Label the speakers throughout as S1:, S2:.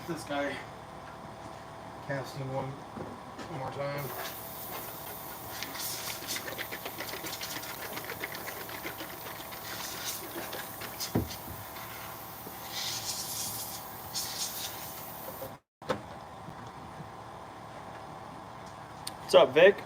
S1: this guy casting one more time.
S2: What's up, Vic?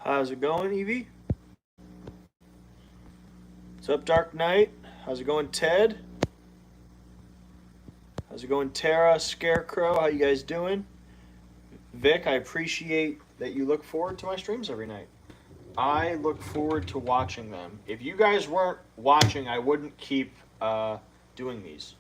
S2: How's it going, Evie? What's up, Dark Knight? How's it going, Ted? How's it going, Tara, Scarecrow? How you guys doing? Vic, I appreciate that you look forward to my streams every night. I look forward to watching them. If you guys weren't watching, I wouldn't keep doing these.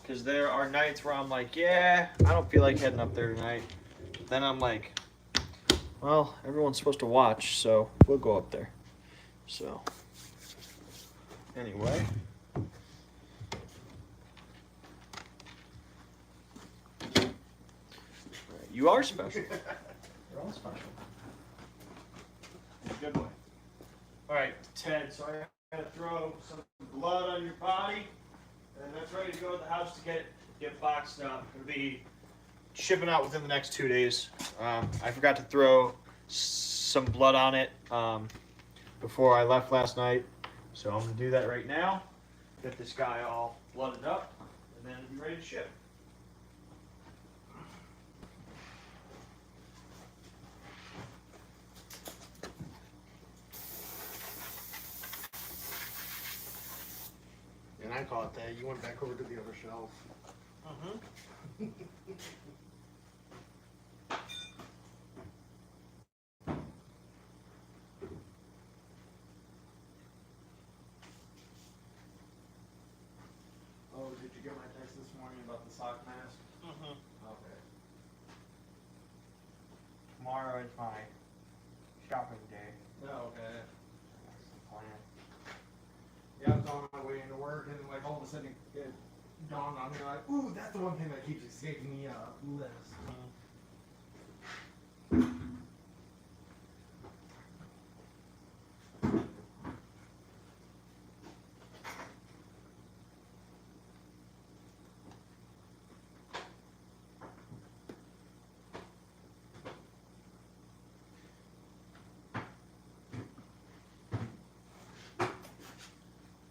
S2: Because there are nights where I'm like, yeah, I don't feel like heading up there tonight. Then I'm like, well, everyone's supposed to watch, so we'll go up there. So, anyway. You are special. You're all special. In a good way. All right, Ted, so I got to throw some blood on your body. And that's ready to go to the house to get boxed up. It'll be shipping out within the next 2 days. I forgot to throw some blood on it before I left last night. So I'm going to do that right now. Get this guy all blooded up, and then it'll be ready to ship.
S1: And I caught that. You went back over to the other shelf.
S2: Mm-hmm.
S1: Oh, did you get my text this morning about the sock mask?
S2: Mm-hmm.
S1: Okay.
S2: Tomorrow is my shopping day.
S1: Oh, okay.
S2: That's the plan.
S1: Yeah, I was on my way into work, and like all of a sudden it dawned on me, like, ooh, that's the one thing that keeps escaping the list.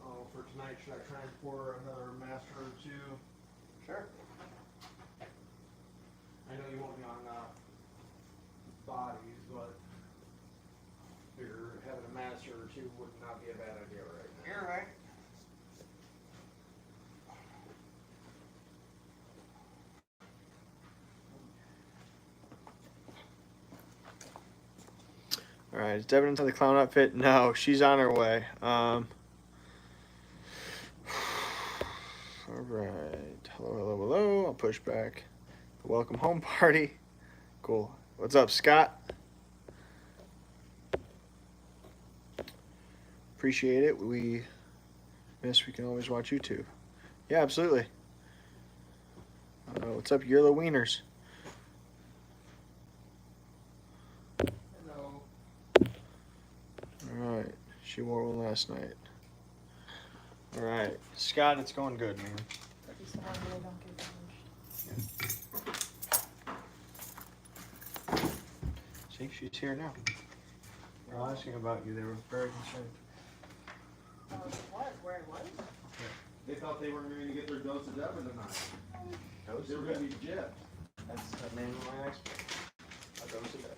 S1: Oh, for tonight, should I try and pour another master or two?
S2: Sure.
S1: I know you won't be on bodies, but you're having a master or two would not be a bad idea right now.
S2: You're right. All right, is Devin into the clown outfit? No, she's on her way. All right. Hello, hello, hello. I'll push back. The welcome home party. Cool. What's up, Scott? Appreciate it. We can always watch YouTube. Yeah, absolutely. What's up, Yerla Wieners?
S1: Hello.
S2: All right. She wore one last night. All right. Scott, it's going good, man.
S3: so they don't get damaged.
S2: See, she's here now. They're asking about you. They were very concerned.
S3: What? Where I was?
S1: They thought they weren't going to get their dose of Devin tonight. They were going to be gypped.
S2: That's a man of my expert. A dose of that.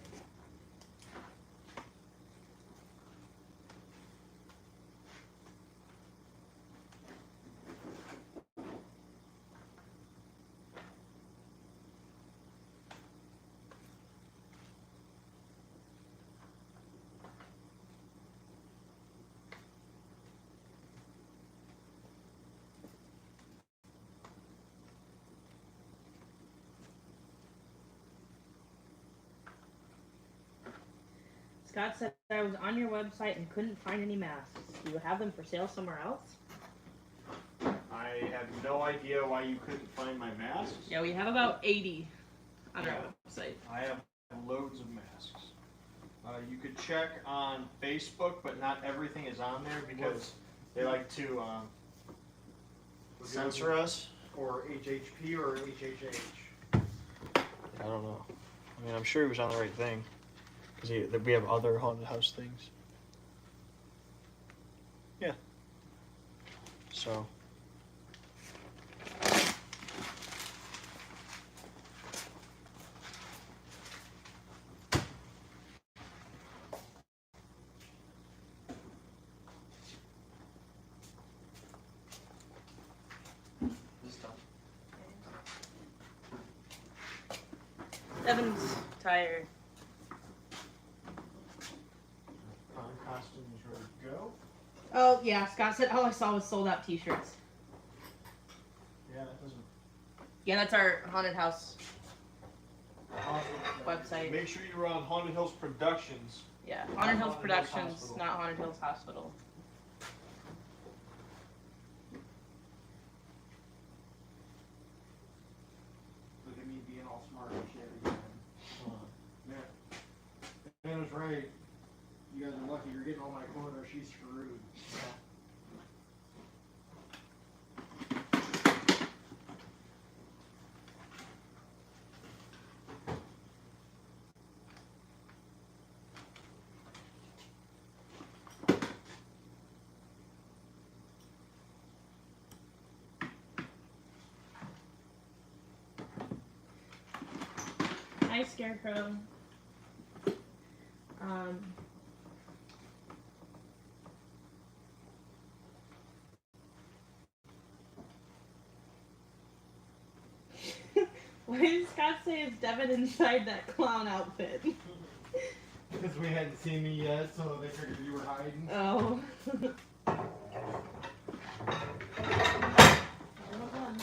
S4: Scott said I was on your website and couldn't find any masks. Do you have them for sale somewhere else?
S2: I have no idea why you couldn't find my masks.
S4: Yeah, we have about 80 on our website.
S2: I have loads of masks. You could check on Facebook, but not everything is on there because they like to censor us.
S1: Or HHP or HHH.
S2: I don't know. I mean, I'm sure he was on the right thing. Because we have other haunted house things. Yeah. So. This done.
S4: Devin's tired.
S2: Costume is ready to go.
S4: Oh, yeah, Scott said all I saw was sold out t-shirts.
S2: Yeah, that doesn't.
S4: Yeah, that's our haunted house website.
S2: Make sure you're on Haunted Hills Productions.
S4: Yeah, Haunted Hills
S2: Haunted Hills
S4: Productions,
S2: Hospital.
S4: not Haunted Hills Hospital.
S1: Look at me being all smart and shit again. Man was right. You guys are lucky you're getting all my quota, she's screwed.
S4: Hi, Scarecrow. Why did Scott say it's Devin inside that clown outfit?
S1: Because we hadn't seen me yet, so they figured you were hiding.
S4: Oh. Well done.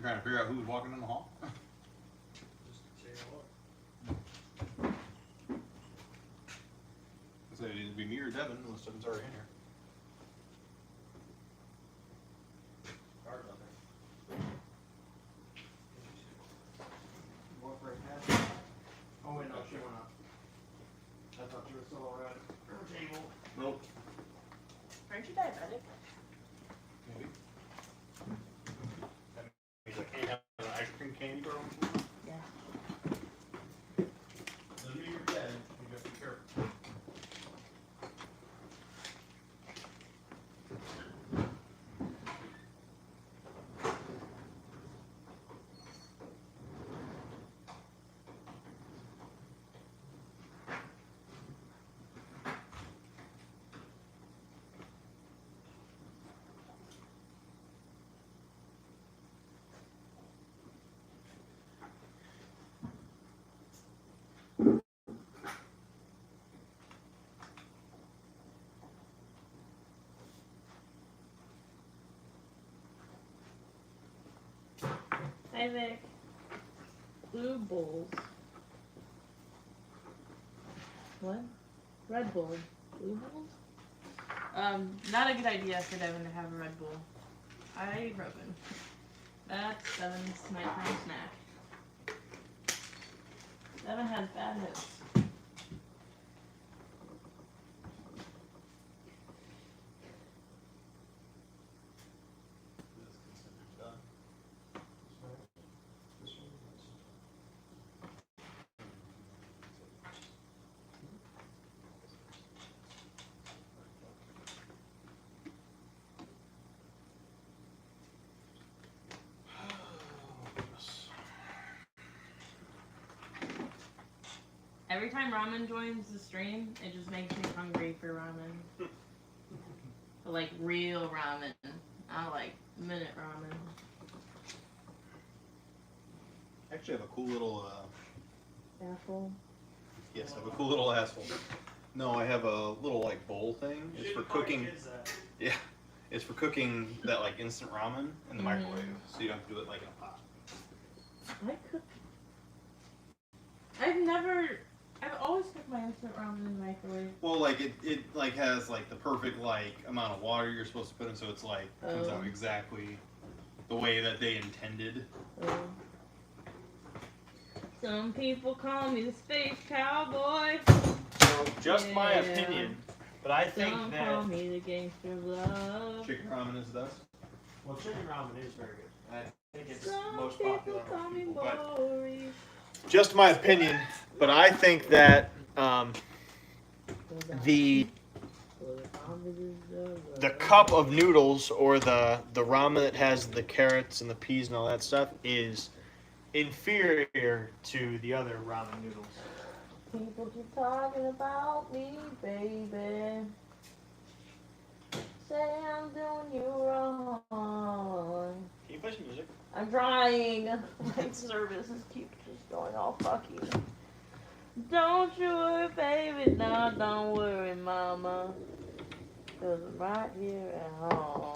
S5: You're trying to figure out who's walking in the hall?
S2: Just say hello.
S5: I said it'd either be me or Devin, unless Devin's already in here.
S2: Guard out there.
S1: Walk right past her. Oh wait, no, she went up. I thought you were still around her table.
S5: Nope.
S4: Aren't you diabetic?
S5: Maybe.
S2: He's like, hey, have an ice cream candy bar?
S4: Yeah.
S5: Doesn't mean you're dead. You gotta be careful.
S4: Hi, Vic. Blue Bulls. What? Red Bull. Blue Bulls? Not a good idea for Devin to have a Red Bull. Hi, Robin. That's Devin's nighttime snack. Devin has bad hips. Every time ramen joins the stream, it just makes me hungry for ramen. But like real ramen, not like minute ramen.
S5: I actually have a cool little,
S4: Apple.
S5: yes, I have a cool little asshole. No, I have a little like bowl thing. It's for cooking. Yeah, it's for cooking that like instant ramen in the microwave, so you don't have to do it like in a pot.
S4: I cook. I've always cooked my instant ramen in the microwave.
S5: Well, like it like has like the perfect like amount of water you're supposed to put in, so it's like comes out exactly the way that they intended.
S4: Some people call me the space cowboy.
S2: So, just my
S4: Yeah.
S2: opinion, but I think
S4: Some
S2: that
S4: call me the gangster of love.
S5: Chicken ramen is the best.
S2: well, chicken ramen is very good. I think it's
S4: Some
S2: most
S4: people
S2: popular
S4: call
S2: among
S4: me
S2: people, but
S4: Boris.
S2: just my opinion. But I think that the cup of noodles or the ramen that has the carrots and the peas and all that stuff is inferior to the other ramen noodles.
S4: People keep talking about me, baby. Say I'm doing you wrong.
S2: Can you play some music?
S4: I'm trying. My service keeps just going all fucky. Don't you worry, baby. No, don't worry, mama. 'Cause I'm right here at home.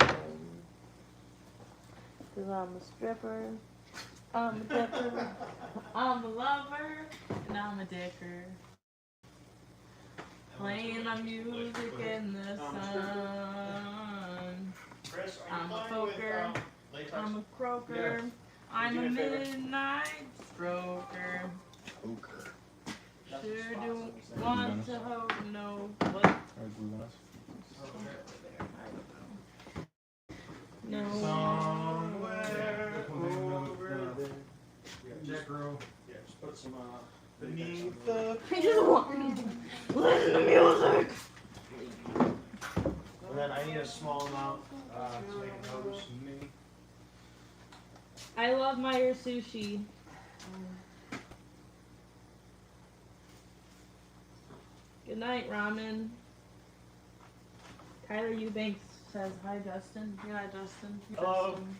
S4: 'Cause I'm a stripper. I'm a dipper. I'm a lover. And I'm a dicker. Playing my music in the sun.
S2: Chris,
S4: I'm a poker.
S2: latex?
S4: I'm a croaker. I'm
S2: Do
S4: a
S2: me a favor.
S4: midnight stroker.
S5: Poker.
S4: Sure do want to hold no. What? No.
S2: Somewhere over there.
S1: Jack Rowe.
S2: Yeah, just put some beneath the.
S4: I just want to listen to music.
S2: And then I need a small amount to make those.
S4: I love Meyer sushi. Good night, ramen. Tyler Eubanks says hi, Justin. Yeah, Justin.
S2: Hello.
S4: Justin.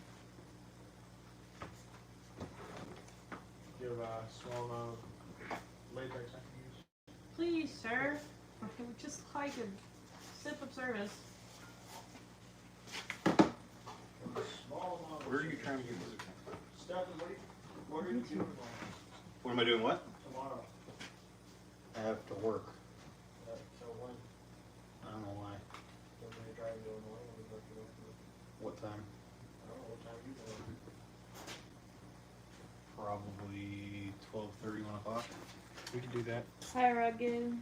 S2: Do you have a small amount of latex I can use?
S4: Please, sir. I would just like a sip of service.
S2: Small amount.
S5: Where are you trying to get this?
S2: Stephen, what are you doing tomorrow?
S5: What am I doing? What?
S2: Tomorrow.
S5: I have to work.
S2: So when?
S5: I don't know why.
S2: When they drive to Illinois, when we go to Illinois?
S5: What time?
S2: I don't know what time you go.
S5: Probably 12:30, 1 o'clock.
S2: We can do that.
S4: Hi, Rugged.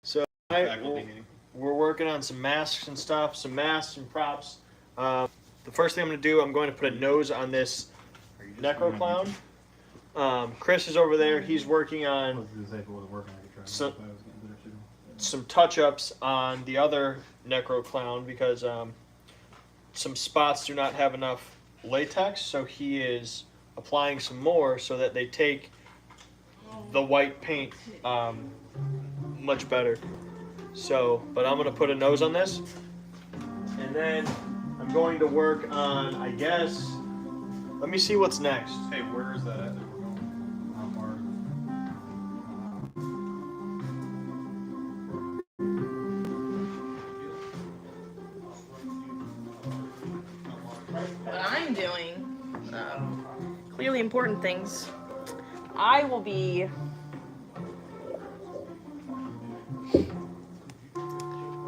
S2: So
S5: Faculty meeting.
S2: we're working on some masks and stuff, some masks and props. The first thing I'm going to do, I'm going to put a nose on this
S5: Are you just
S2: Necro Clown. Chris is over there. He's working on So- some touch-ups on the other Necro Clown because some spots do not have enough latex, so he is applying some more so that they take the white paint much better. So, but I'm gonna put a nose on this, and then I'm going to work on, I guess, let me see what's next.
S5: Hey, where is that at that we're going? How far?
S4: What I'm doing. really important things. I will be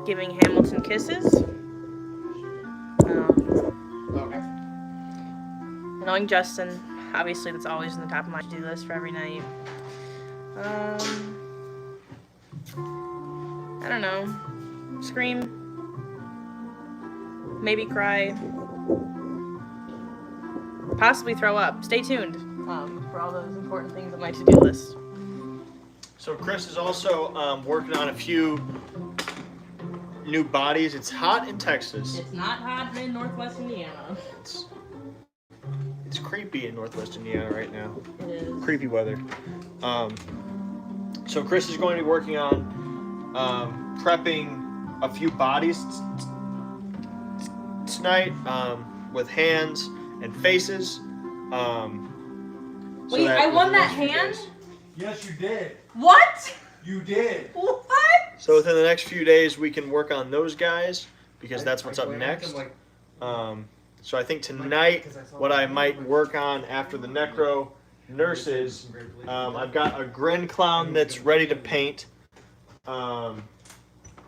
S4: giving Hamilton kisses.
S1: Okay.
S4: Knowing Justin, obviously that's always in the top of my to-do list for every night. I don't know. Scream. Maybe cry. Possibly throw up. Stay tuned for all those important things on my to-do list.
S2: So Chris is also working on a few new bodies. It's hot in Texas.
S4: It's not hot in Northwest Indiana.
S2: It's creepy in Northwest Indiana right now.
S4: It is.
S2: Creepy weather. So Chris is going to be working on prepping a few bodies tonight with hands and faces.
S4: Wait, I won that hand?
S1: Yes, you did.
S4: What?
S1: You did.
S4: What?
S2: So within the next few days, we can work on those guys because that's what's up
S1: Like,
S2: next.
S1: like,
S2: So I think tonight, what I might work on after the necro nurses, I've got a grin clown that's ready to paint. I've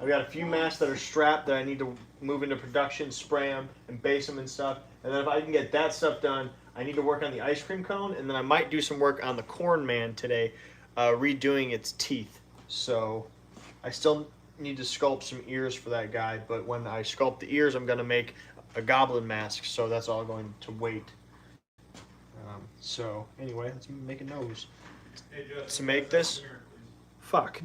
S2: got a few masks that are strapped that I need to move into production, spray them, and base them and stuff. And then if I can get that stuff done, I need to work on the ice cream cone, and then I might do some work on the corn man today, redoing its teeth. So I still need to sculpt some ears for that guy, but when I sculpt the ears, I'm going to make a goblin mask, so that's all going to wait. So anyway, let's make a nose. To make this, fuck.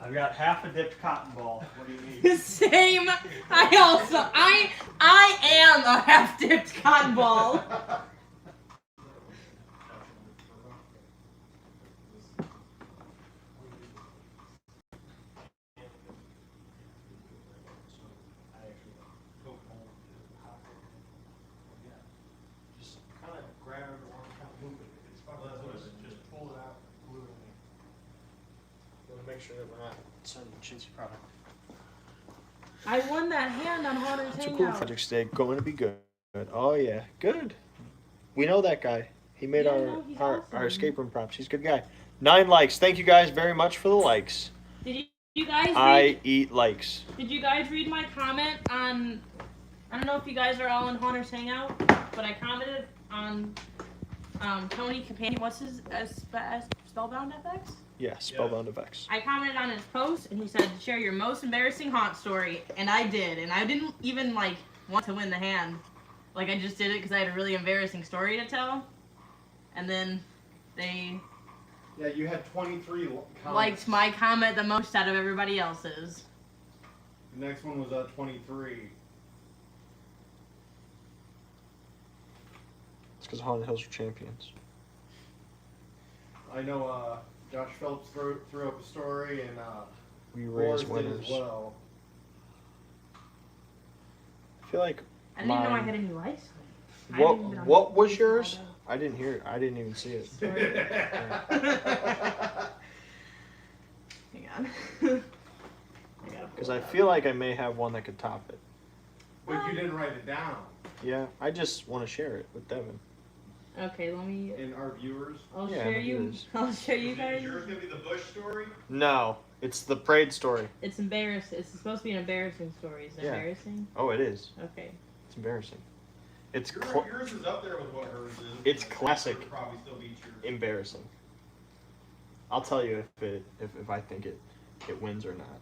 S2: I've got half a dipped cotton ball. What do you need?
S4: Same. I am a half-dipped cotton ball.
S2: Just kind of grab it or kind of move it. It's fun. Just pull it out, glue it in. Want to make sure that we're not sending chintzy product.
S4: I won that hand on Haunter's
S2: It's a cool
S4: Hangout.
S2: project today. Going to be good. Oh yeah, good. We know that guy. He made
S4: Yeah,
S2: our,
S4: no, he's
S2: our
S4: awesome.
S2: our escape room props. He's a good guy. 9 likes. Thank you guys very much for the likes.
S4: Did you guys read?
S2: I eat likes.
S4: Did you guys read my comment on? I don't know if you guys are all in Haunter's Hangout, but I commented on Tony Capani. What's his Spellbound FX?
S2: Yeah, Spellbound of X.
S4: I commented on his post and he said, share your most embarrassing haunt story. And I did. And I didn't even like want to win the hand. Like I just did it because I had a really embarrassing story to tell. And then they
S1: yeah, you had 23 comments.
S4: liked my comment the most out of everybody else's.
S1: The next one was 23.
S2: It's because Haunted Hills are champions.
S1: I know Josh Phelps threw up a story and
S2: We
S1: Boris
S2: raise
S1: did
S2: winners.
S1: as well.
S2: I feel like
S4: I didn't even know I
S2: mine-
S4: had any likes. I
S2: What
S4: haven't even been on
S2: what was
S4: Facebook
S2: yours?
S4: all
S2: I didn't hear it. I didn't even see it.
S4: day. Hang on. I gotta
S2: Because
S4: pull
S2: I
S4: it up.
S2: feel like I may have one that could top it.
S1: But you didn't write it down.
S2: Yeah, I just want to share it with Devin.
S4: Okay, let me.
S1: And our viewers.
S4: I'll
S2: Yeah,
S4: share you.
S2: yours.
S4: I'll share you guys.
S6: Yours gonna be the Bush story?
S2: No, it's the parade story.
S4: It's embarrassing. It's supposed to be an embarrassing story. Is it
S2: Yeah.
S4: embarrassing?
S2: Oh, it is.
S4: Okay.
S2: It's embarrassing. It's
S6: Yours is up there with what hers is.
S2: It's classic.
S6: Yours probably still beats yours.
S2: embarrassing. I'll tell you if I think it wins or not.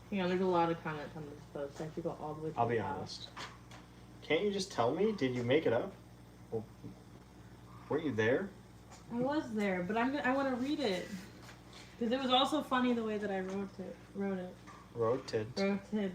S4: Hang on, there's a lot of comments on this post. I have to go all the way to
S2: I'll
S4: the
S2: be
S4: top.
S2: honest. Can't you just tell me? Did you make it up? Well, weren't you there?
S4: I was there, but I want to read it. Because it was also funny the way that I wrote it.
S2: Roted.
S4: Roted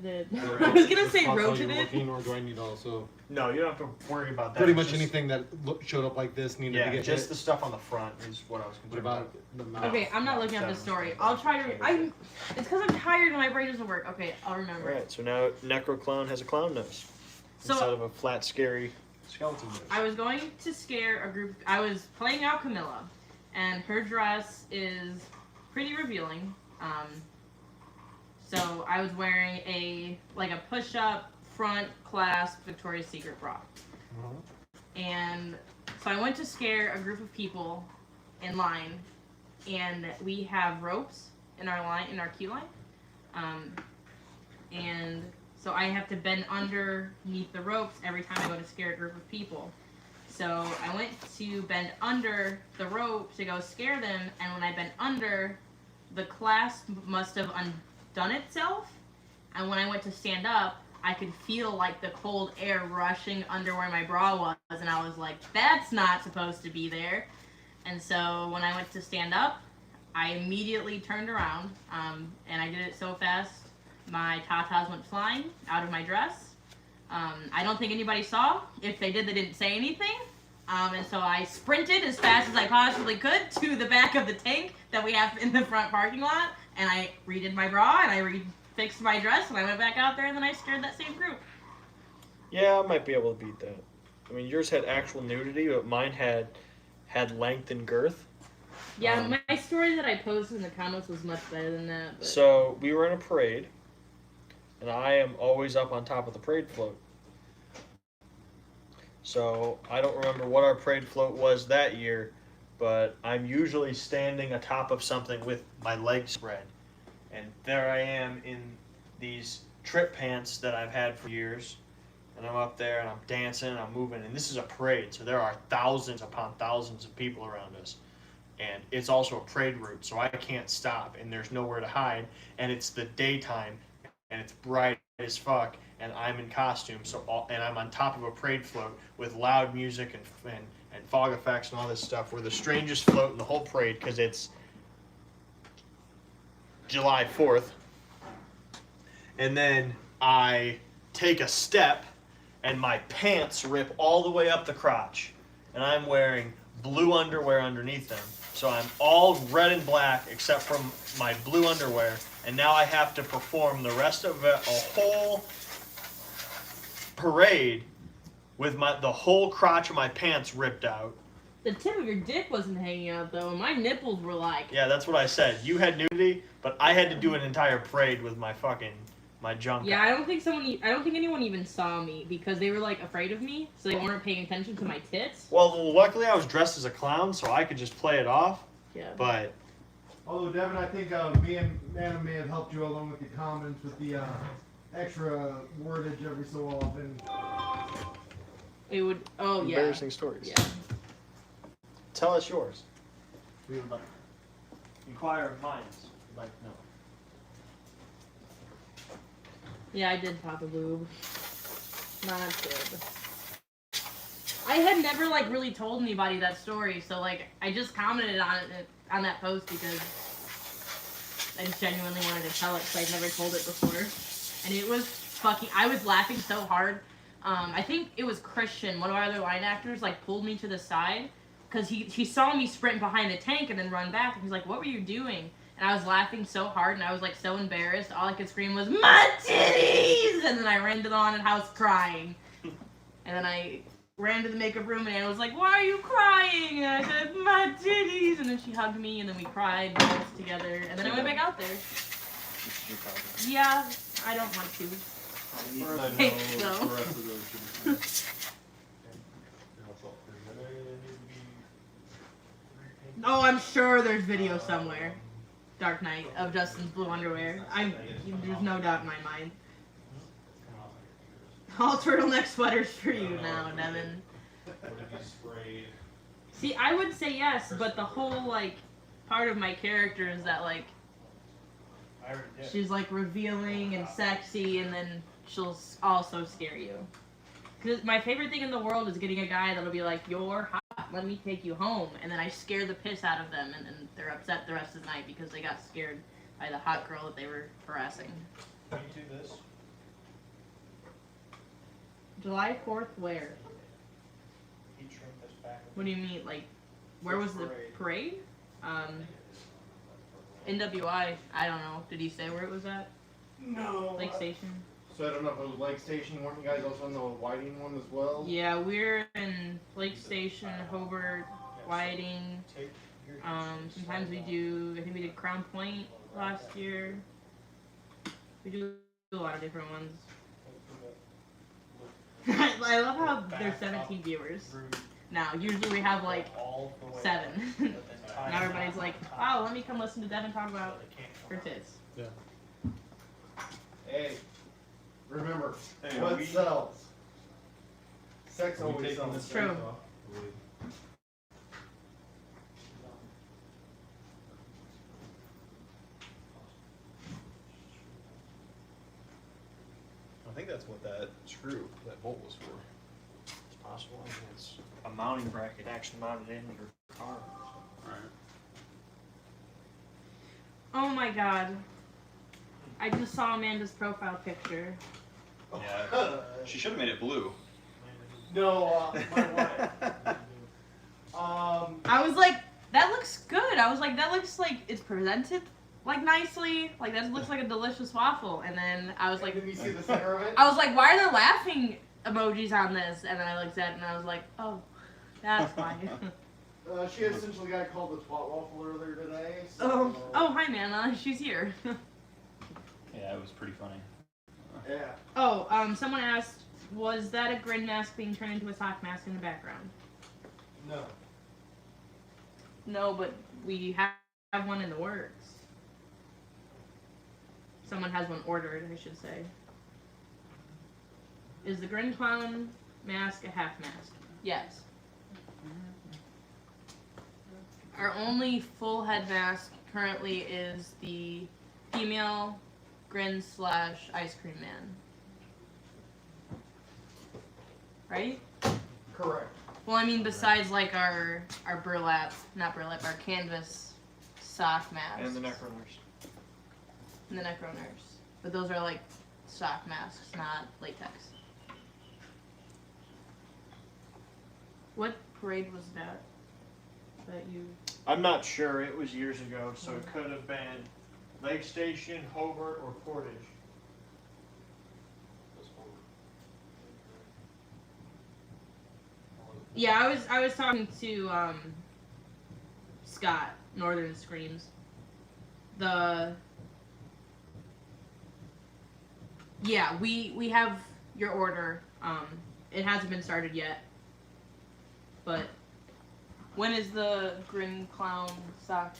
S4: it. I was going to say
S1: I'll tell
S4: roted
S1: you
S4: it.
S1: looking, or do I need to also?
S2: No, you don't have to worry about that.
S1: Pretty
S2: It's
S1: much
S2: just-
S1: anything that showed up like this needed to
S2: Yeah,
S1: get
S2: just
S1: hit.
S2: the stuff on the front is what I was
S1: What
S2: concerned
S1: about the mouth?
S4: Okay, I'm not looking up the story. I'll try to. It's because I'm tired and my brain doesn't work. Okay, I'll remember.
S2: Alright, so now Necro Clown has a clown nose instead
S4: So
S2: of a flat, scary skeleton nose.
S4: I was going to scare a group. I was playing out Camilla, and her dress is pretty revealing. So I was wearing a push-up front clasp Victoria's Secret bra, and So I went to scare a group of people in line, and we have ropes in our line, in our queue line. And so I have to bend underneath the ropes every time I go to scare a group of people. So I went to bend under the rope to go scare them, and when I bent under, the clasp must have undone itself. And when I went to stand up, I could feel like the cold air rushing under where my bra was, and I was like, that's not supposed to be there. And so when I went to stand up, I immediately turned around, and I did it so fast, my tatas went flying out of my dress. I don't think anybody saw. If they did, they didn't say anything. And so I sprinted as fast as I possibly could to the back of the tank that we have in the front parking lot, and I redid my bra, and I fixed my dress, and I went back out there, and then I scared that same group.
S2: Yeah, I might be able to beat that. I mean, yours had actual nudity, but mine had length and girth.
S4: Yeah, my story that I posted in the comments was much better than that. But...
S2: So we were in a parade, and I am always up on top of the parade float. So I don't remember what our parade float was that year, but I'm usually standing atop of something with my legs spread. And there I am in these trip pants that I've had for years. And I'm up there and I'm dancing and I'm moving. And this is a parade, so there are thousands upon thousands of people around us. And it's also a parade route, so I can't stop. And there's nowhere to hide. And it's the daytime, and it's bright as fuck. And I'm in costume, and I'm on top of a parade float with loud music and fog effects and all this stuff. We're the strangest float in the whole parade because it's July 4th. And then I take a step, and my pants rip all the way up the crotch. And I'm wearing blue underwear underneath them. So I'm all red and black except for my blue underwear. And now I have to perform the rest of a whole parade with the whole crotch of my pants ripped out.
S4: The tip of your dick wasn't hanging out though, and my nipples were like...
S2: Yeah, that's what I said. You had nudity, but I had to do an entire parade with my junk.
S4: Yeah, I don't think anyone even saw me because they were like afraid of me, so they weren't paying attention to my tits.
S2: Well, luckily I was dressed as a clown, so I could just play it off.
S4: Yeah.
S2: But
S1: Although, Devin, I think me and Anna may have helped you along with the comments with the extra wordage every so often.
S4: It would... Oh, yeah.
S2: embarrassing stories.
S4: Yeah.
S2: Tell us yours. We would like inquire of minds. We'd like to know.
S4: Yeah, I did pop a boob. Not good. I had never, like, really told anybody that story, so, like, I just commented on that post because I just genuinely wanted to tell it because I'd never told it before. And it was fucking... I was laughing so hard. I think it was Christian, one of our other line actors, like, pulled me to the side because he saw me sprint behind the tank and then run back, and he's like, what were you doing? And I was laughing so hard, and I was, like, so embarrassed. All I could scream was, my titties! And then I ran to the haunted house crying. And then I ran to the makeup room, and Anna was like, why are you crying? And I said, my titties! And then she hugged me, and then we cried both together. And then I went back out there. Yeah, I don't want to.
S6: I
S4: think so.
S6: the rest of those should be-
S4: Oh, I'm sure there's video somewhere. Dark Knight of Justin's blue underwear. There's no doubt in my mind. All turtleneck sweaters for you now, Devin. See, I would say yes, but the whole, like, part of my character is that, like, she's, like, revealing and sexy, and then she'll also scare you. Because my favorite thing in the world is getting a guy that'll be like, you're hot, let me take you home. And then I scare the piss out of them, and then they're upset the rest of the night because they got scared by the hot girl that they were harassing.
S2: Can you do this?
S4: July 4th, where?
S2: Heat shrink this back.
S4: What do you mean? Like, where was the parade? NWI. I don't know. Did he say where it was at?
S1: No.
S4: Lake Station?
S1: So I don't know if it was Lake Station. Weren't you guys also in the Whiting one as well?
S4: Yeah, we're in Lake Station, Hobart, Whiting. Sometimes we do, I think we did Crown Point last year. We do a lot of different ones. I love how there's 17 viewers. now. Usually we have like
S2: all the way
S4: 7.
S2: up, but then tie
S4: Now
S2: it
S4: everybody's
S2: on
S4: like,
S2: top
S4: oh, let me come listen to Devin talk
S2: so
S4: about
S2: they can't
S4: her
S2: come out.
S4: tits.
S1: Hey, remember,
S2: Hey,
S1: what
S2: we-
S1: sells? Sex
S6: Are we
S1: always
S6: taking
S1: sells.
S6: this
S4: True.
S6: thing off?
S5: I think that's what that screw, that bolt was for.
S2: It's possible. I mean, it's a mounting bracket actually mounted in your car.
S5: Right.
S4: Oh my god. I just saw Amanda's profile picture.
S5: Yeah. She should have made it blue.
S1: No, my wife.
S4: I was like, that looks good. I was like, that looks like it's presented like nicely. Like that looks like a delicious waffle. And then I was like,
S1: did you see the center of it?
S4: I was like, why are there laughing emojis on this? And then I looked at it and I was like, oh, that's why.
S1: She essentially got called the twat waffle earlier today. So,
S4: oh, hi Nana, she's here.
S5: Yeah, it was pretty funny.
S1: Yeah.
S4: Oh, someone asked, was that a grin mask being turned into a sock mask in the background?
S1: No.
S4: No, but we have one in the works. Someone has one ordered, I should say. Is the Grin Clown mask a half mask? Yes. Our only full head mask currently is the female Grin / Ice Cream Man. Right?
S1: Correct.
S4: Well, I mean, besides like our burlap, not burlap, our canvas sock masks.
S2: And the neck runners.
S4: And the neck runners. But those are like sock masks, not latex. What parade was that? That you...
S2: I'm not sure. It was years ago, so it could have been Lake Station, Hobart, or Portage.
S4: Yeah, I was talking to Scott, Northern Screams. Yeah, we have your order. It hasn't been started yet. But when is the Grin Clown sock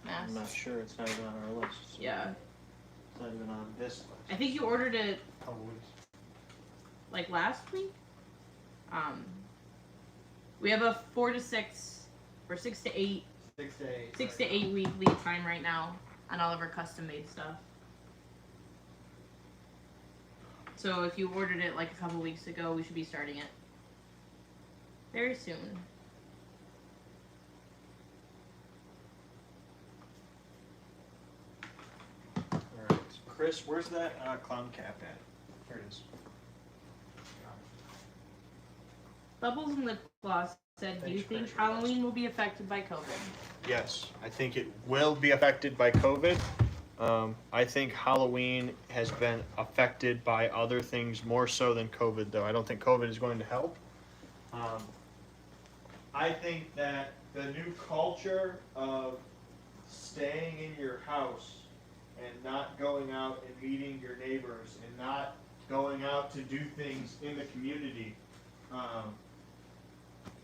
S4: mask?
S2: I'm not sure. It's not even on our list. So
S4: Yeah.
S2: It's not even on this list.
S4: I think you ordered it
S2: Couple weeks.
S4: like last week. We have a 4 to 6 or 6 to 8
S1: 6 to 8.
S4: week lead time right now on all of our custom made stuff. So if you ordered it like a couple weeks ago, we should be starting it very soon.
S2: Alright. Chris, where's that clown cap at? Here it is.
S4: Bubbles and Lip Gloss said, do you
S2: Thanks,
S4: think
S2: Chris.
S4: Halloween will be affected by COVID?
S2: Yes, I think it will be affected by COVID. I think Halloween has been affected by other things more so than COVID, though. I don't think COVID is going to help. I think that the new culture of staying in your house and not going out and meeting your neighbors and not going out to do things in the community.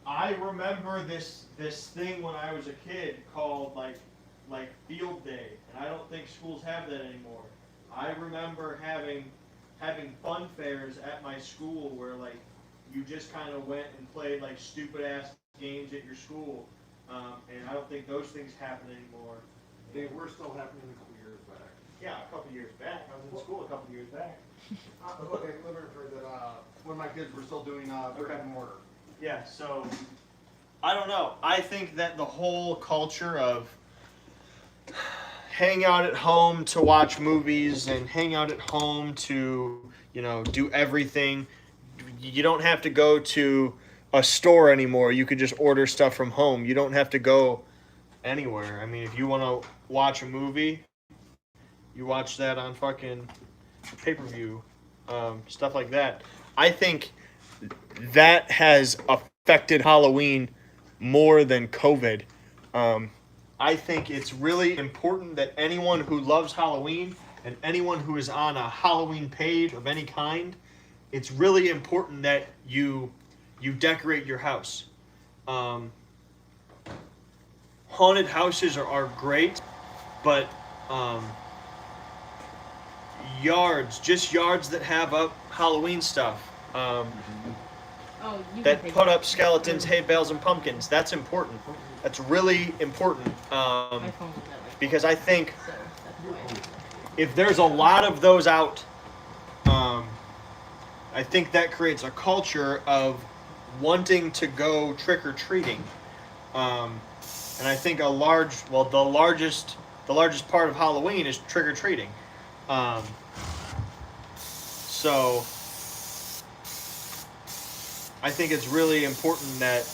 S2: I remember this thing when I was a kid called like field day, and I don't think schools have that anymore. I remember having fun fairs at my school where like you just kind of went and played like stupid ass games at your school, and I don't think those things happen anymore.
S1: They were still happening a couple years back.
S2: Yeah, a couple years back. I was in school a couple years back.
S1: Okay, let me refer that when my kids were still doing brick and mortar.
S2: Yeah, so I don't know. I think that the whole culture of hang out at home to watch movies and hang out at home to, do everything. You don't have to go to a store anymore. You could just order stuff from home. You don't have to go anywhere. I mean, if you want to watch a movie, you watch that on fucking pay-per-view, stuff like that. I think that has affected Halloween more than COVID. I think it's really important that anyone who loves Halloween and anyone who is on a Halloween page of any kind, it's really important that you you decorate your house. Haunted houses are great, but yards that have up Halloween stuff,
S4: Oh, you
S2: that
S4: can take
S2: put
S4: that.
S2: up skeletons, hay bales, and pumpkins. That's important. That's really important.
S4: My phone was at like
S2: Because I think
S4: so that's why.
S2: if there's a lot of those out, I think that creates a culture of wanting to go trick or treating, and I think the largest part of Halloween is trick or treating. So I think it's really important that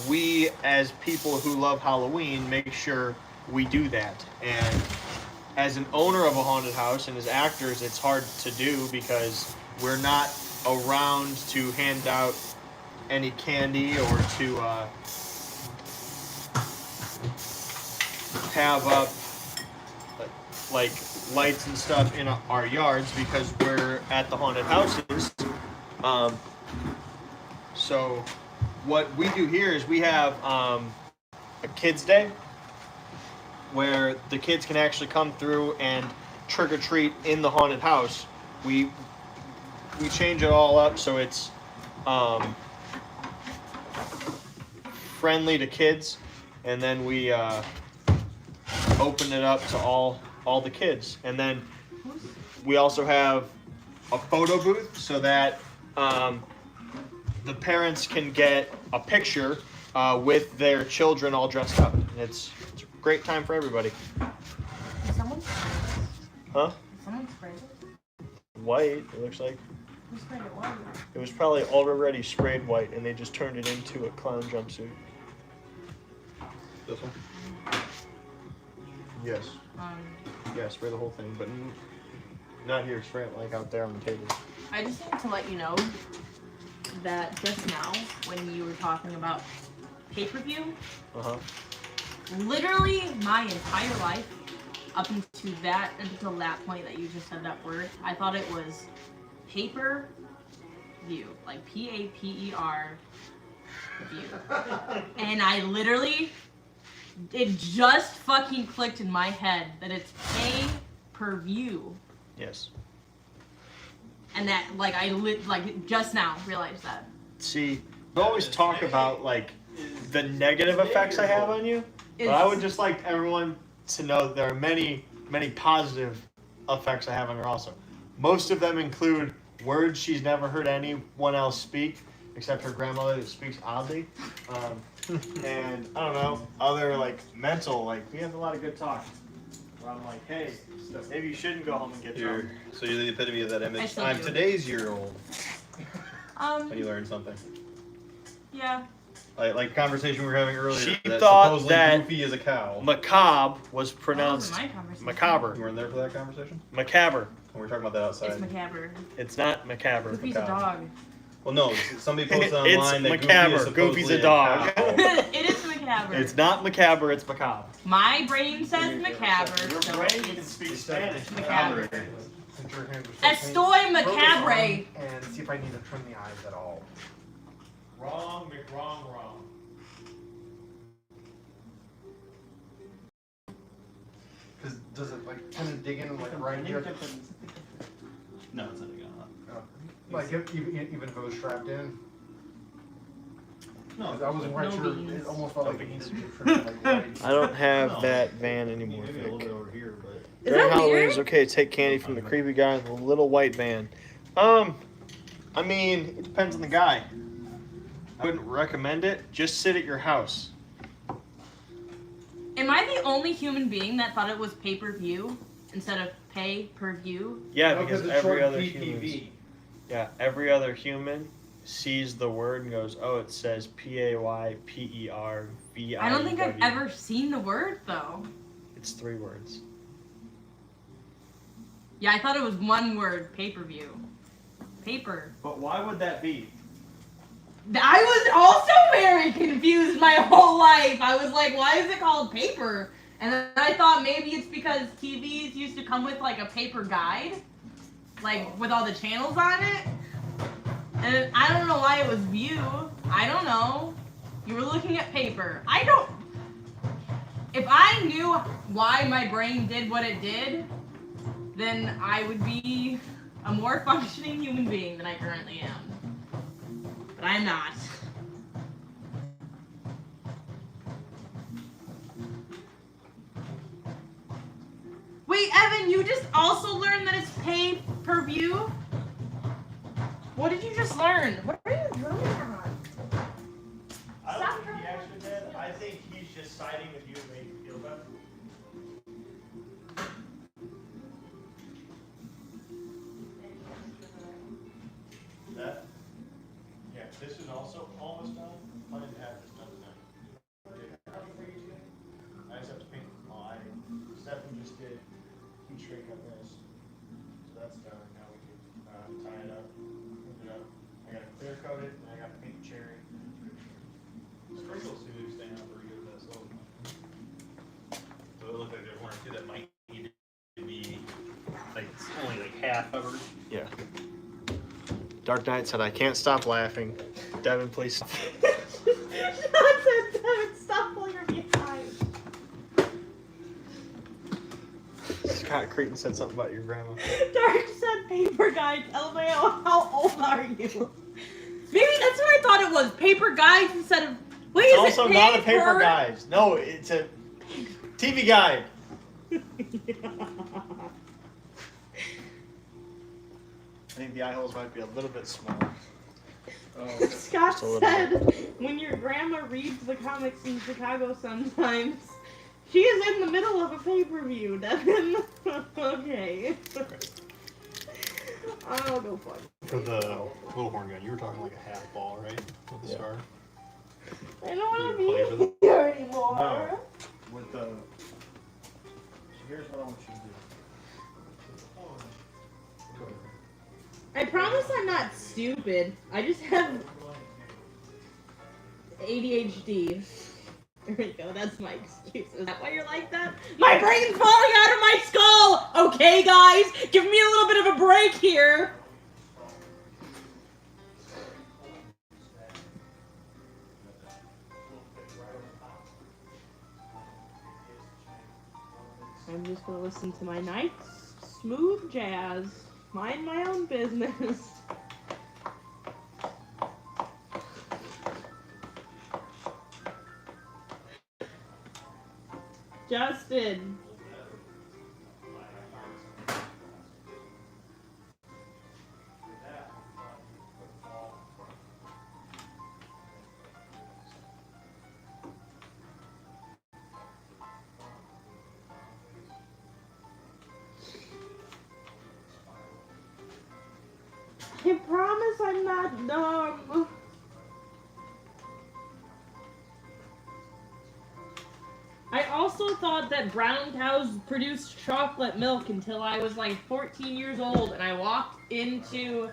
S2: we, as people who love Halloween, make sure we do that. And as an owner of a haunted house and as actors, it's hard to do because we're not around to hand out any candy or to have up like lights and stuff in our yards because we're at the haunted houses. So what we do here is we have a kids' day where the kids can actually come through and trick or treat in the haunted house. We change it all up so it's friendly to kids, and then we open it up to all the kids. And then we also have a photo booth so that the parents can get a picture with their children all dressed up. And it's a great time for everybody.
S4: Did someone spray this?
S2: Huh?
S4: Did someone spray this?
S2: White, it looks like.
S4: Who sprayed it? Why?
S2: It was probably already sprayed white and they just turned it into a clown jumpsuit.
S5: This one?
S2: Yes. Yeah, spray the whole thing, but not here. Spray it like out there on the table.
S4: I just need to let you know that just now, when you were talking about pay-per-view,
S2: Uh-huh.
S4: literally my entire life, up until that point that you just said that word, I thought it was pay-per-view, like P-A-P-E-R view. And I literally, it just fucking clicked in my head that it's pay-per-view.
S2: Yes.
S4: And that, like, just now realized that.
S2: See, we always talk about, like, the negative effects I have on you, but I would just like everyone to know that there are many, many positive effects I have on her also. Most of them include words she's never heard anyone else speak, except her grandmother that speaks oddly. And, I don't know, other, like, mental, like, we have a lot of good talk. Where I'm like, hey, maybe you shouldn't go home and get drunk.
S5: So you're the epitome of that
S4: I
S5: image.
S4: still
S5: I'm
S4: do.
S5: today's year old. When you learn something.
S4: Yeah.
S5: Like conversation we were having earlier.
S2: She
S5: that
S2: thought
S5: supposedly
S2: that
S5: Goofy is a cow.
S2: Macabre was
S4: That
S2: pronounced
S4: wasn't my conversation.
S5: You
S2: macabre.
S5: weren't there for that conversation?
S2: Macabre.
S5: We were talking about that outside.
S4: It's macabre.
S2: It's not macabre.
S4: Goofy's a dog.
S5: Well, no, somebody posted
S2: It's
S5: online that
S2: macabre.
S5: Goofy is
S2: Goofy's
S5: supposedly
S2: a dog.
S5: cow.
S4: It is macabre.
S2: It's not macabre, it's macabre.
S4: My brain says macabre, so it's
S2: speak
S4: macabre.
S1: Since your hands are so
S4: Estoy
S1: clean,
S4: macabre.
S1: focus on and see if I need to trim the eyes at all.
S2: Wrong.
S1: Because does it like kind of dig in like right here?
S5: No, it's not a gun.
S1: Like even if it was strapped in?
S5: No,
S1: 'Cause I wasn't quite
S4: No
S1: sure.
S4: beans.
S1: It almost felt like it needed to be trimmed like right.
S2: I don't have
S5: No.
S2: that van anymore,
S5: Maybe a little
S2: Vic.
S5: bit over here, but
S4: Is
S2: During
S4: that
S2: Halloween,
S4: weird?
S2: it's okay to take candy from the creepy guy in the little white van. I mean, it depends on the guy. I wouldn't recommend it. Just sit at your house.
S4: Am I the only human being that thought it was pay-per-view instead of pay-per-view?
S2: Yeah,
S1: No,
S2: because
S1: it's
S2: every
S1: short
S2: other
S1: PPV.
S2: human. Yeah, every other human sees the word and goes, "Oh, it says PAYPERVI."
S4: I don't think I've ever seen the word though.
S2: It's 3 words.
S4: Yeah, I thought it was one word, pay-per-view. Paper.
S2: But why would that be?
S4: I was also very confused my whole life. I was like, why is it called paper? And then I thought maybe it's because TVs used to come with like a paper guide, like with all the channels on it. And I don't know why it was view. I don't know. You were looking at paper. I don't. If I knew why my brain did what it did, then I would be a more functioning human being than I currently am. But I'm not. Wait, Evan, you just also learned that it's pay per view? What did you just learn? What are you doing?
S2: I
S4: Stop
S2: don't think he actually did. I think he's just siding with you to make you feel better. That? Yeah, this is also almost done. I didn't have this done tonight. I just have to paint. Oh, Stefan just did heat shrink on this. So that's done. Now we can tie it up, clean it up. I gotta clear coat it, and I gotta paint the cherry.
S5: Sprinkles seem to be staying out pretty good with that soap. So it looks like there's one or two that might need to be like it's only like half covered.
S2: Yeah. Dark Knight said, I can't stop laughing. Devin, please stop.
S4: Stop pulling her behind.
S2: Scott Creighton said something about your grandma.
S4: Dark said paper guide. LMAO, how old are you? Maybe that's what I thought it was. Paper guides instead of. Wait,
S2: It's
S4: is
S2: also
S4: it
S2: not a paper guide. No, it's a TV guide. I think the eye holes might be a little bit small.
S4: Scott
S2: Just a little
S4: said when your grandma reads the comics in Chicago sometimes, she is in the middle of a pay-per-view, Devin. Okay. I'll go fuck.
S5: For the little horn gun, you were talking like a half ball, right? With the
S2: Yeah.
S5: star.
S4: I don't want to
S5: You play with
S4: be
S5: it?
S4: here anymore.
S2: No. With the. So here's what I want you to do.
S4: I promise I'm not stupid. I just have ADHD. There we go, that's my excuse. Is that why you're like that? My brain's falling out of my skull! Okay, guys, give me a little bit of a break here. I'm just gonna listen to my nice, smooth jazz. Mind my own business. Justin. I promise I'm not dumb. I also thought that brown cows produced chocolate milk until I was like 14 years old and I walked into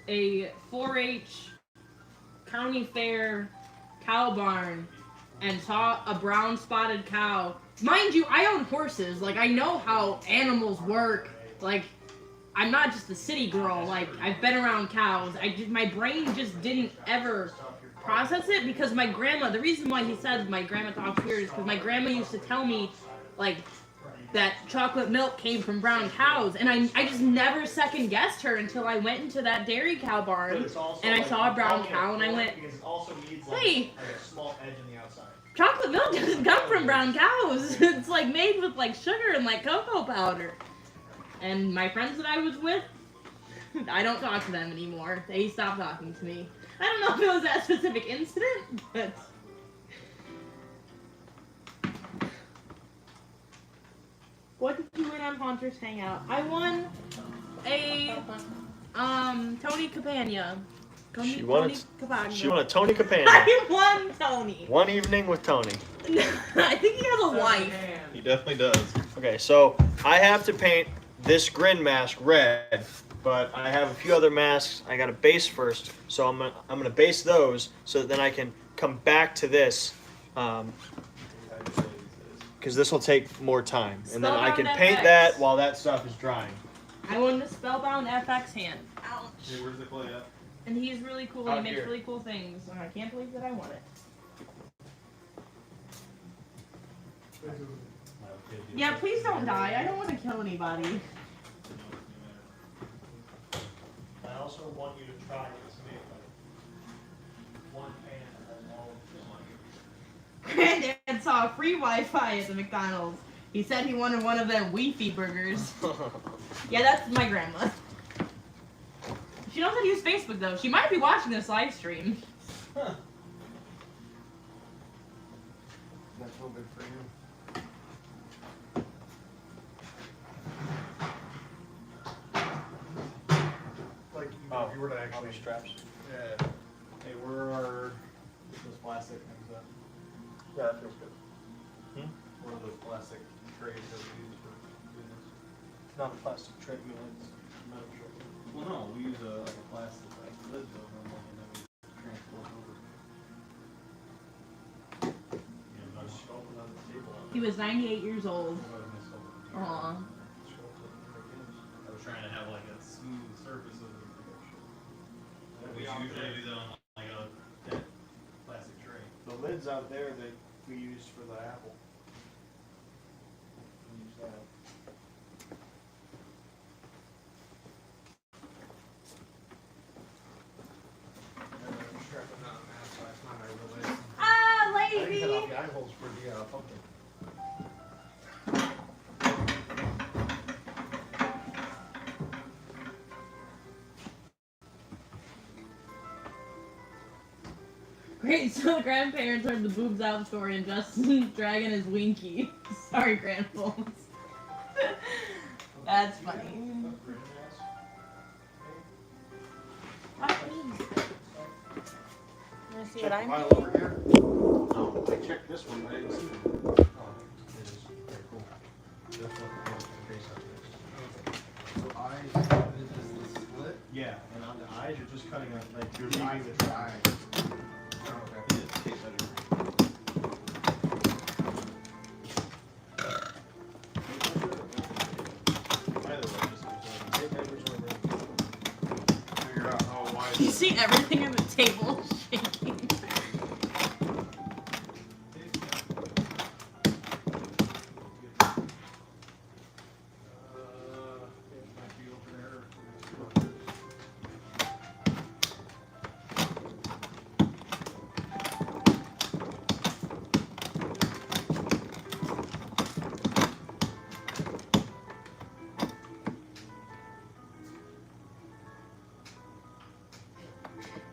S4: a 4-H county fair cow barn and saw a brown spotted cow. Mind you, I own horses. Like, I know how animals work. Like, I'm not just a city girl. Like, I've been around cows. My brain just didn't ever process it because my grandma, the reason why he said my grandma talks weird is because my grandma used to tell me, like, that chocolate milk came from brown cows. And I just never second guessed her until I went into that dairy cow barn and I saw a brown cow and I went,
S2: Because it also needs
S4: hey,
S2: like a small edge on the outside.
S4: chocolate milk doesn't come from brown cows. It's like made with like sugar and like cocoa powder. And my friends that I was with, I don't talk to them anymore. They stopped talking to me. I don't know if it was that specific incident, but... What did you win on Haunter's Hangout? I won a, Tony Campagna.
S2: She won a Tony Campagna.
S4: I won Tony.
S2: One evening with Tony.
S4: I think he has a wife.
S5: He definitely does.
S2: Okay, so I have to paint this Grin mask red, but I have a few other masks. I got to base first, so I'm gonna base those so that then I can come back to this, because this will take more time, and then I can
S4: Spellbound
S2: paint
S4: FX.
S2: that while that stuff is drying.
S4: I won the Spellbound FX hand. Ouch.
S5: Hey, where's the clay at?
S4: And he's really cool. And
S2: Out
S4: he makes
S2: here.
S4: really cool things. And I can't believe that I want it. Yeah, please don't die. I don't want to kill anybody.
S2: I also want you to try this make like one pan that has all of the money.
S4: Granddad saw free Wi-Fi at the McDonald's. He said he wanted one of them Wi-Fi burgers. Yeah, that's my grandma. She knows how to use Facebook though. She might be watching this live stream.
S2: Huh.
S1: That's real good for you. Like,
S2: Oh,
S1: if you were to
S2: How
S1: actually.
S2: many straps?
S1: Yeah. Hey, where are those plastic things at?
S2: Yeah, that feels good.
S1: What are those plastic trays that we use for doing this?
S2: Not a plastic tray, I mean, it's metal tray.
S1: Well, no, we use a plastic like lid over them, and then we transport over. Yeah, I'm just open on the table.
S4: He was 98 years old. Aw.
S5: I was trying to have like a smooth surface of the We usually do that on like a that plastic tray.
S2: The lid's out there that we used for the apple. We use that.
S4: Ah,
S1: I didn't
S4: lady!
S1: cut off the eye holes for the pumpkin.
S4: Great, so the grandparents heard the boobs out story and Justin's dragging his winky. Sorry, grandfolks. That's funny. Wanna see what I'm
S1: Pile
S4: doing?
S1: over here. Oh, I checked this one, I didn't see it. Oh, it is very cool. That's what the face up is. So eyes, this is the split.
S2: Yeah, and on the eyes, you're just cutting out, like, you're
S1: The
S2: leaving
S1: eyes,
S2: the
S1: the
S2: try.
S1: eyes. Oh, okay.
S5: Yeah, it tastes better. Either way, just
S1: Figure out how wide.
S4: You see everything on the table shaking.
S1: It might be over there.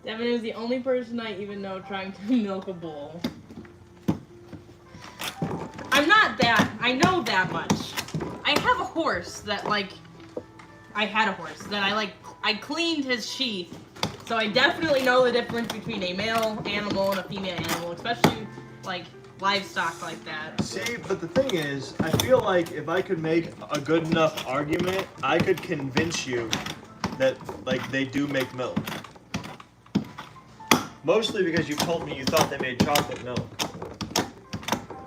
S4: Devin is the only person I even know trying to milk a bull. I'm not that. I know that much. I have a horse that, like, I had a horse that I cleaned his sheath. So I definitely know the difference between a male animal and a female animal, especially, like, livestock like that.
S2: See, but the thing is, I feel like if I could make a good enough argument, I could convince you that, like, they do make milk. Mostly because you told me you thought they made chocolate milk.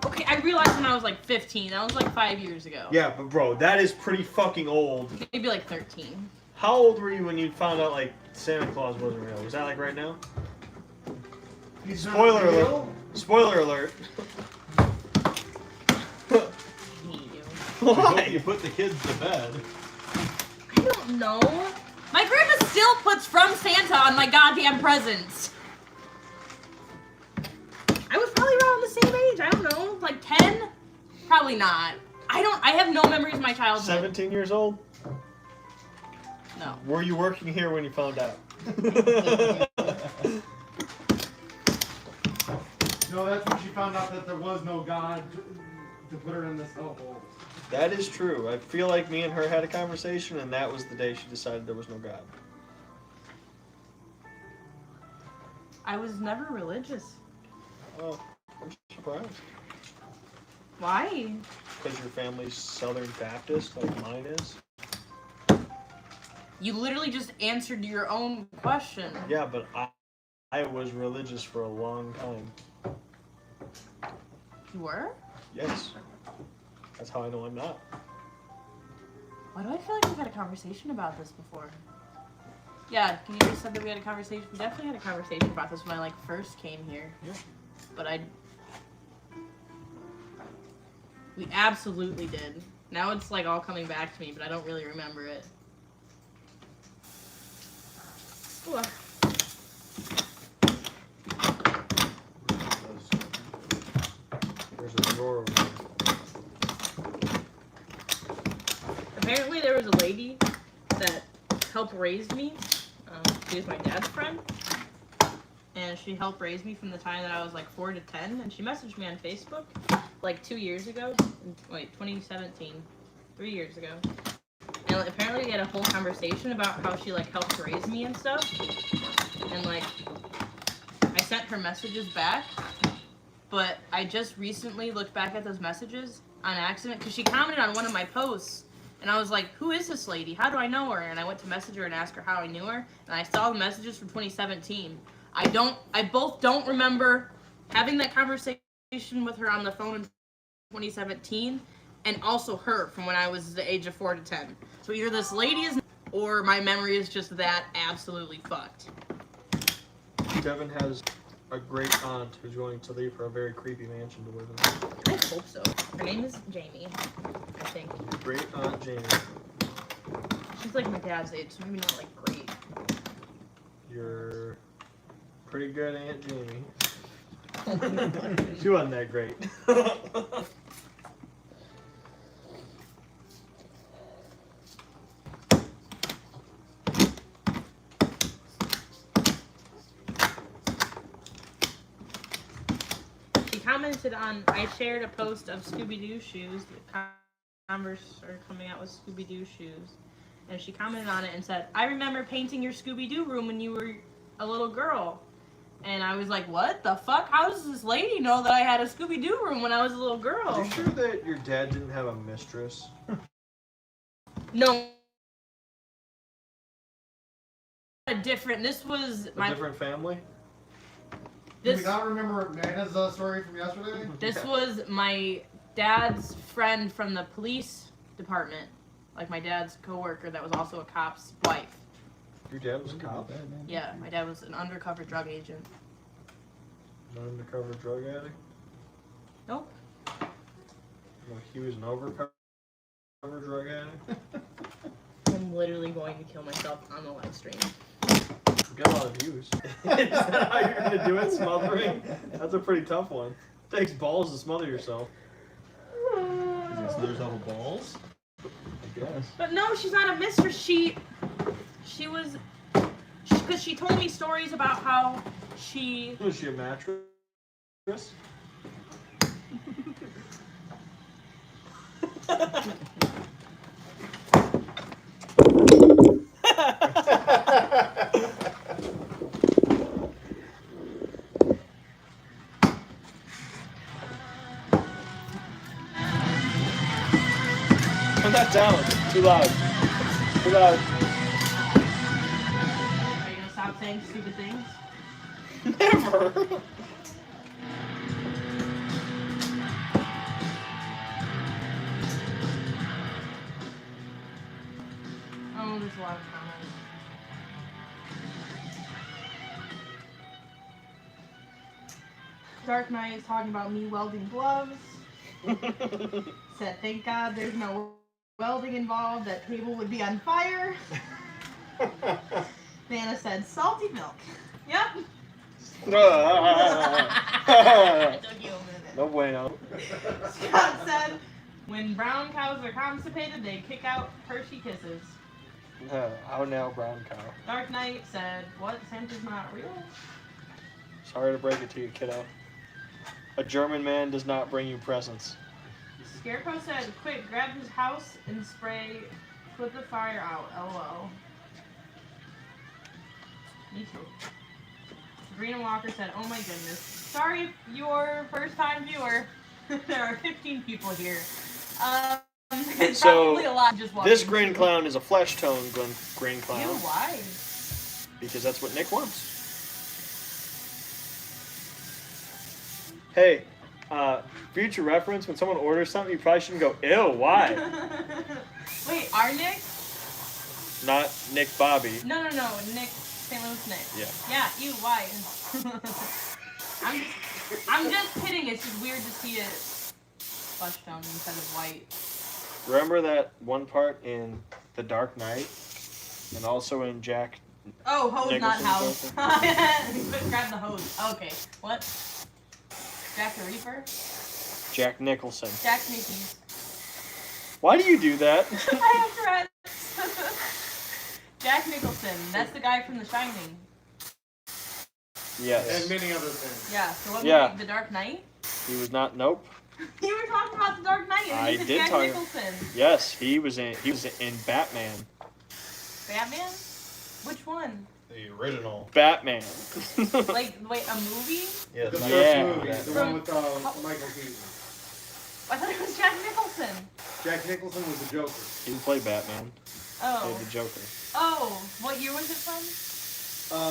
S4: Okay, I realized when I was, like, 15. That was, like, 5 years ago.
S2: Yeah, but bro, that is pretty fucking old.
S4: Maybe, like, 13.
S2: How old were you when you found out, like, Santa Claus wasn't real? Was that, like, right now? Spoiler alert. Spoiler alert.
S4: Hate you.
S2: Why?
S5: You put the kids to bed.
S4: I don't know. My grandma still puts From Santa on my goddamn presents. I was probably around the same age. I don't know, like 10? Probably not. I have no memories of my childhood.
S2: 17 years old?
S4: No.
S2: Were you working here when you found out?
S1: No, that's when she found out that there was no God to put her in this hellhole.
S2: That is true. I feel like me and her had a conversation, and that was the day she decided there was no God.
S4: I was never religious.
S2: Oh, I'm surprised.
S4: Why?
S2: Because your family's Southern Baptist, like mine is?
S4: You literally just answered your own question.
S2: Yeah, but I was religious for a long time.
S4: You were?
S2: Yes. That's how I know I'm not.
S4: Why do I feel like we've had a conversation about this before? Yeah, can you just said that we had a conversation? We definitely had a conversation about this when I like first came here.
S1: Yeah.
S4: But we absolutely did. Now it's like all coming back to me, but I don't really remember it. Ooh.
S1: There's a drawer over there.
S4: Apparently there was a lady that helped raise me. She was my dad's friend. And she helped raise me from the time that I was like 4 to 10. And she messaged me on Facebook like 2 years ago. Wait, 2017. 3 years ago. And apparently we had a whole conversation about how she like helped raise me and stuff. And like, I sent her messages back. But I just recently looked back at those messages on accident because she commented on one of my posts. And I was like, who is this lady? How do I know her? And I went to message her and ask her how I knew her. And I saw the messages from 2017. I both don't remember having that conversation with her on the phone in 2017 and also her from when I was the age of 4 to 10. So either this lady is or my memory is just that absolutely fucked.
S1: Devin has a great aunt who's going to leave her a very creepy mansion to live in.
S4: I hope so. Her name is Jamie, I think.
S1: Your great aunt Jamie.
S4: She's like my dad's age, so maybe not like great.
S1: Your pretty good Aunt Jamie. She wasn't that great.
S4: She commented on, I shared a post of Scooby-Doo shoes. Converse are coming out with Scooby-Doo shoes. And she commented on it and said, I remember painting your Scooby-Doo room when you were a little girl. And I was like, what the fuck? How does this lady know that I had a Scooby-Doo room when I was a little girl?
S1: Are you sure that your dad didn't have a mistress?
S4: No. This was
S1: A different family?
S7: Do
S4: this
S7: we not remember Nana's story from yesterday?
S4: this was my dad's friend from the police department. Like my dad's coworker that was also a cop's wife.
S1: Your dad was a cop?
S4: Yeah, my dad was an undercover drug agent.
S1: An undercover drug addict?
S4: Nope.
S1: Like he was an overcover drug addict?
S4: I'm literally going to kill myself on the live stream.
S1: We got a lot of views. Is that how you're gonna do it? Smothering? That's a pretty tough one. It takes balls to smother yourself.
S6: There's all balls.
S1: I guess.
S4: But no, she's not a mistress. She was, because she told me stories about how she.
S1: Was she a mattress? Turn that down. Too loud. Too loud.
S4: Are you gonna stop saying stupid things?
S1: Never.
S4: Oh, there's a lot of comments. Dark Knight is talking about me welding gloves. Said, thank God there's no welding involved. That table would be on fire. Nana said, salty milk. Yep. It took you a minute.
S1: No bueno.
S4: Scott said, when brown cows are constipated, they kick out Hershey Kisses.
S1: How now, brown cow?
S4: Dark Knight said, what? Santa's not real?
S1: Sorry to break it to you, kiddo. A German man does not bring you presents.
S4: Scarecrow said, quick, grab his house and spray, put the fire out, LOL. Me too. Sabrina Walker said, oh my goodness. Sorry if you're a first time viewer. There are 15 people here. It's
S5: So,
S4: probably a lot just walking.
S5: This green clown is a flesh tone green
S4: Ew,
S5: clown
S4: why?
S5: because that's what Nick wants. Hey, future reference, when someone orders something, you probably shouldn't go, ew, why?
S4: Wait, our Nick?
S8: Not Nick Bobby.
S4: No, Nick, St. Louis Nick.
S8: Yeah.
S4: Yeah, you, why? I'm just kidding, it's just weird to see it flesh tone instead of white.
S8: Remember that one part in The Dark Knight? And also in Jack...
S4: Oh, hose, not
S8: Nicholson's
S4: house. Grab the hose. Okay, what? Jack the Reaper?
S8: Jack Nicholson.
S4: Jack Nickies.
S8: Why do you do that?
S4: I have Tourette's. Jack Nicholson, that's the guy from The Shining.
S8: Yes.
S7: And many other things.
S4: Yeah, so what
S8: Yeah.
S4: movie? The Dark Knight?
S8: He was not... Nope.
S4: You were talking about The Dark Knight, and
S8: I
S4: you said
S8: did
S4: Jack
S8: talk-
S4: Nicholson.
S8: Yes, he was in Batman.
S4: Batman? Which one?
S5: The original.
S8: Batman.
S4: Like, wait, a movie?
S5: Yes.
S7: The first
S8: Yeah.
S7: movie, the
S4: From-
S7: one with Michael Keaton.
S4: I thought it was Jack Nicholson.
S7: Jack Nicholson was the Joker.
S8: He didn't play Batman.
S4: Oh.
S8: Played the Joker.
S4: Oh, what year was it from?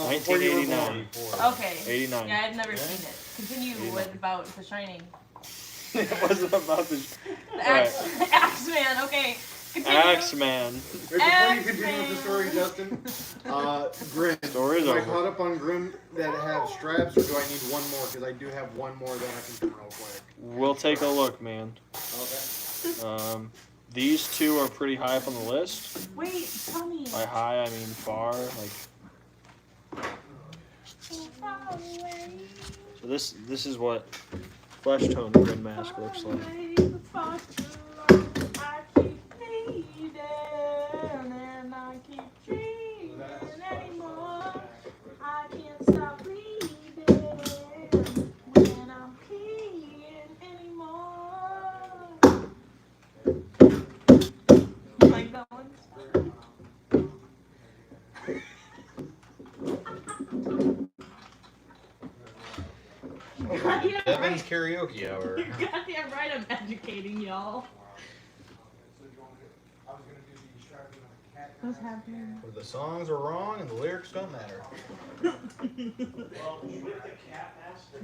S7: Before you were
S8: 1989.
S7: born.
S4: Okay.
S8: 89.
S4: Yeah, I've never seen it. Continue
S8: 89.
S4: with about The Shining.
S8: It wasn't about the...
S4: The Axeman, okay. Continue.
S8: Axeman.
S7: Wait, before you continue with the story, Justin, Grin.
S8: Story's
S7: Am I
S8: over.
S7: caught up on Grin that have straps, or do I need one more? Because I do have one more that I can do real quick.
S8: We'll take a look, man.
S7: Okay.
S8: These two are pretty high up on the list.
S4: Wait, tell me.
S8: By high, I mean far. Like, so this is what flesh tone Grin Mask looks like.
S4: Like that one?
S5: Devin's karaoke hour.
S4: You're goddamn right, I'm educating y'all. What's happening?
S5: Where the songs are wrong and the lyrics don't matter.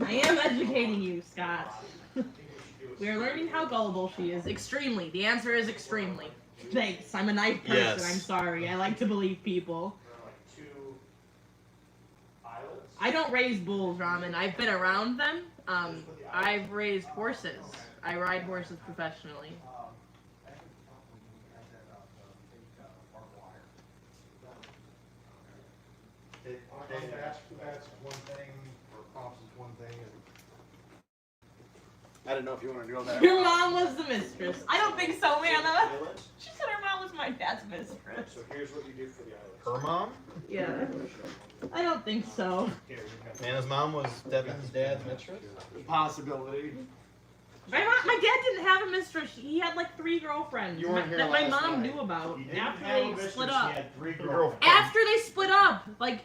S4: I am educating you, Scott. We are learning how gullible she is. Extremely. The answer is extremely. Thanks. I'm a nice person.
S5: Yes.
S4: I'm sorry. I like to believe people. I don't raise bulls, Ramen. I've been around them. I've raised horses. I ride horses professionally.
S7: That's one thing, or Pops is one thing. I don't know if you want to do that.
S4: Your mom was the mistress. I don't think so, Anna. She said her mom was my dad's mistress.
S1: So here's what you do for the islands.
S5: Her mom?
S4: Yeah. I don't think so.
S5: Nana's mom was Devin's dad's mistress?
S7: Possibility.
S4: My dad didn't have a mistress. He had like 3 girlfriends
S7: You weren't here
S4: that my
S7: last
S4: mom
S7: night.
S4: knew about
S1: He didn't
S4: after
S1: have a
S4: they
S1: mistress,
S4: split
S1: he
S4: up.
S1: had 3
S5: Girlfriend.
S1: girlfriends.
S4: After they split up, like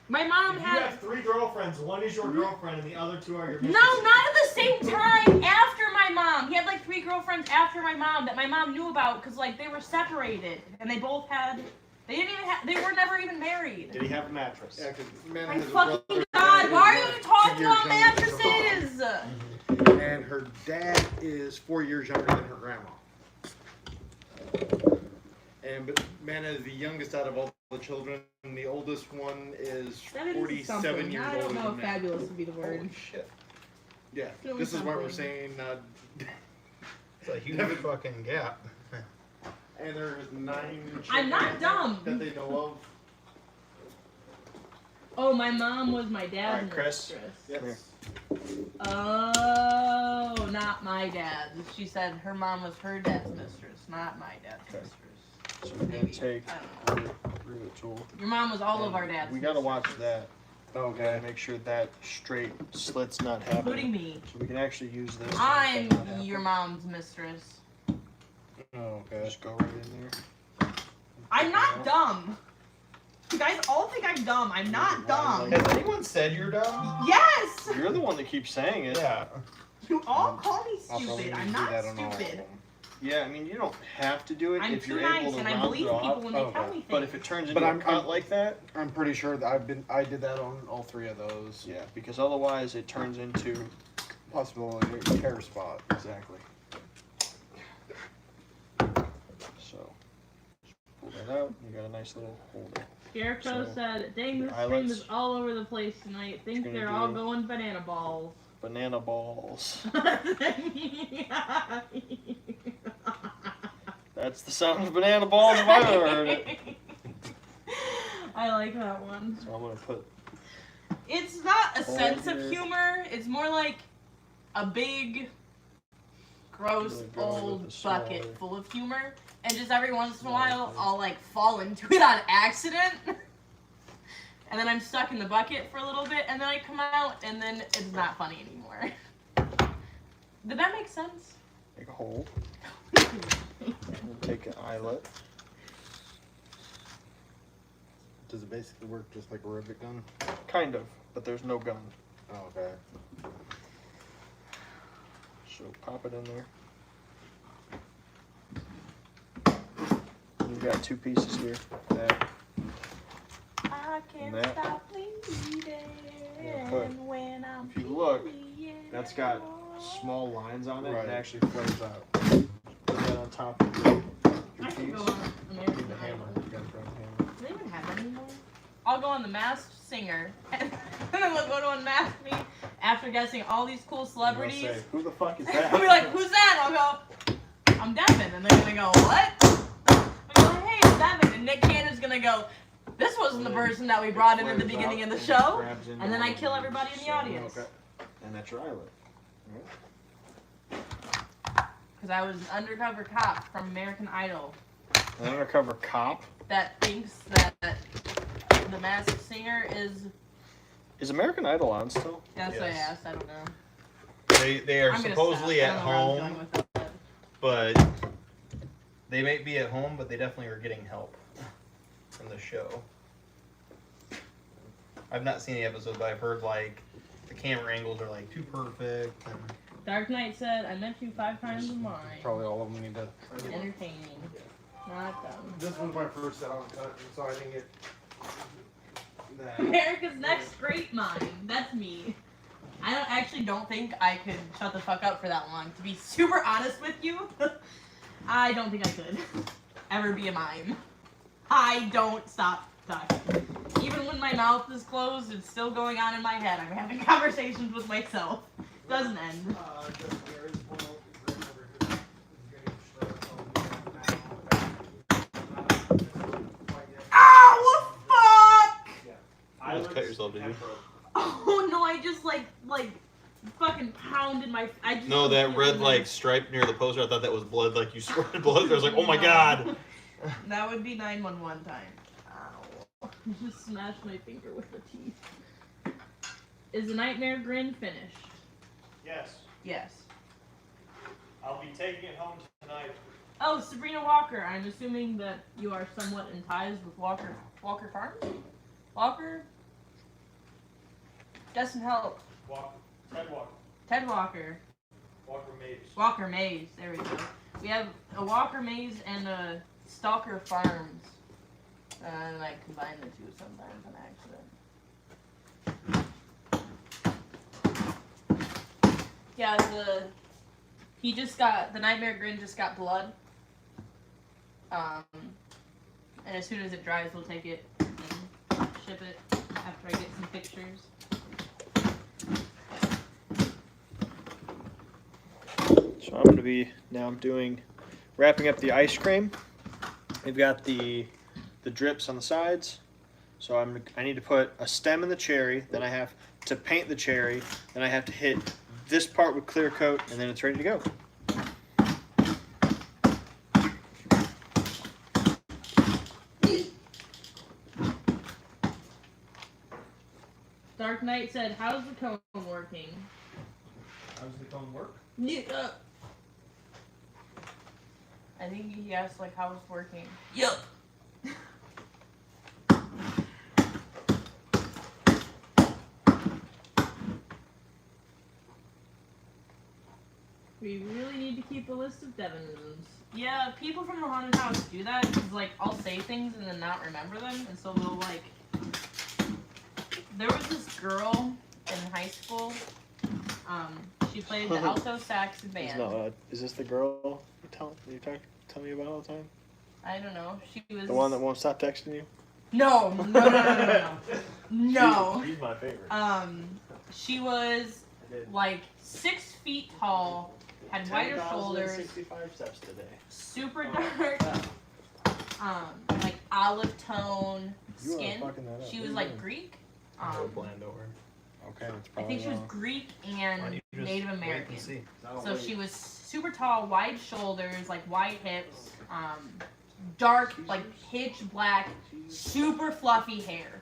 S4: my mom
S1: If you
S4: had.
S1: have 3 girlfriends, one is your girlfriend and the other 2 are your
S4: No,
S1: mistresses.
S4: not at the same time. After my mom, he had like 3 girlfriends after my mom that my mom knew about because like they were separated and they both had. They didn't even have. They were never even married.
S1: Did he have a mattress?
S7: Yeah, 'cause man
S4: My
S7: has a
S4: fucking
S7: brother
S4: god! Why are you
S7: that
S4: talking
S7: is 2 years
S4: about
S7: younger than her
S4: mattresses?
S7: mom. And her dad is 4 years younger than her grandma. But Manna is the youngest out of all the children. The oldest one is 47 years
S4: I
S7: old.
S4: don't know if fabulous would be the word.
S5: Holy shit.
S7: Yeah,
S4: Doing
S7: this is why we're
S4: something.
S7: saying.
S5: It's a huge fucking gap.
S7: And there's 9 children
S4: I'm not dumb.
S7: that they know
S4: Oh, my mom was my dad's
S1: Alright, Chris.
S4: mistress.
S7: of. Yes.
S4: Oh, not my dad's. She said her mom was her dad's mistress, not my dad's
S8: Okay.
S4: mistress.
S8: So we're gonna
S4: Maybe.
S8: take
S4: I don't know.
S8: root tool.
S4: Your mom was all of our dad's.
S8: We gotta
S4: mistress,
S8: watch that.
S7: Okay.
S8: Make sure that straight slit's not
S4: including
S8: happening.
S4: me.
S8: So we can actually use this. to
S4: I'm
S8: make that not happen.
S4: your mom's mistress.
S7: Oh, okay.
S8: Just go right in there.
S4: I'm not dumb. You guys all think I'm dumb. I'm not dumb.
S5: Has anyone said you're dumb?
S4: Yes!
S8: You're the one that keeps saying it.
S5: Yeah.
S4: You all call me
S7: I'll probably
S4: stupid. I'm
S7: do
S4: not
S7: that on all of
S4: stupid.
S7: them.
S8: Yeah, I mean, you don't have to do it
S4: I'm
S8: if
S4: too
S8: you're
S4: nice
S8: able to
S4: and I
S8: round
S4: believe
S8: it
S4: people
S8: off.
S4: when they
S7: Okay.
S4: tell me things.
S8: But if it turns
S7: But
S8: into a
S7: I'm-
S8: cut like that,
S7: I'm pretty sure that I did that on all 3 of those.
S8: yeah, because otherwise it turns into
S7: Possibility tear spot.
S8: exactly. So pull that out. You got a nice little holder.
S4: Scarecrow
S8: So,
S4: said, dang, this stream
S8: eyelets.
S4: is all over the place tonight. Think
S8: What you
S4: they're
S8: gonna
S4: all
S8: do?
S4: going banana balls.
S8: Banana balls. That's the sound of banana balls if I've ever heard it.
S4: I like that one.
S8: So I'm gonna put.
S4: It's not a
S8: Oh,
S4: sense of
S8: here.
S4: humor. It's more like a big, gross,
S8: Really going with
S4: old
S8: the smaller.
S4: bucket full of humor. And just every once in a while, I'll like fall into it on accident. And then I'm stuck in the bucket for a little bit, and then I come out, and then it's not funny anymore. Did that make sense?
S8: Make a hole. And take an eyelet.
S7: Does it basically work just like a rivet gun?
S8: Kind of, but there's no gun.
S7: Oh, okay.
S8: So pop it in there. You've got two pieces here. That.
S4: I can't
S8: That.
S4: stop bleeding
S8: But
S4: when I'm
S8: if you look,
S4: bleeding.
S8: That's got small lines on it.
S7: Right.
S8: It actually flares out. Put that on top of your
S4: I could
S8: piece.
S4: go on American
S8: Need the hammer.
S4: Idol.
S8: You gotta grab the hammer.
S4: Do they even have that anymore? I'll go on The Masked Singer, and then we'll go to Unmask Me after guessing all these cool celebrities.
S8: Say, who the fuck is
S4: I'll
S8: that?
S4: be like, who's that? And I'll go, I'm Devin. And they're gonna go, what? I'm gonna go, hey, it's Devin. And Nick Cannon's gonna go, this wasn't the person that we brought in at the
S8: Flares
S4: beginning
S8: out
S4: of the
S8: and
S4: show.
S8: grabs into
S4: And then I
S8: one
S4: kill
S8: of
S4: everybody in the
S8: these.
S4: audience.
S8: Okay. And that's your eyelet.
S4: Because I was an undercover cop from American Idol
S8: An undercover cop.
S4: that thinks that The Masked Singer is.
S8: Is American Idol on still?
S4: That's what I
S5: Yes.
S4: asked. I don't know.
S5: They are
S4: I'm gonna
S5: supposedly
S4: stop. I
S5: at
S4: don't know where I'm
S5: home,
S4: going with that.
S5: but they may be at home, but they definitely are getting help from the show. I've not seen the episode, but I've heard like the camera angles are like too perfect. And
S4: Dark Knight said, I met you 5 times in mine.
S7: Probably all of them need to.
S4: Entertaining. Not dumb.
S1: This was my first set on cut, and so I didn't get that.
S4: America's Next Great Mind. That's me. I don't think I could shut the fuck up for that long. To be super honest with you, I don't think I could ever be a mime. I don't stop talking. Even when my mouth is closed, it's still going on in my head. I'm having conversations with myself. Doesn't end.
S1: Just there is one open green over here that is getting straight
S4: Ow, fuck!
S5: you just cut yourself, did you?
S4: Oh no, I just like fucking pounded my. I just
S5: No, that red like stripe near the poster. I thought that was blood. Like you squirted blood. I was like, oh my god.
S4: That would be 911 time. Ow. Just smashed my finger with the teeth. Is the Nightmare Grin finished?
S2: Yes,
S4: Yes.
S2: I'll be taking it home tonight.
S4: Oh, Sabrina Walker. I'm assuming that you are somewhat in ties with Walker Farms? Walker? Get some help.
S2: Ted Walker.
S4: Ted Walker.
S2: Walker Mays.
S4: Walker Maze. There we go. We have a Walker Maze and a Stalker Farms. And I combine the two sometimes on accident. Yeah, the Nightmare Grin just got blood. And as soon as it dries, we'll take it and ship it after I get some pictures.
S8: So I'm gonna be wrapping up the ice cream. We've got the drips on the sides. So I need to put a stem in the cherry. Then I have to paint the cherry. Then I have to hit this part with clear coat, and then it's ready to go.
S4: Dark Knight said, how's the cone working?
S1: How's the cone work?
S4: Yeah. I think he asked, like, how it's working. Yup. We really need to keep a list of Devinisms. Yeah, people from the haunted house do that because, like, I'll say things and then not remember them, and so they'll, like... There was this girl in high school. She played the alto sax band.
S8: Is this the girl you tell me about all the time?
S4: I don't know. She was
S8: The one that won't stop texting you?
S4: No.
S8: He's my favorite.
S4: She was like 6 feet tall, had wider shoulders,
S8: 65 steps today.
S4: super dark, like olive tone
S8: You are
S4: skin.
S8: fucking that up.
S4: She
S8: What
S4: was
S8: are you
S4: like
S8: doing?
S4: Greek.
S5: Bland over.
S8: Okay, that's
S4: I
S8: probably
S4: think she was
S8: wrong.
S4: Greek and Native American.
S5: See.
S4: So she was super tall, wide shoulders, like wide hips, dark, like pitch black, super fluffy hair.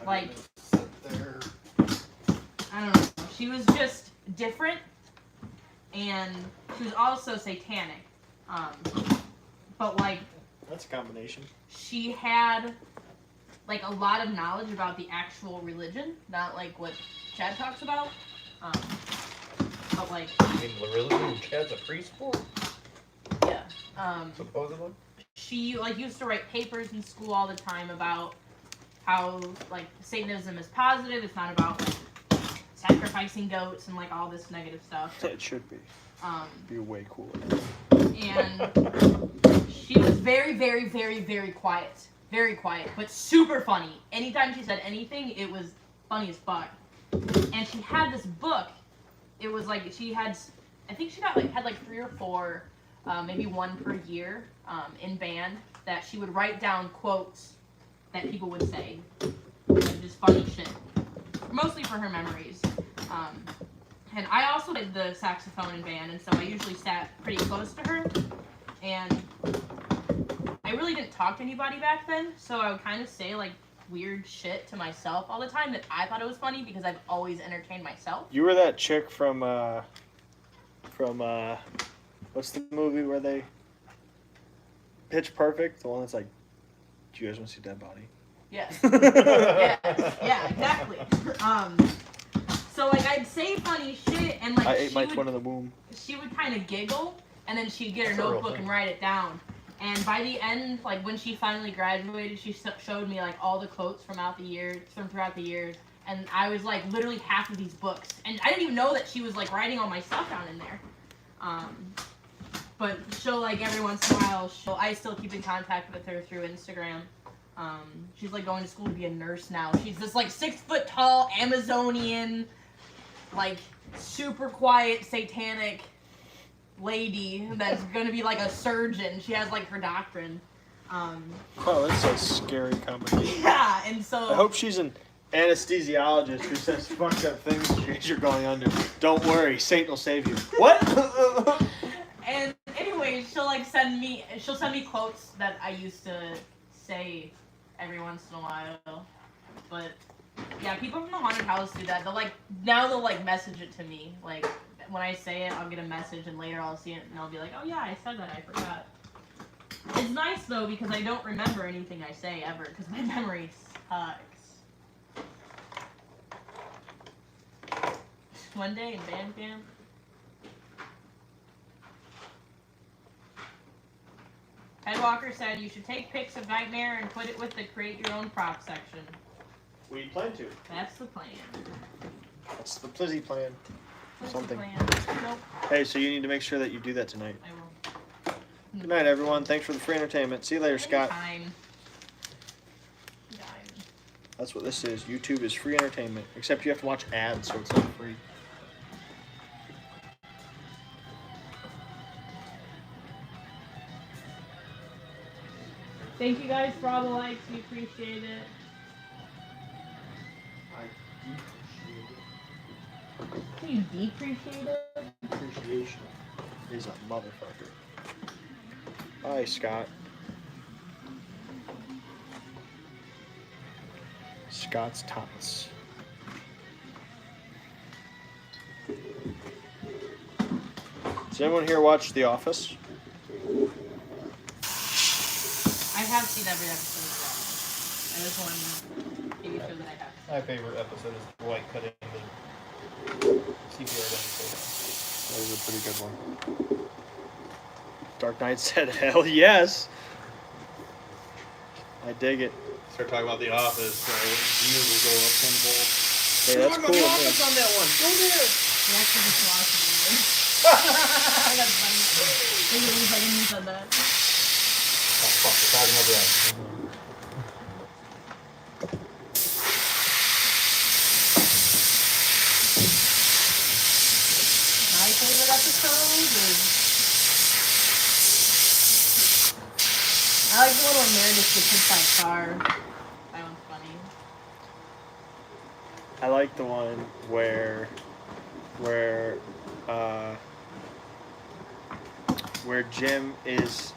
S4: Like,
S5: There.
S4: I don't know. She was just different, and she was also satanic. But like,
S8: That's a combination.
S4: she had like a lot of knowledge about the actual religion, not like what Chad talks about. But like,
S5: I mean, the religion Chad's a priest for,
S4: yeah.
S5: supposedly.
S4: She like used to write papers in school all the time about how like Satanism is positive. It's not about like sacrificing goats and like all this negative stuff.
S8: It should be. Be way cooler.
S4: And she was very, very, very, very quiet. Very quiet, but super funny. Anytime she said anything, it was funny as fuck. And she had this book. It was like she had, I think she had like 3 or 4, maybe 1 per year in band that she would write down quotes that people would say, and just funny shit. Mostly for her memories. And I also played the saxophone in band, and so I usually sat pretty close to her. And I really didn't talk to anybody back then, so I would kind of say like weird shit to myself all the time that I thought it was funny because I've always entertained myself.
S8: You were that chick from what's the movie where they Pitch Perfect? The one that's like, do you guys want to see Dead Body?
S4: Yes. Yeah, exactly. So like I'd say funny shit and like
S8: I ate my twin in the womb.
S4: she would kind of giggle and then she'd get her
S5: That's a real
S4: notebook
S5: thing.
S4: and write it down. And by the end, like when she finally graduated, she showed me like all the quotes from throughout the years, and I was like literally half of these books, and I didn't even know that she was like writing all my stuff down in there. But she'll like every once in a while, I still keep in contact with her through Instagram. She's like going to school to be a nurse now. She's this like 6 foot tall Amazonian, like super quiet satanic lady that's gonna be like a surgeon. She has like her doctrine.
S8: Oh, that's a scary combination.
S4: Yeah, and so
S8: I hope she's an anesthesiologist who says fucked up things as you're going under. Don't worry, Satan will save you. What?
S4: and anyway, she'll send me quotes that I used to say every once in a while. But yeah, people from the haunted house do that. They'll message it to me. Like when I say it, I'll get a message, and later I'll see it, and I'll be like, oh yeah, I said that, I forgot. It's nice though because I don't remember anything I say ever because my memory sucks. One day in band camp. Ted Walker said you should take pics of Nightmare and put it with the create your own prop section.
S8: We plan to.
S4: That's the plan.
S8: That's the Plizzy plan.
S4: That's
S8: Something.
S4: the plan. Nope,
S8: Hey, so you need to make sure that you do that tonight.
S4: I will.
S8: Good night, everyone. Thanks for the free entertainment. See you later, Scott.
S4: Anytime.
S8: That's what this is. YouTube is free entertainment, except you have to watch ads, so it's not free.
S4: Thank you guys for all the likes. We appreciate it. Can you depreciate it?
S8: Appreciation is a motherfucker. Bye, Scott. Scott's Tots. Does anyone here watch The Office?
S4: I have seen every episode of that. I just want to make sure that I have.
S5: My favorite episode is Dwight cutting the CPR demonstration.
S8: That was a pretty good one. Dark Knight said, hell yes. I dig it.
S5: Start talking about The Office, views will go up tenfold.
S8: Hey, that's cool.
S5: The
S8: Man.
S5: Office on that one. Go there.
S4: We actually just watched it. That's funny. They really fucking said that.
S5: Fuck, it's out of breath.
S4: My favorite episode is I like the one when Meredith gets hit by a car. That one's funny.
S8: I like the one where Jim is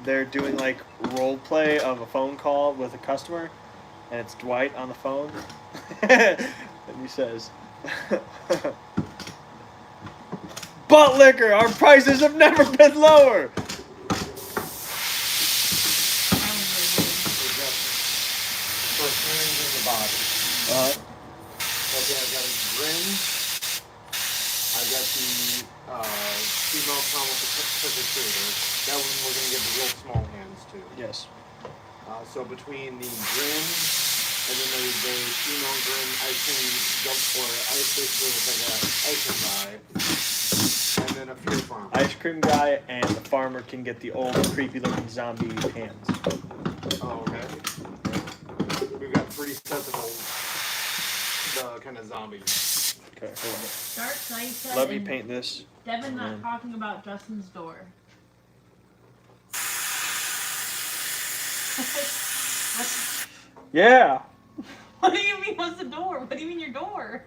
S8: they're doing like role play of a phone call with a customer, and it's Dwight on the phone, and he says, "Butt liquor, our prices have never been lower."
S4: That one's really good.
S7: For hands in the body. Okay, I've got a grin. I've got the female comic trick-or-treater. That one we're gonna get the real small hands too.
S8: Yes.
S7: So between the grin and then there's the female grin ice cream jump for ice basically looks like an ice cream guy. And then a fear farm.
S8: Ice cream guy and the farmer can get the old creepy looking zombie hands.
S7: Oh, okay. We've got 3 sets of the kind of zombies.
S8: Okay, hold on.
S4: Dark Knight said
S8: Let me
S4: and
S8: paint this.
S4: Devin not
S8: And-
S4: talking about Justin's door.
S8: Yeah.
S4: What do you mean, what's the door? What do you mean your door?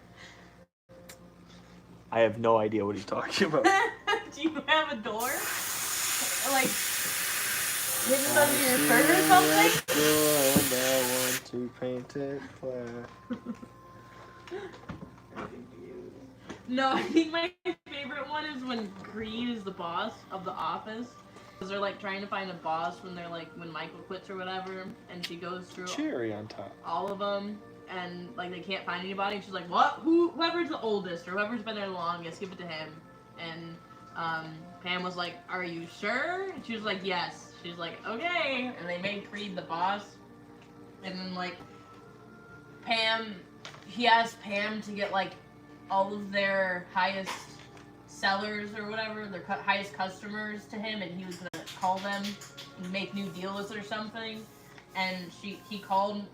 S8: I have no idea what he's talking about.
S4: Do you have a door? Like, hidden under your shirt or something?
S8: And I want to paint it black.
S4: No, I think my favorite one is when Greed is the boss of the office. Because they're like trying to find a boss when when Michael quits or whatever, and she goes through
S8: Cherry on top.
S4: all of them, and like they can't find anybody. And she's like, "What? Whoever's the oldest or whoever's been there the longest, give it to him." And Pam was like, "Are you sure?" And she was like, "Yes." She's like, "Okay." And they made Creed the boss, and then he asked Pam to get like all of their highest sellers or whatever, their highest customers to him, and he was gonna call them and make new deals or something. And he called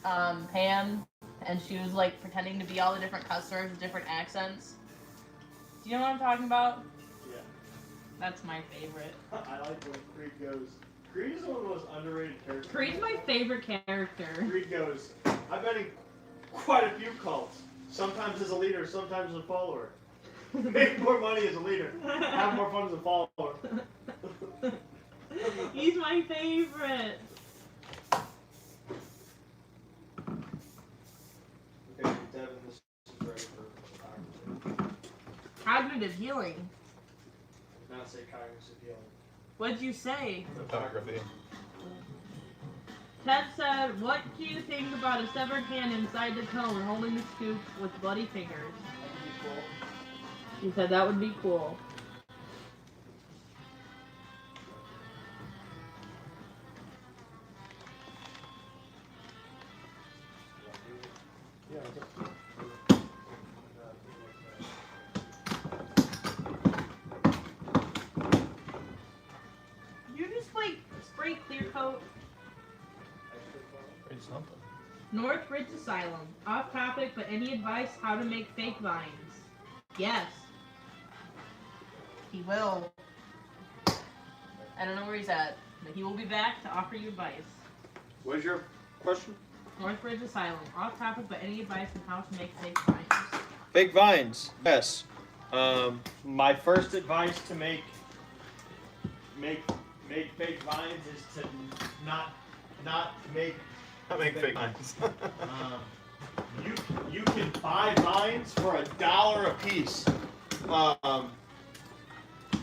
S4: Pam, and she was like pretending to be all the different customers with different accents. Do you know what I'm talking about?
S2: Yeah.
S4: That's my favorite.
S2: I like when Creed goes. Creed is one of the most underrated characters.
S4: Creed's my favorite character.
S2: Creed goes, I've been in quite a few cults. Sometimes as a leader, sometimes as a follower. Make more money as a leader. Have more fun as a follower.
S4: He's my favorite.
S2: Okay, Devin, this is ready for photography.
S4: Cognitive healing.
S2: Not say cognitive healing.
S4: What'd you say?
S5: Photography.
S4: Ted said, "What do you think about a severed hand inside the cone holding the scoop with bloody fingers?"
S2: That'd be cool.
S4: He said that would be cool. You just like spray clear coat.
S5: It's something.
S4: Northridge Asylum. Off topic, but any advice how to make fake vines? Yes. He will. I don't know where he's at, but he will be back to offer you advice.
S8: What is your question?
S4: Northridge Asylum. Off topic, but any advice on how to make fake vines?
S8: Fake vines. Yes. My first advice to make fake vines is to not make.
S5: I make fake lines.
S8: You can buy vines for $1 a piece.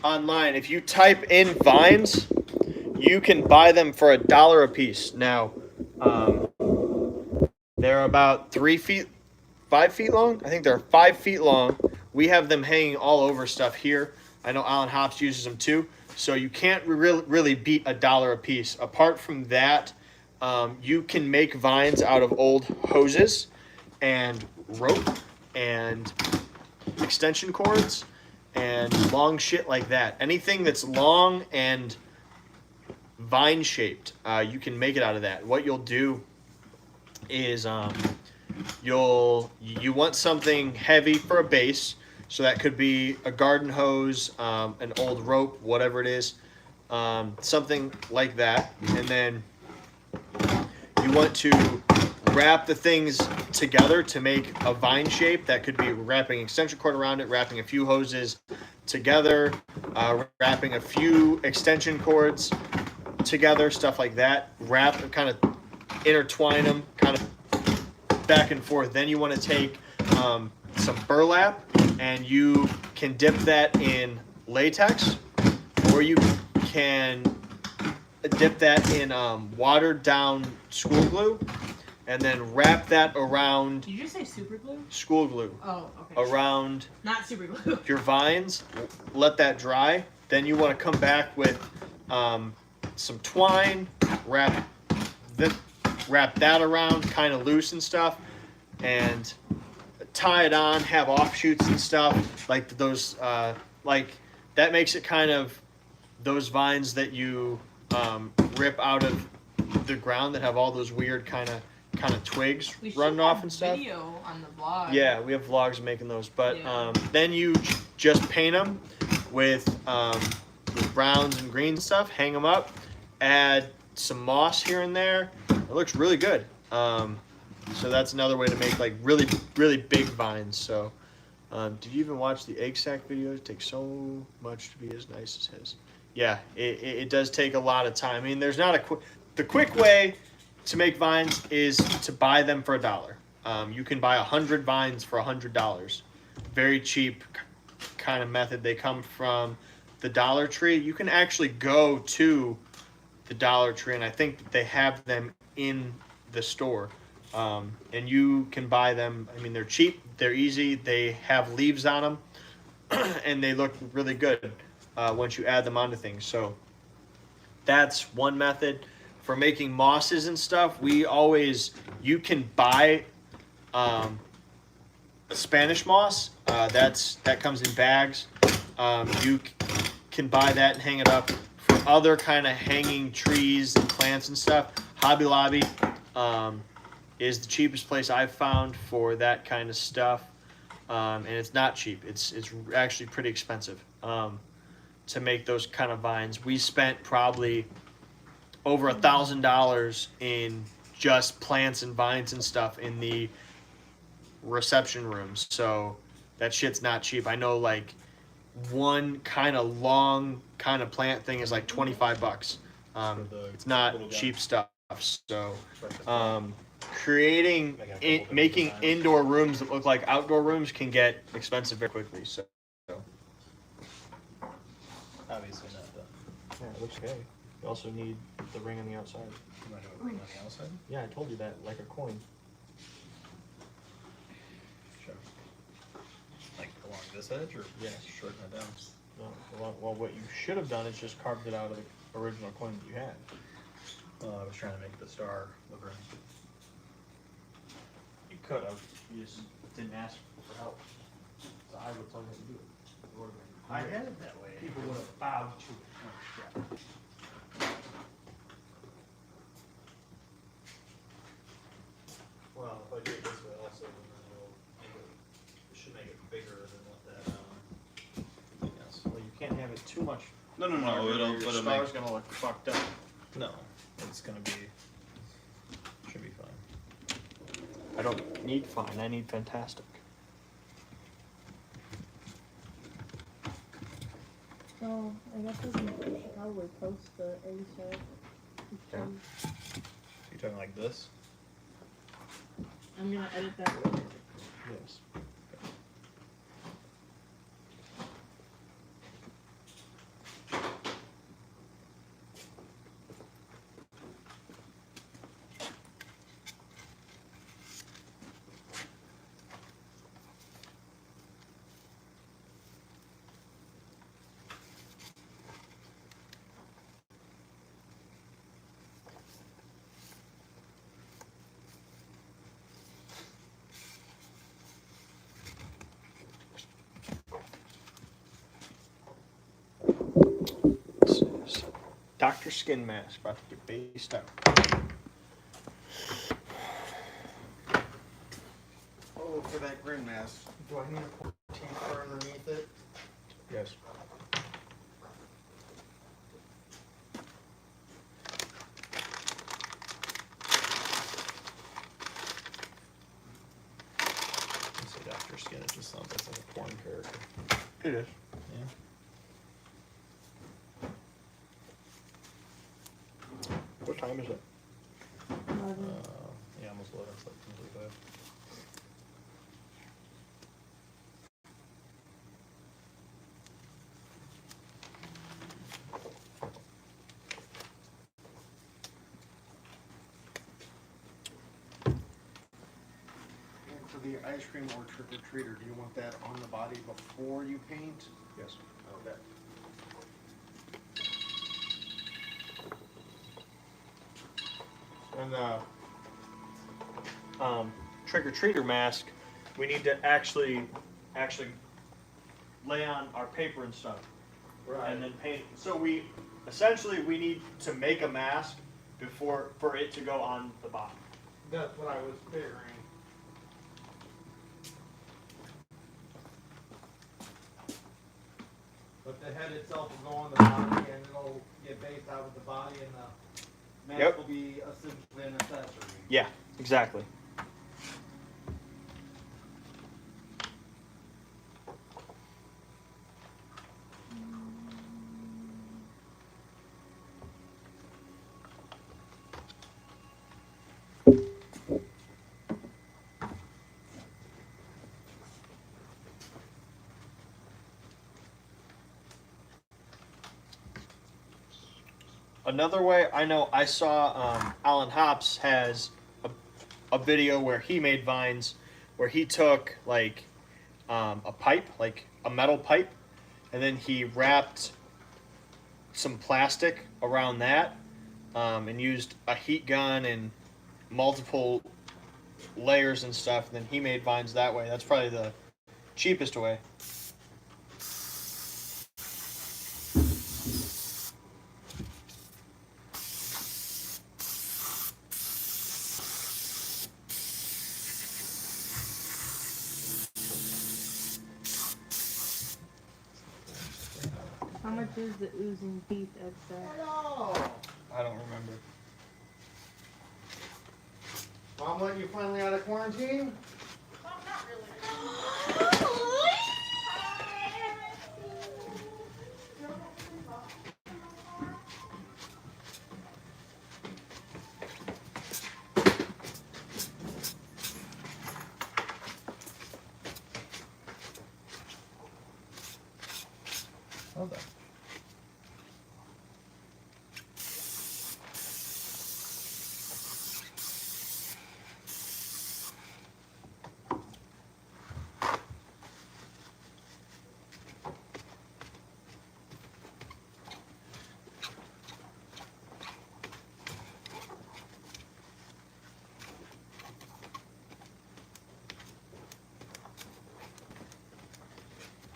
S8: Online. If you type in vines, you can buy them for $1 a piece. Now, they're about 5 feet long. I think they're 5 feet long. We have them hanging all over stuff here. I know Alan Hops uses them too. So you can't really beat $1 a piece. Apart from that, you can make vines out of old hoses and rope and extension cords and long shit like that. Anything that's long and vine shaped. You can make it out of that. What you'll do is you want something heavy for a base, so that could be a garden hose, an old rope, whatever it is, something like that, and then you want to wrap the things together to make a vine shape. That could be wrapping extension cord around it, wrapping a few hoses together, wrapping a few extension cords together, stuff like that. Wrap, kind of intertwine them, kind of back and forth. Then you want to take some burlap, and you can dip that in latex, or you can dip that in watered down school glue, and then wrap that around
S4: Did you just say super glue?
S8: school glue
S4: Oh, okay.
S8: around
S4: Not super glue.
S8: your vines. Let that dry. Then you want to come back with some twine, wrap that around, kind of loose and stuff, and tie it on. Have offshoots and stuff like those. Like that makes it kind of those vines that you rip out of the ground that have all those weird kind of twigs
S4: We should
S8: running
S4: have
S8: off and stuff.
S4: video on the vlog.
S8: Yeah, we have vlogs making those, but
S4: Yeah.
S8: then you just paint them with browns and green stuff, hang them up, add some moss here and there. It looks really good. So that's another way to make like really, really big vines. So, did you even watch the egg sack video? It takes so much to be as nice as his. Yeah, it does take a lot of time. I mean, there's not the quick way to make vines is to buy them for $1. You can buy 100 vines for $100. Very cheap kind of method. They come from the Dollar Tree. You can actually go to the Dollar Tree, and I think that they have them in the store. And you can buy them. I mean, they're cheap, they're easy, they have leaves on them, and they look really good once you add them onto things. So that's one method. For making mosses and stuff, you can buy Spanish moss. That comes in bags. You can buy that and hang it up. For other kind of hanging trees and plants and stuff, Hobby Lobby is the cheapest place I've found for that kind of stuff, and it's not cheap. It's actually pretty expensive to make those kind of vines. We spent probably over $1,000 in just plants and vines and stuff in the reception rooms. So that shit's not cheap. I know like one kind of long kind of plant thing is like $25. It's not cheap stuff. So making indoor rooms that look like outdoor rooms can get expensive very quickly. So
S5: Obviously not done.
S8: yeah, it looks okay. You also need the ring on the outside.
S5: You want to do it on the outside?
S8: Yeah, I told you that, like a coin.
S5: Sure. Like along this edge, or
S8: Yes.
S5: shorten it down?
S8: Well, what you should have done is just carved it out of the original coin that you had.
S5: I was trying to make the star look right.
S8: You could have. You just didn't ask for help. So I would tell you to do it.
S2: I had it that way.
S8: People would have bowed to it.
S5: Well, if I do it this way also, then it should make it bigger than what that thing is.
S8: Well, you can't have it too much.
S5: No,
S8: Your star's gonna look fucked up.
S5: No, it's gonna be, should be fine.
S8: I don't need fine. I need fantastic.
S3: So, I guess we should probably post the egg sack.
S8: Yeah.
S5: You talking like this?
S4: I'm gonna edit that later.
S8: Yes. Dr. Skin Mask, about to get based out.
S7: Oh, for that grin mask, do I need to put tape underneath it?
S8: Yes.
S5: You say Dr. Skin, it just sounds like a porn character.
S8: It is.
S5: Yeah.
S8: What time is it?
S3: 11.
S5: Yeah, almost 11, it's like 10:45.
S7: And for the ice cream or trick or treater, do you want that on the body before you paint?
S8: Yes.
S7: Okay.
S8: And the trick or treater mask, we need to actually lay on our paper and stuff, and then paint. So we need to make a mask for it to go on the body.
S7: That's what I was figuring. But the head itself will go on the body and it'll get based out with the body and the mask
S8: Yep.
S7: will be essentially an accessory.
S8: Yeah, exactly. Another way I saw Alan Hops has a video where he made vines where he took like a pipe, like a metal pipe, and then he wrapped some plastic around that and used a heat gun and multiple layers and stuff. And then he made vines that way. That's probably the cheapest way.
S3: How much is the oozing teeth extra?
S7: Hello!
S8: I don't remember.
S7: Mom letting you finally out of quarantine?
S5: Well done.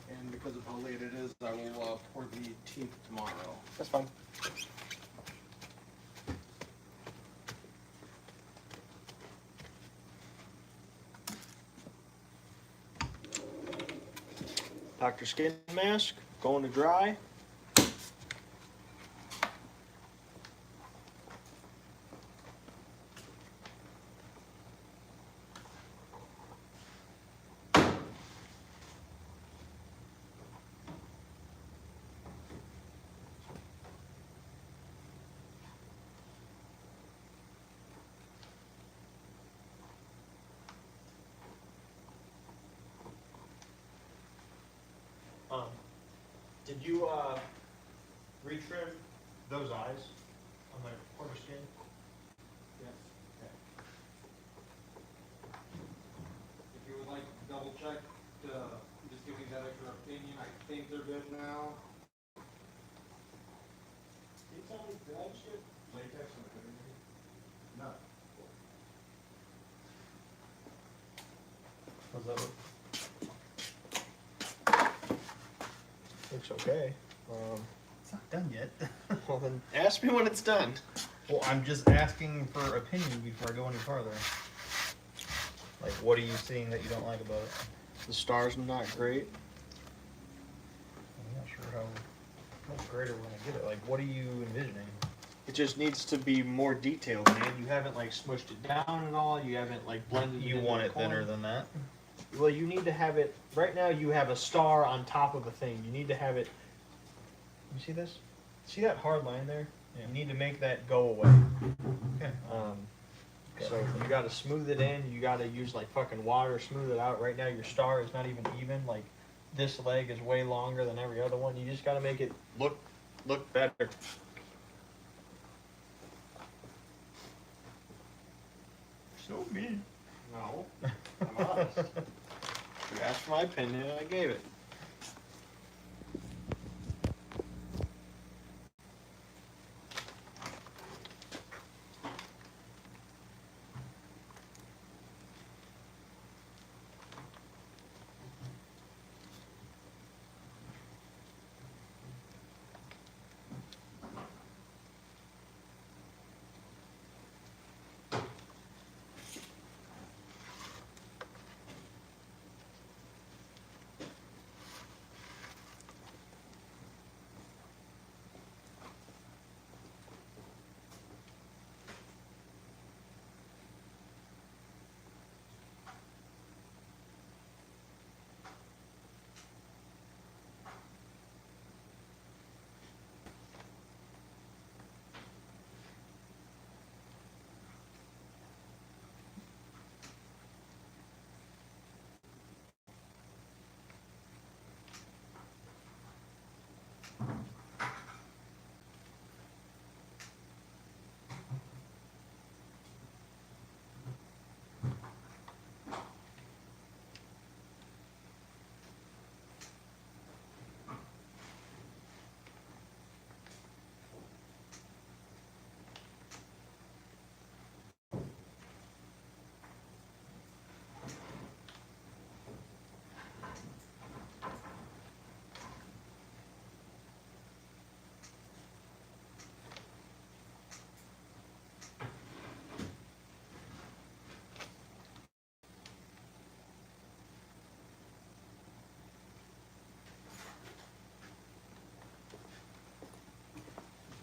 S7: And because of how late it is, I will pour the teeth tomorrow.
S8: That's fine. Dr. Skin Mask, going to dry. Did you retrim those eyes on the quarter skin?
S7: Yes. If you would like to double check, just give me that extra opinion, I think they're good now.
S8: Can you tell me, did I just get latex on the computer?
S7: No.
S5: How's that look?
S8: Looks okay.
S5: not done yet.
S8: Well, then ask me when it's done.
S5: Well, I'm just asking for opinion before I go any farther. Like, what are you seeing that you don't like about it?
S8: The stars are not great.
S5: I'm not sure how much greater we're gonna get it. Like, what are you envisioning?
S8: It just needs to be more detailed, man. You haven't like smushed it down at all. You haven't like blended it.
S5: You
S8: into
S5: want
S8: the
S5: it thinner
S8: corner.
S5: than that?
S8: Well, you need to have it. Right now, you have a star on top of a thing. You need to have it. You see this? See that hard line there?
S5: Yeah.
S8: You need to make that go away.
S5: Okay.
S8: So you got to smooth it in. You got to use like fucking water, smooth it out. Right now, your star is not even even. Like this leg is way longer than every other one. You just got to make it look better.
S5: So mean.
S8: No, I'm honest. You asked for my opinion, and I gave it.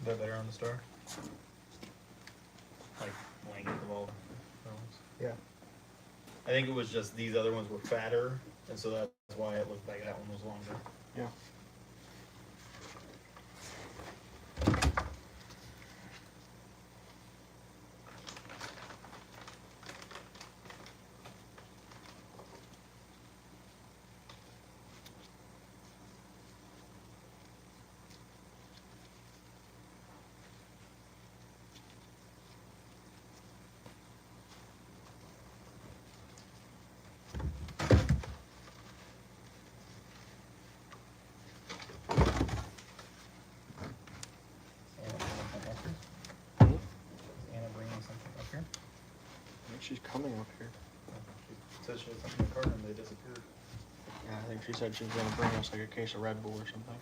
S5: Is that better on the star? Like length of all films?
S8: Yeah.
S5: I think it was just these other ones were fatter, and so that's why it looked like that one was longer.
S8: Yeah.
S5: Anna bringing something up here?
S8: I think she's coming up here.
S5: She said she had something in the car and they disappeared.
S8: Yeah, I think she said she was gonna bring us like a case of Red Bull or something.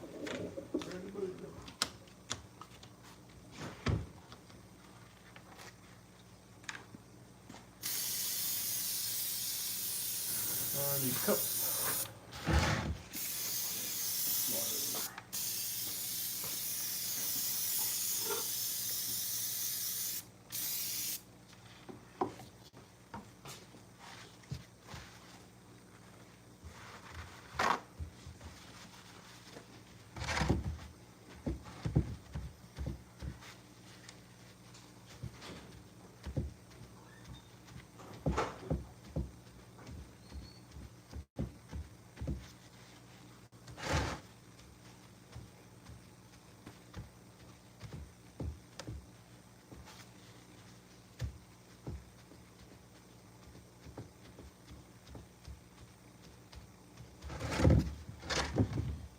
S5: Need cups.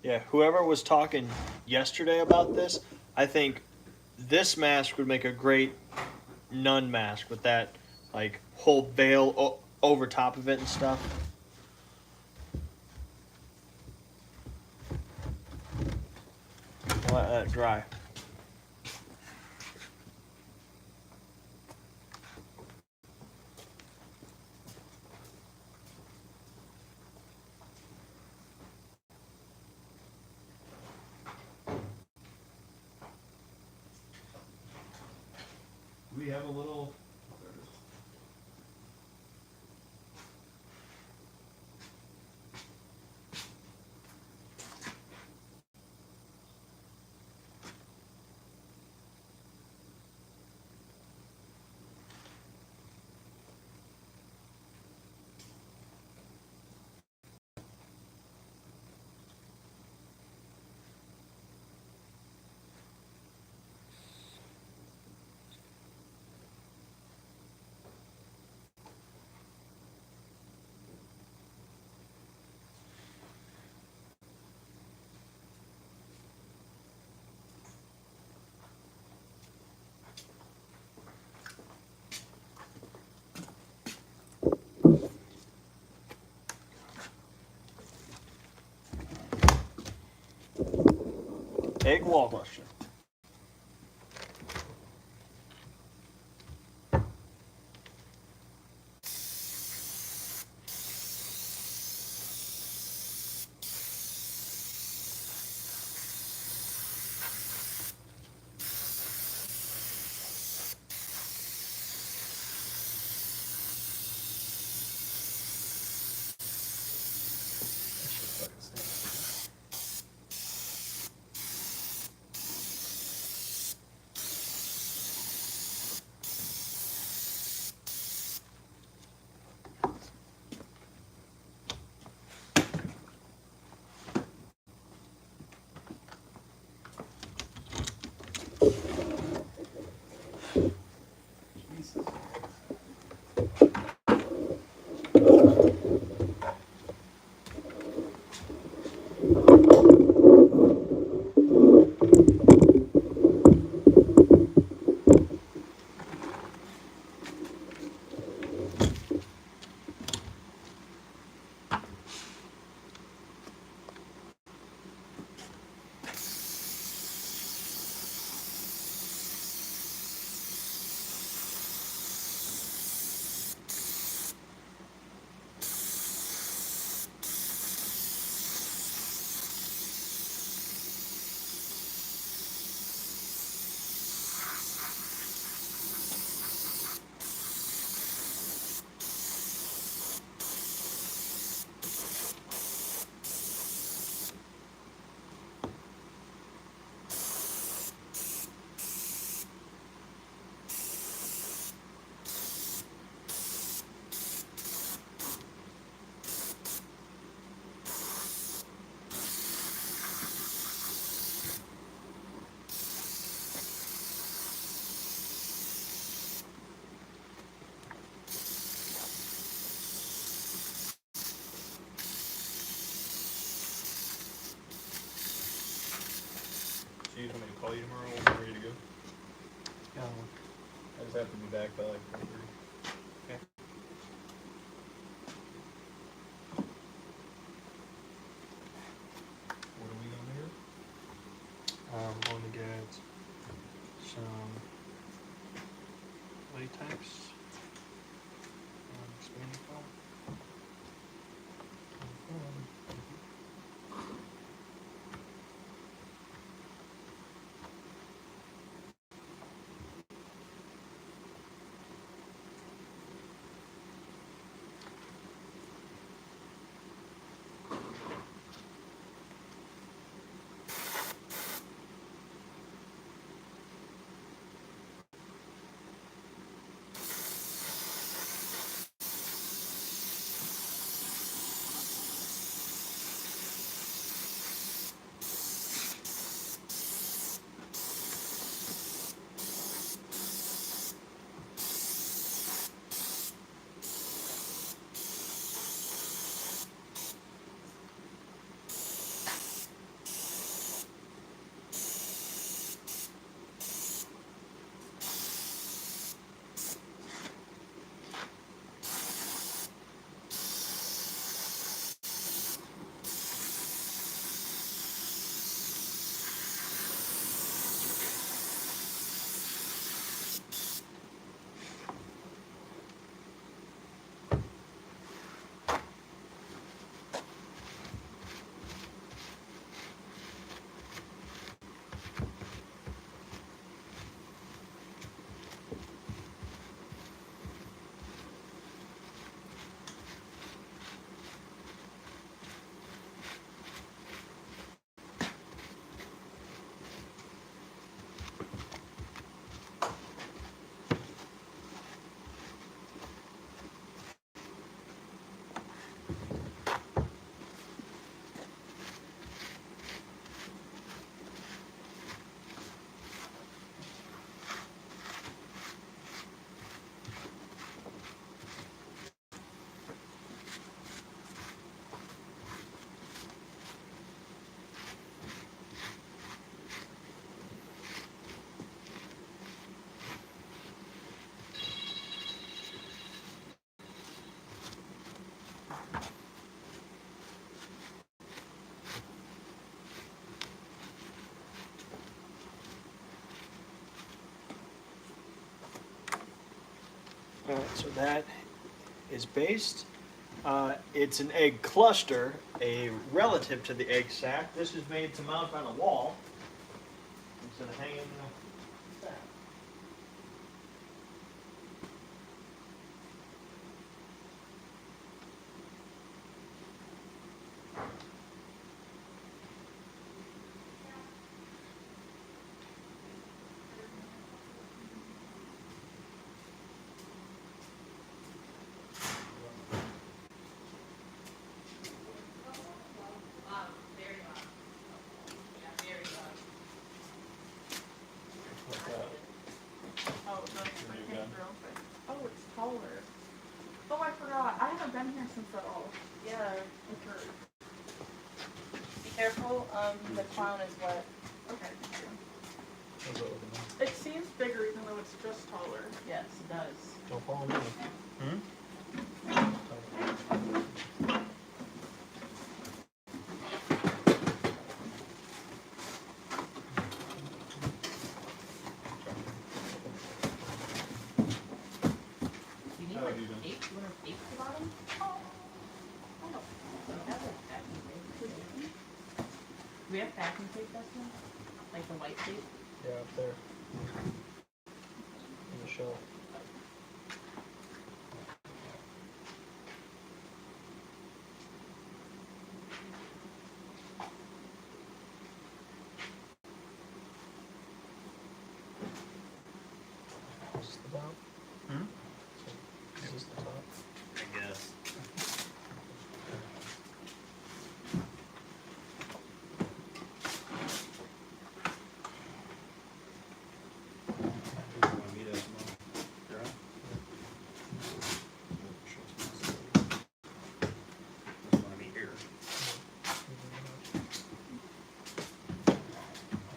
S8: Yeah, whoever was talking yesterday about this, I think this mask would make a great nun mask with that like whole veil over top of it and stuff. let that dry.
S1: We have a little.
S8: Egg wall question.
S5: So you want me to call you tomorrow when we're ready to go? I just have to be back by like 4:30. Okay. What are we gonna do?
S8: I'm going to get some latex. Expanding foam. Alright, so that is based. It's an egg cluster, a relative to the egg sac. This is made to mount on a wall instead of hanging in the sac.
S4: Very loud. Yeah, very loud.
S6: What's that?
S4: Oh, no, it's
S6: There you
S4: okay,
S6: go.
S4: real quick. Oh, it's taller. Oh, I forgot. I haven't been here since at all. Yeah, it hurt. Be careful. The clown is wet. Okay, thank you.
S6: How's that looking now?
S4: It seems bigger even though it's just taller. Yes, it does.
S6: Don't follow me.
S4: You need
S6: How
S4: like
S6: have you been?
S4: tape? You want to tape the bottom? Oh. Do we have like packing tape? Do we have packing tape, Dustin? Like the white tape?
S8: Yeah, up there. On the shelf. Is this the top?
S5: Hmm?
S8: Is this the top?
S5: I guess.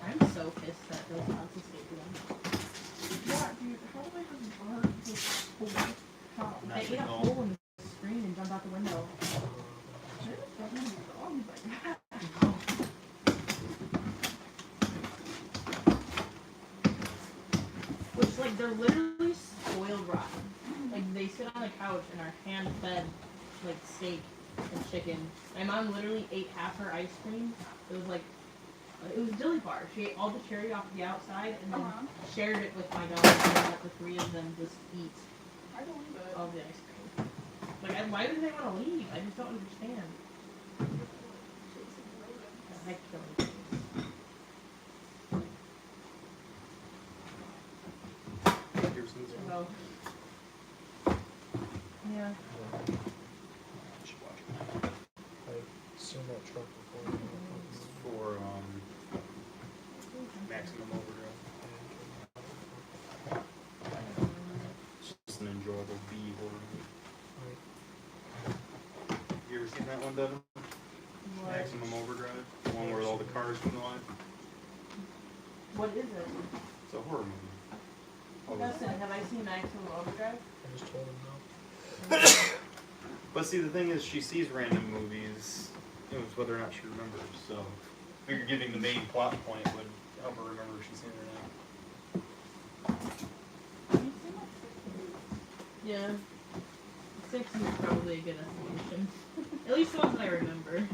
S4: I'm so pissed that those houses stayed them. Yeah, dude, how do they just burn this whole top? They ate a hole in the screen and jumped out the window. There's nothing wrong with that. Which, like, they're literally spoiled rotten. Like, they sit on the couch and are hand-fed, like, steak and chicken. My mom literally ate half her ice cream. It was, like, it was dilly bar. She ate all the cherry off the outside and then shared it with my dog and let the three of them just eat all the ice cream. Like, why would they want to leave? I just don't understand. I kill things. So, yeah.
S5: Should watch it.
S8: I've seen that truck before.
S5: For maximum overdrive. It's just an enjoyable bee horror movie. You ever seen that one, Devin?
S4: What,
S5: Maximum Overdrive? The one where all the cars collide?
S4: what is it?
S5: It's a horror movie.
S4: Dustin, have I seen Maximum Overdrive?
S8: I just told him no.
S5: But see, the thing is, she sees random movies, it was whether or not she remembers, so I figured giving the main plot point would help her remember if she's seen it or not.
S4: Yeah. 6 is probably a good estimation. At least the ones that I remember.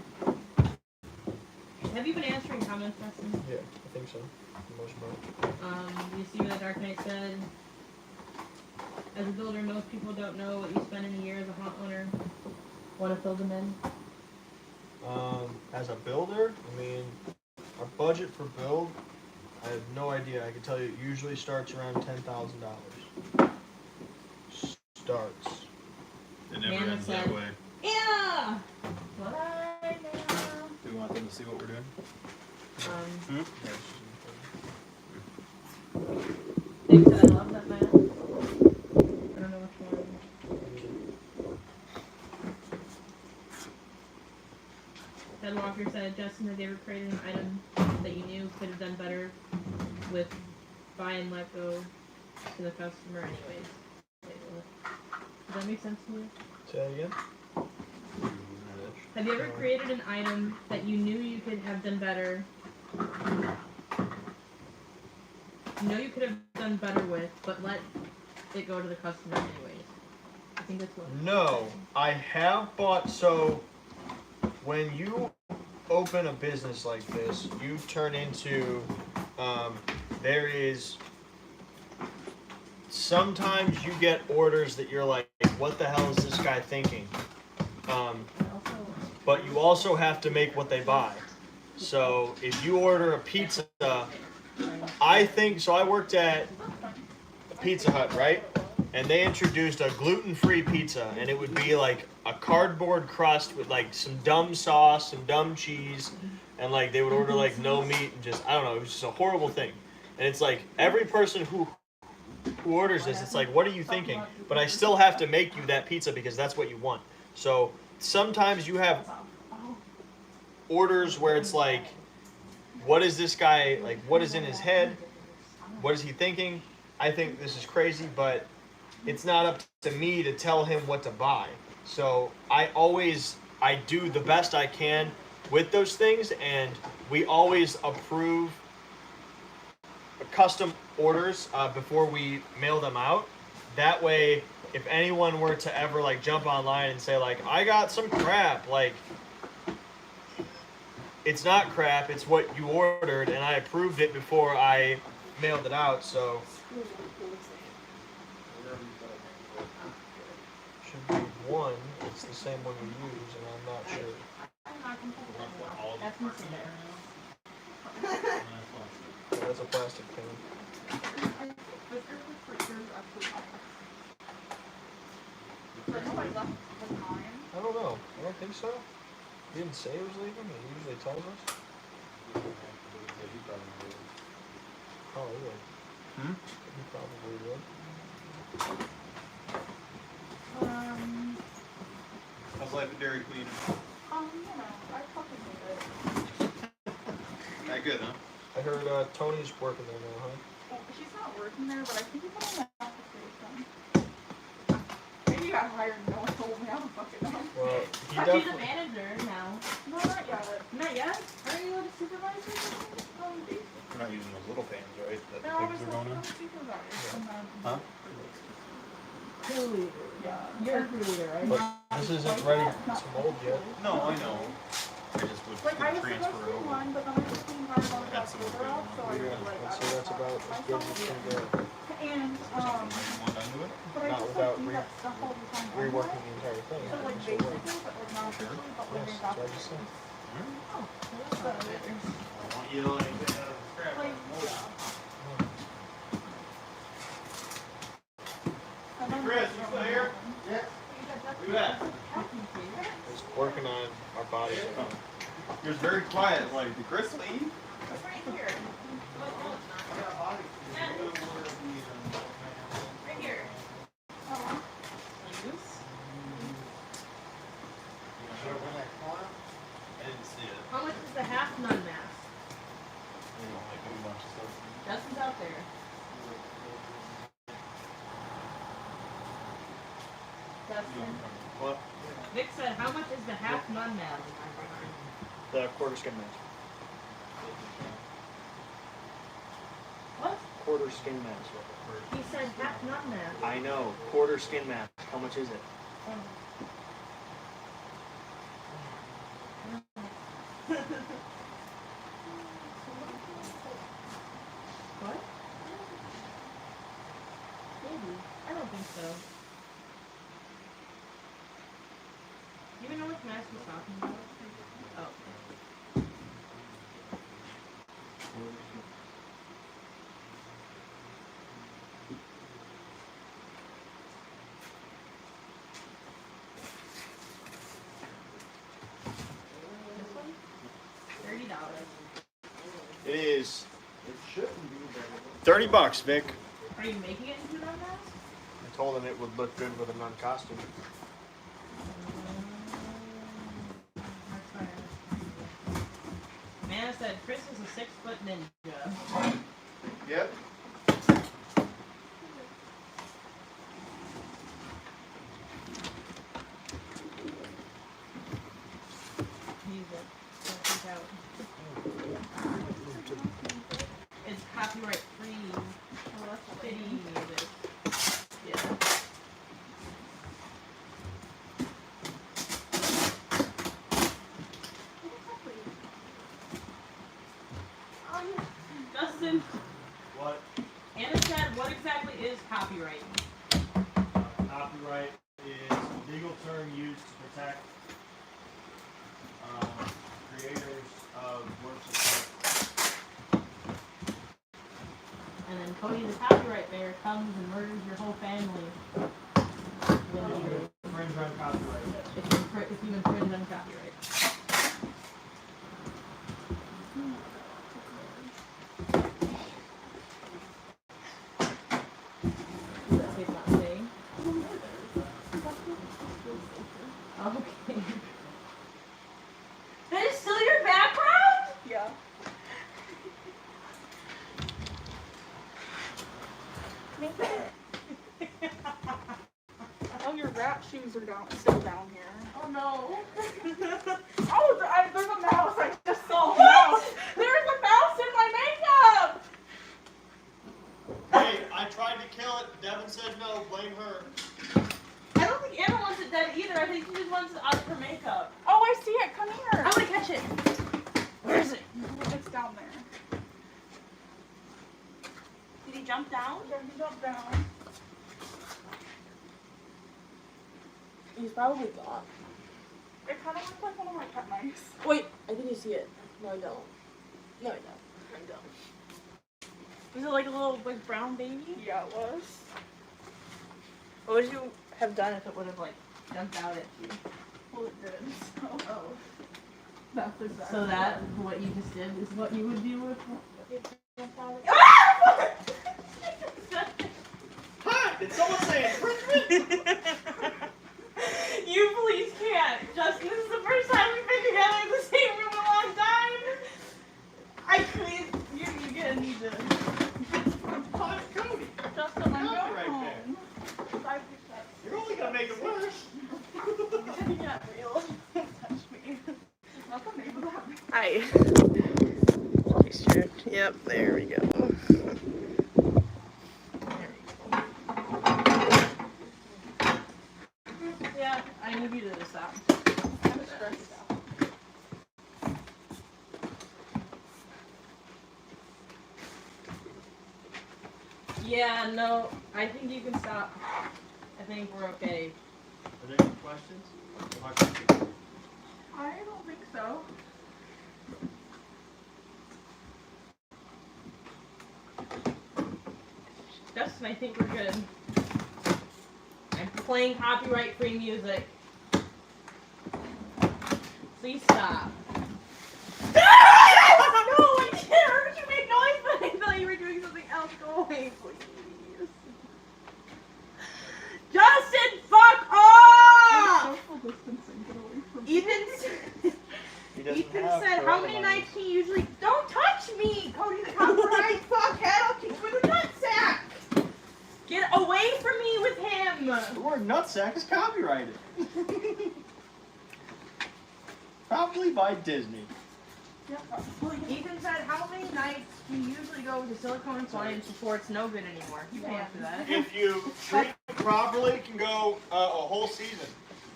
S4: Have you been answering comments, Dustin?
S8: Yeah, I think so. For the most part.
S4: You see what Dark Knight said? As a builder, most people don't know what you spend in a year as a haunt owner. Want to fill them in?
S8: As a builder, I mean, our budget for build, I have no idea. I can tell you it usually starts around $10,000. Starts.
S5: It never
S4: Nana
S5: ends that
S4: said-
S5: way.
S4: Yeah! What I know.
S5: Do we want them to see what we're doing?
S4: Um,
S8: Yeah,
S4: Dave said I love that man. I don't know which one. Ted Walker said, Justin, have you ever created an item that you knew could have done better with buy and let go to the customer anyways? Does that make sense to you?
S8: Say that again?
S4: Have you ever created an item that you knew you could have done better? You know you could have done better with, but let it go to the customer anyways. I think that's what.
S8: No, I have bought. So when you open a business like this, you turn into. There is. Sometimes you get orders that you're like, what the hell is this guy thinking? But you also have to make what they buy. So if you order a pizza, I think so. I worked at Pizza Hut, right? And they introduced a gluten-free pizza, and it would be like a cardboard crust with like some dumb sauce, some dumb cheese, and like they would order like no meat and just I don't know. It was just a horrible thing. And it's like every person who orders this, it's like, what are you thinking? But I still have to make you that pizza because that's what you want. So sometimes you have orders where it's like, what is this guy like? What is in his head? What is he thinking? I think this is crazy, but it's not up to me to tell him what to buy. So I do the best I can with those things, and we always approve custom orders before we mail them out. That way, if anyone were to ever like jump online and say like, I got some crap, like it's not crap, it's what you ordered, and I approved it before I mailed it out. So should be one. It's the same one we use, and I'm not sure. That's a plastic can. I don't know. I don't think so. He didn't say he was leaving. He usually tells us. Oh, he would. He probably would.
S5: How's life at Dairy Queen?
S3: I fucking hate it.
S5: Not good, huh?
S8: I heard Tony's working there now, huh?
S3: Well, she's not working there, but I think it's on the application. Maybe you got hired and no one told me. I don't fucking know.
S8: Well, he
S4: But she's a
S8: definitely.
S4: manager now.
S3: No, not yet.
S4: Not yet? Aren't you a supervisor?
S5: We're not using those little fans, right? That
S3: No,
S5: the
S3: I
S5: pigs
S3: was
S5: are going in?
S3: a supervisor. And then,
S5: Huh?
S4: Crew leader.
S3: yeah.
S4: You're a crew leader, right?
S8: But this isn't ready to mold yet.
S5: No, I know. I just would
S3: Like, I was
S5: transfer
S3: supposed
S5: it
S3: to do
S5: over.
S3: one, but then I just came by on
S5: Had some
S3: October off, so I
S8: Yeah,
S3: was like,
S8: so that's about as good as it's gonna get.
S3: And,
S5: Want to do it?
S3: but I
S8: Not
S3: just
S8: without
S3: like do that stuff all the time.
S8: Reworking the entire thing.
S3: So like
S8: So
S3: basically,
S8: what?
S3: but like not officially, but when
S8: Yes,
S3: they
S8: that's
S3: got
S8: what I just said.
S3: so,
S2: I want you to like, scrap
S3: like, and then
S2: Chris, you still here?
S3: Yeah.
S2: Look at that.
S8: Just working on our bodies.
S5: He was very quiet. Like, did Chris leave?
S3: It's right here.
S4: Right here.
S3: Oh,
S5: I didn't see it.
S4: How much is the half nun mask? Justin's out there. Justin.
S8: What?
S4: Vic said, how much is the half nun mask?
S8: The quarter skin mask.
S4: What?
S8: Quarter skin mask.
S4: He said half nun mask.
S8: I know. Quarter skin mask. How much is it?
S4: What? Maybe. I don't think so. You even know which mask he's talking about? Oh. This one? $30.
S8: It is $30, Vic.
S4: Are you making it into that mask?
S8: I told him it would look good with a nun costume.
S4: Mana said Chris is a 6-foot ninja.
S5: Yep.
S4: He's a he's out. It's copyright free. City music. Yeah. is copyright?
S2: Copyright is a legal term used to protect creators of works of art.
S4: And then Cody, the copyright bearer, comes and murders your whole family. When you
S2: Infringe on copyright.
S4: if you infringe on copyright. That he's not saying. Okay. That is still your background?
S3: Yeah. Oh, your rap shoes are still down here.
S4: Oh no.
S3: Oh, there's a mouse. I just saw a mouse. There's a mouse in my makeup.
S2: Hey, I tried to kill it. Devin said no. Blame her.
S4: I don't think Anna wants it dead either. I think she just wants it out of her makeup.
S3: Oh, I see it. Come here.
S4: I want to catch it. Where is it?
S3: It's down there.
S4: Did he jump down?
S3: Yeah, you jump down.
S4: He's probably gone.
S3: It kind of looks like one of my pet mice.
S4: Wait, I think I see it. No, I don't. No, I don't. I don't. Was it like a little like brown baby?
S3: Yeah, it was.
S4: What would you have done if it would have like jumped out at you?
S3: Well, it did. So, that's exactly.
S4: So that what you just did is what you would do with it jumped out at
S2: Hi! Did someone say infringement?
S4: You please can't. Justin, this is the first time we've been together in the same room in a long time. I couldn't. You're gonna need to.
S2: Hi, Cody.
S3: Justin, I'm
S2: Copyright
S3: going home.
S2: You're only gonna make it worse.
S3: Yeah, real. Don't touch me. What's the name of that?
S4: Hi. Sure. Yep, there we go. Yeah, I need you to stop.
S3: I'm stressed out.
S4: Yeah, no, I think you can stop. I think we're okay.
S2: Are there any questions? About cooking?
S3: I don't think so.
S4: Justin, I think we're good. I'm playing copyright-free music. Please stop. No, I didn't heard you make noise, but I thought you were doing something else. Go away, please. Justin, fuck off!
S3: Social distancing, get away from me.
S4: Ethan said, how many nights can you usually... Don't touch me! Cody the copyright fuckhead, I'll kick you in the nutsack! Get away from me with him!
S2: The word nutsack is copyrighted. Probably by Disney.
S4: Ethan said, how many nights do you usually go to Silicone Appliance before it's no good anymore? You pay for that.
S2: If you treat it properly, it can go a whole season.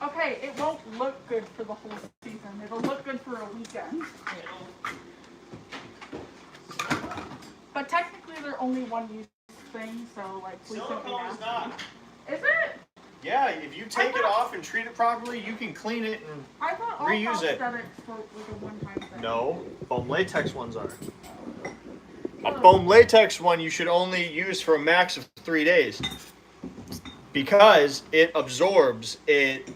S3: Okay, it won't look good for the whole season. It'll look good for a weekend. But technically they're only one use thing, so like please don't be
S2: Silicone is
S3: nasty.
S2: not.
S3: Is it?
S2: Yeah, if you take it off and treat it properly, you can clean it and...
S3: I thought all
S2: Reuse it.
S3: prosthetics were like a one-time thing.
S2: No, foam latex ones are. A foam latex one you should only use for a max of 3 days. Because it absorbs, it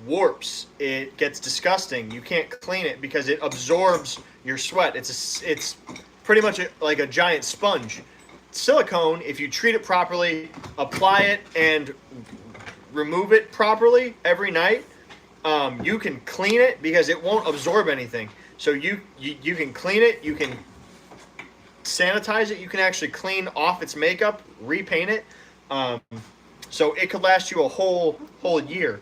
S2: warps, it gets disgusting. You can't clean it because it absorbs your sweat. It's pretty much like a giant sponge. Silicone, if you treat it properly, apply it and remove it properly every night, you can clean it because it won't absorb anything. So you can clean it, you can sanitize it, you can actually clean off its makeup, repaint it. So it could last you a whole year.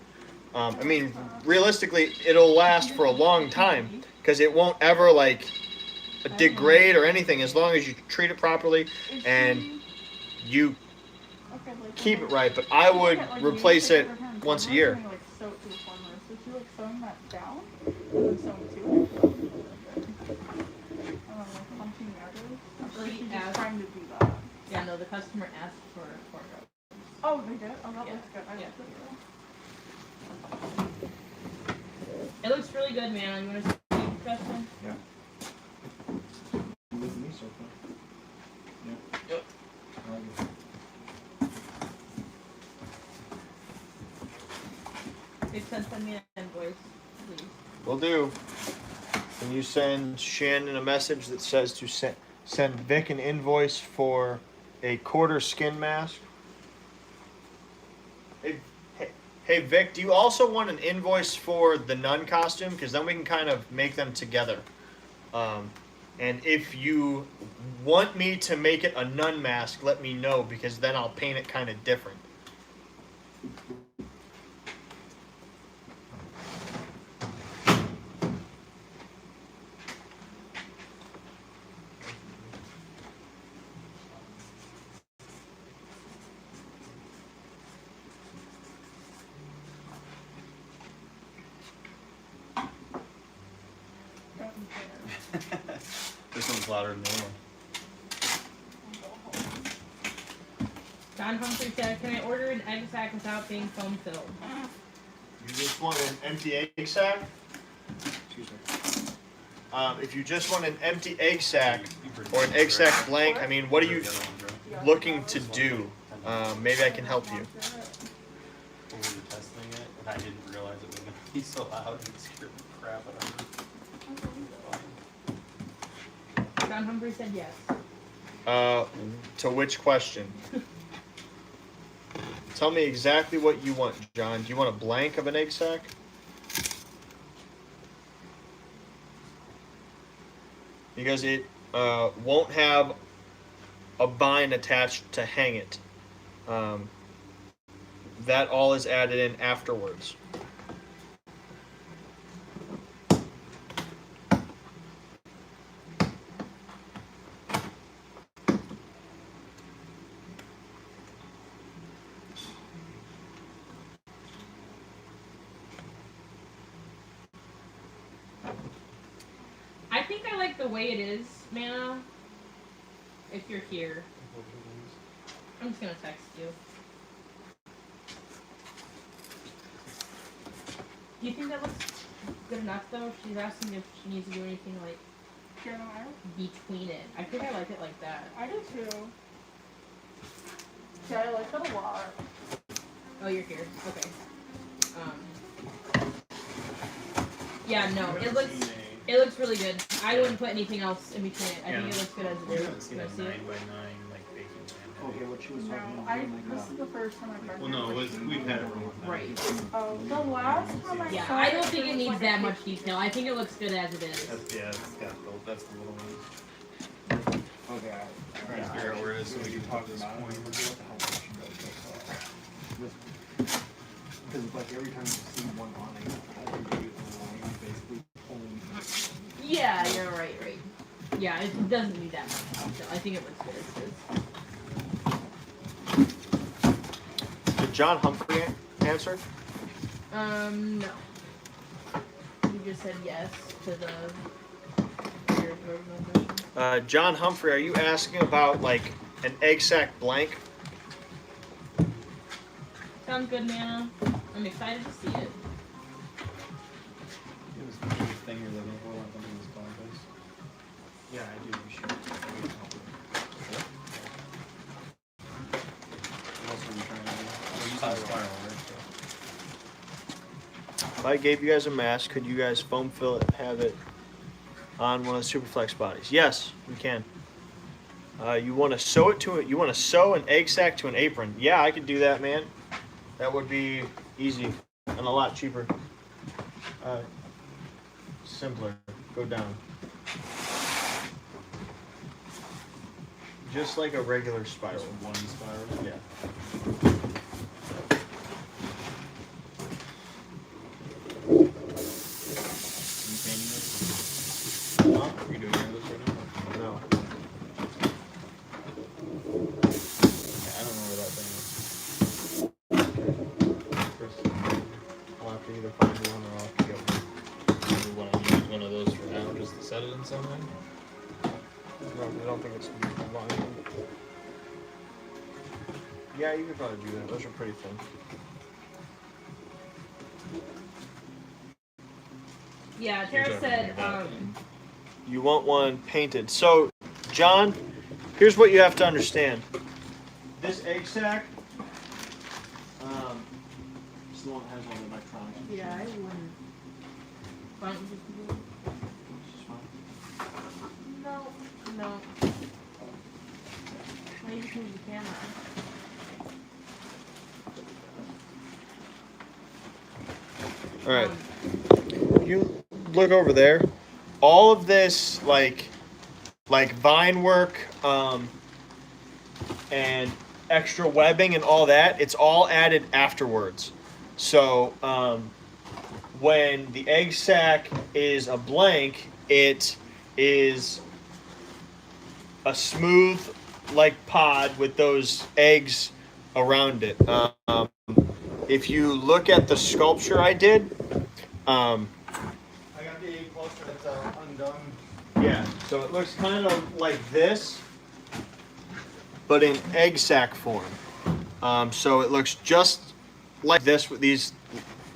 S2: I mean, realistically, it'll last for a long time because it won't ever like degrade or anything as long as you treat it properly and you keep it right. But I would replace it once a year.
S3: Like soap to the formula. So she like sewing that down and then sewing to it. I don't know, punching the edges. Or is she just trying to do that?
S4: Yeah, no, though. The customer asked for cornrows.
S3: Oh, they did? Oh, that
S4: Yeah.
S3: looks good. I
S4: Yeah.
S3: like it.
S4: It looks really good, man. You want to see, Justin?
S6: You with me so far? Yeah.
S4: Yep. If you send me an invoice, please.
S8: Will do. Can you send Shannon a message that says to send Vic an invoice for a quarter skin mask? Hey Vic, do you also want an invoice for the nun costume? Because then we can kind of make them together. And if you want me to make it a nun mask, let me know, because then I'll paint it kind of different.
S3: Doesn't care.
S5: This one's louder than the other one.
S4: John Humphrey said, "Can I order an egg sack without being foam filled?"
S8: You just want an empty egg sack?
S6: Excuse me.
S8: If you just want an empty egg sack
S5: You pretty
S8: or an
S5: much
S8: egg sack
S5: correct.
S8: blank, I mean, what are you
S5: The other one, Joe.
S3: Yeah.
S8: looking to do? Maybe I can help you.
S5: When we were testing it, and I didn't realize it was going to be so loud, and it scared the crap out of me.
S4: John Humphrey said yes.
S8: To which question? Tell me exactly what you want, John. Do you want a blank of an egg sack? Because it won't have a bind attached to hang it. That all is added in afterwards.
S4: I think I like the way it is, Mana. If you're here, I'm just gonna text you. Do you think that looks good enough though? She's asking if she needs to do anything like
S3: Jeremiah?
S4: between it. I think I like it like that.
S3: I do too. Yeah, I like it a lot.
S4: Oh, you're here. Okay. Yeah, no, it looks really good. I wouldn't put anything else in between it. I think it looks good as it is. Can I see it?
S5: 9x9 like baking pan.
S6: Okay, what she was
S3: No,
S6: talking
S3: this is the first time I've ever.
S5: Well, no, we've had it for a long time.
S4: Right.
S3: Oh, the last time I
S4: Yeah,
S3: saw
S4: I don't
S3: it,
S4: think
S3: there
S4: it
S3: was
S4: needs
S3: like a
S4: that
S5: Oh,
S4: much detail. I think it looks good as it is.
S5: That's that's the little one.
S6: Okay,
S5: Trying to figure out where it is so we can talk this
S6: about
S5: point.
S6: because like every time you see one on it, every day basically pulling.
S4: Yeah, you're right. Yeah, it doesn't need that much detail. I think it looks good as it is.
S8: Did John Humphrey answer?
S4: No. You just said yes to the weird original question.
S8: John Humphrey, are you asking about like an egg sack blank?
S4: Sounds good, Nana. I'm excited to see it.
S5: It was the thing you're looking for, like something this place.
S6: Yeah, I do. You should.
S5: What else are we trying to do? We're using spiral, right?
S8: If I gave you guys a mask, could you guys foam fill it and have it on one of the Superflex bodies? Yes, we can. You want to sew it to it? You want to sew an egg sack to an apron? Yeah, I could do that, man. That would be easy and a lot cheaper. Simpler. Go down. Just like a regular spiral.
S5: Just one spiral.
S8: Yeah.
S5: Are you painting this?
S8: Huh?
S5: Are you doing any of this right now?
S8: No.
S5: Yeah, I don't know where that thing is.
S8: Chris, I'll have to either find one or I'll have to get one.
S5: We want to use one of those for now, just to set it in some way.
S8: No, I don't think it's long. Yeah, you could probably do that. Those are pretty thin.
S4: Yeah, Tara said,
S8: You want one painted. So, John, here's what you have to understand. This egg sack,
S6: It's the one that has all the electronics.
S4: yeah, I wouldn't. Why don't you just do it? No, no. Why don't you just move the camera?
S8: all right. You look over there. All of this, like vine work, and extra webbing and all that, it's all added afterwards. So when the egg sac is a blank, it is a smooth like pod with those eggs around it. If you look at the sculpture I did,
S5: I got the egg cluster that's undone.
S8: yeah, so it looks kind of like this, but in egg sac form. So it looks just like this with these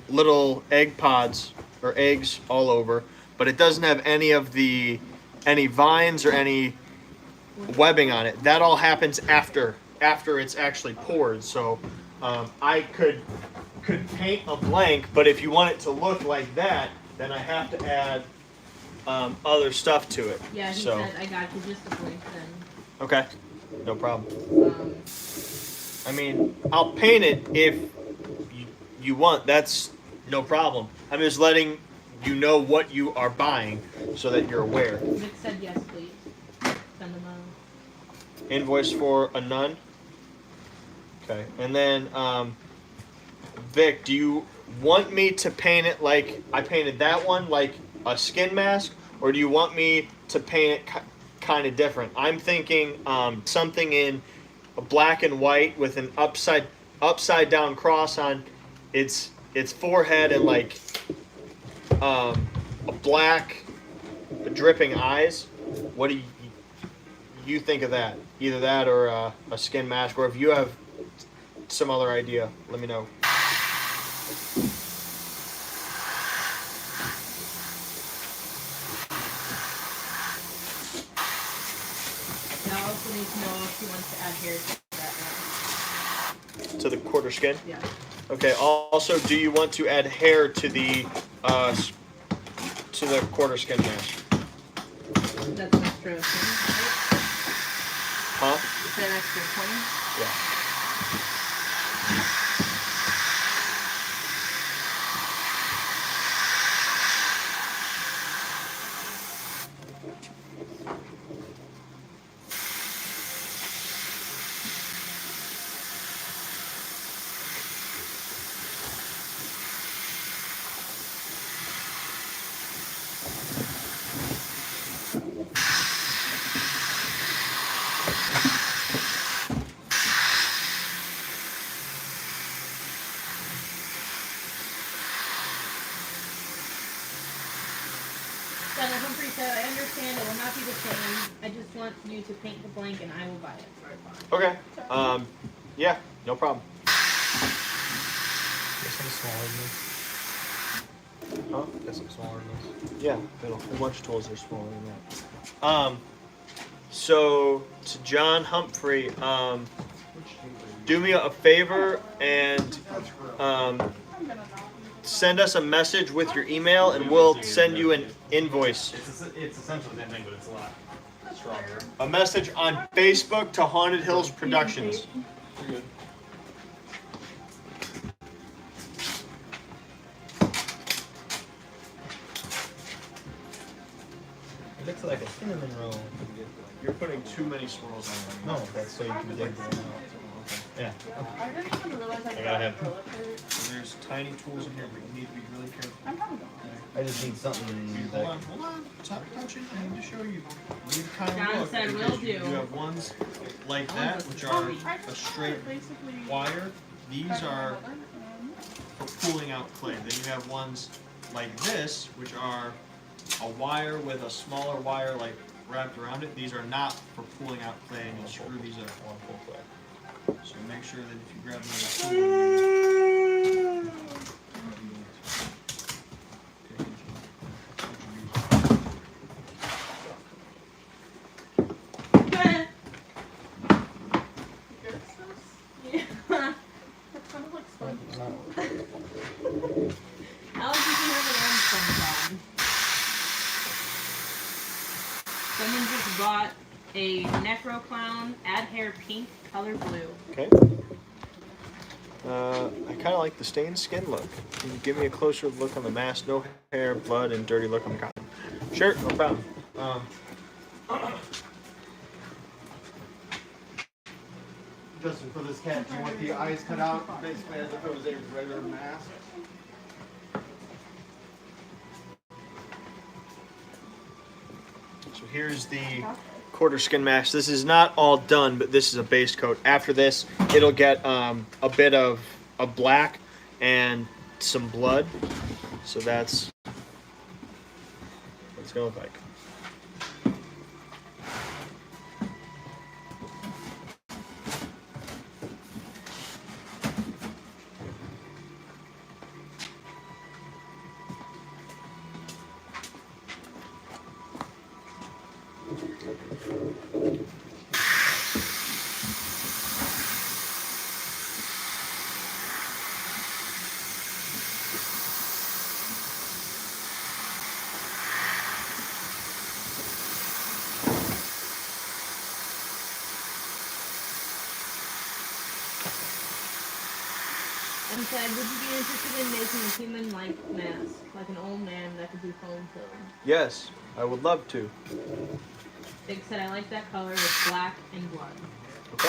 S8: little egg pods or eggs all over, but it doesn't have any vines or any webbing on it. That all happens after it's actually poured. So I could paint a blank, but if you want it to look like that, then I have to add other stuff to it.
S4: Yeah, he
S8: so,
S4: said, I got you just a blank then.
S8: okay, no problem.
S4: Um,
S8: I mean, I'll paint it if you want. That's no problem. I'm just letting you know what you are buying so that you're aware.
S4: Vic said yes, please. Send them out.
S8: Invoice for a nun. Okay, and then Vic, do you want me to paint it like I painted that one, like a skin mask, or do you want me to paint it kind of different? I'm thinking something in a black and white with an upside down cross on its forehead and like a black dripping eyes. What do you think of that? Either that or a skin mask, or if you have some other idea, let me know.
S4: And I also need to know if he wants to add hair to that.
S8: To the quarter skin?
S4: Yeah.
S8: Okay. Also, do you want to add hair to the quarter skin mask?
S4: That's an extra 20, right?
S8: Huh?
S4: Is that an extra 20?
S8: Yeah.
S4: Senator Humphrey said, I understand it will not be the same. I just want you to paint the blank and I will buy it.
S8: Okay. Yeah, no problem.
S5: Get some smaller than this.
S8: Huh?
S5: Get some smaller than this.
S8: Yeah, a bunch of tools are smaller than that. So to John Humphrey, do me a favor and send us a message with your email, and we'll send you an invoice.
S5: It's essentially the same thing, but it's a lot stronger.
S8: A message on Facebook to Haunted Hills Productions.
S5: You're good. It looks like a cinnamon roll.
S8: You're putting too many swirls on
S5: No, that's so you can dig them out. Yeah.
S3: I didn't even realize I
S5: gotta have-
S8: There's tiny tools in here, but you need to be really careful.
S3: I'm probably going.
S5: I just need something
S8: Hold on. Stop touching. I need to show you. You need to kind of
S4: John
S8: look,
S4: said,
S8: because
S4: "Will do."
S8: You have ones like
S4: Oh,
S8: that,
S4: that's
S8: which
S4: a
S8: are
S4: copy.
S3: I
S8: a
S3: just
S8: straight
S3: basically
S8: wire. These are for pulling out clay. Then you have ones like this, which are a wire with a smaller wire like wrapped around it. These are not for pulling out clay, and you'll screw these up.
S5: one full clip.
S8: So make sure that if you grab another tool,
S4: Yeah.
S3: That kind of looks fun.
S4: Alex usually have an orange SpongeBob. Someone just bought a Necro Clown, add hair pink, color blue.
S8: okay. I kind of like the stained skin look. Can you give me a closer look on the mask? No hair, blood, and dirty look on the cotton. Sure, no problem.
S6: Justin, for this cat, do you want the eyes cut out basically as if it was a regular mask?
S8: So here's the quarter skin mask. This is not all done, but this is a base coat. After this, it'll get a bit of a black and some blood. So that's what it's gonna look like.
S4: And said, would you be interested in making a human-like mask? Like an old man that could be foam filled?
S8: Yes, I would love to.
S4: Dick said, I like that color with black and blood.
S8: Okay.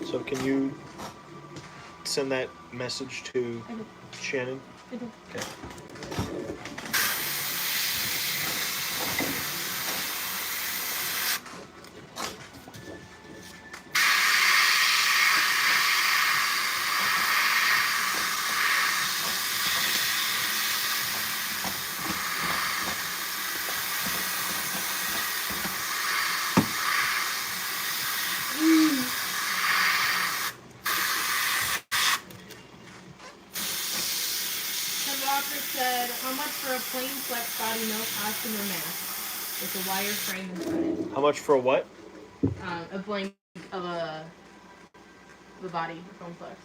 S8: So can you send that message to
S4: I do.
S8: Shannon?
S4: I do.
S8: Okay.
S4: Ted Walker said, how much for a plain flex body, no costume or mask? With a wire frame inside.
S8: How much for a what?
S4: A blank of the body foam flex.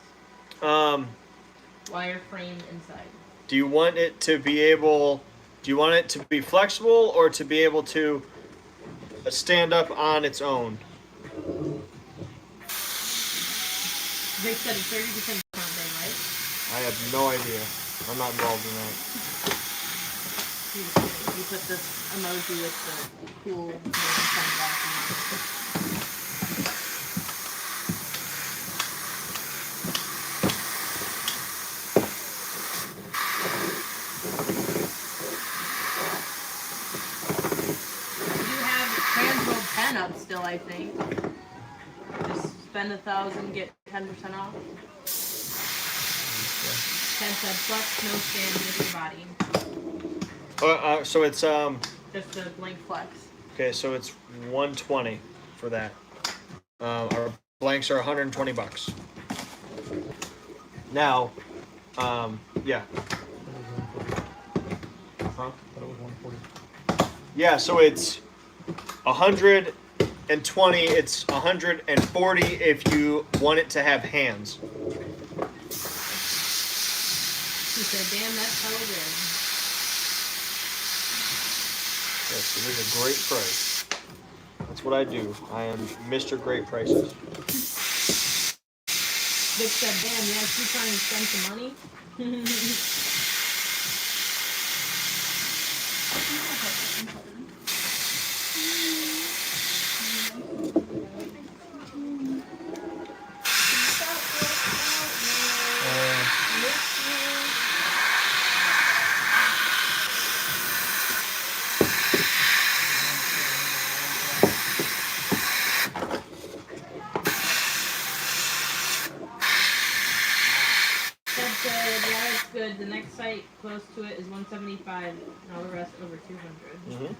S4: Wire frame inside.
S8: Do you want it to be able? Do you want it to be flexible or to be able to stand up on its own?
S4: Vic said it's 30% content, right?
S8: I have no idea. I'm not involved in that.
S4: He was kidding. You put this emoji with the cool sunglasses. You have Transworld 10 up still, I think. Just spend 1,000, get 10% off. 10 said flex, no stand, just your body.
S8: So it's
S4: Just a blank flex.
S8: okay. So it's 120 for that. Our blanks are 120 bucks. Now, yeah. Huh? Yeah. So it's 120. It's 140 if you want it to have hands.
S4: He said, damn, that's hella good.
S8: Yes, it is a great price. That's what I do. I am Mr. Great Prices.
S4: Vic said, damn, yeah, she's trying to spend some money. good. The next site close to it is 175, and all the rest over 200.
S8: I'm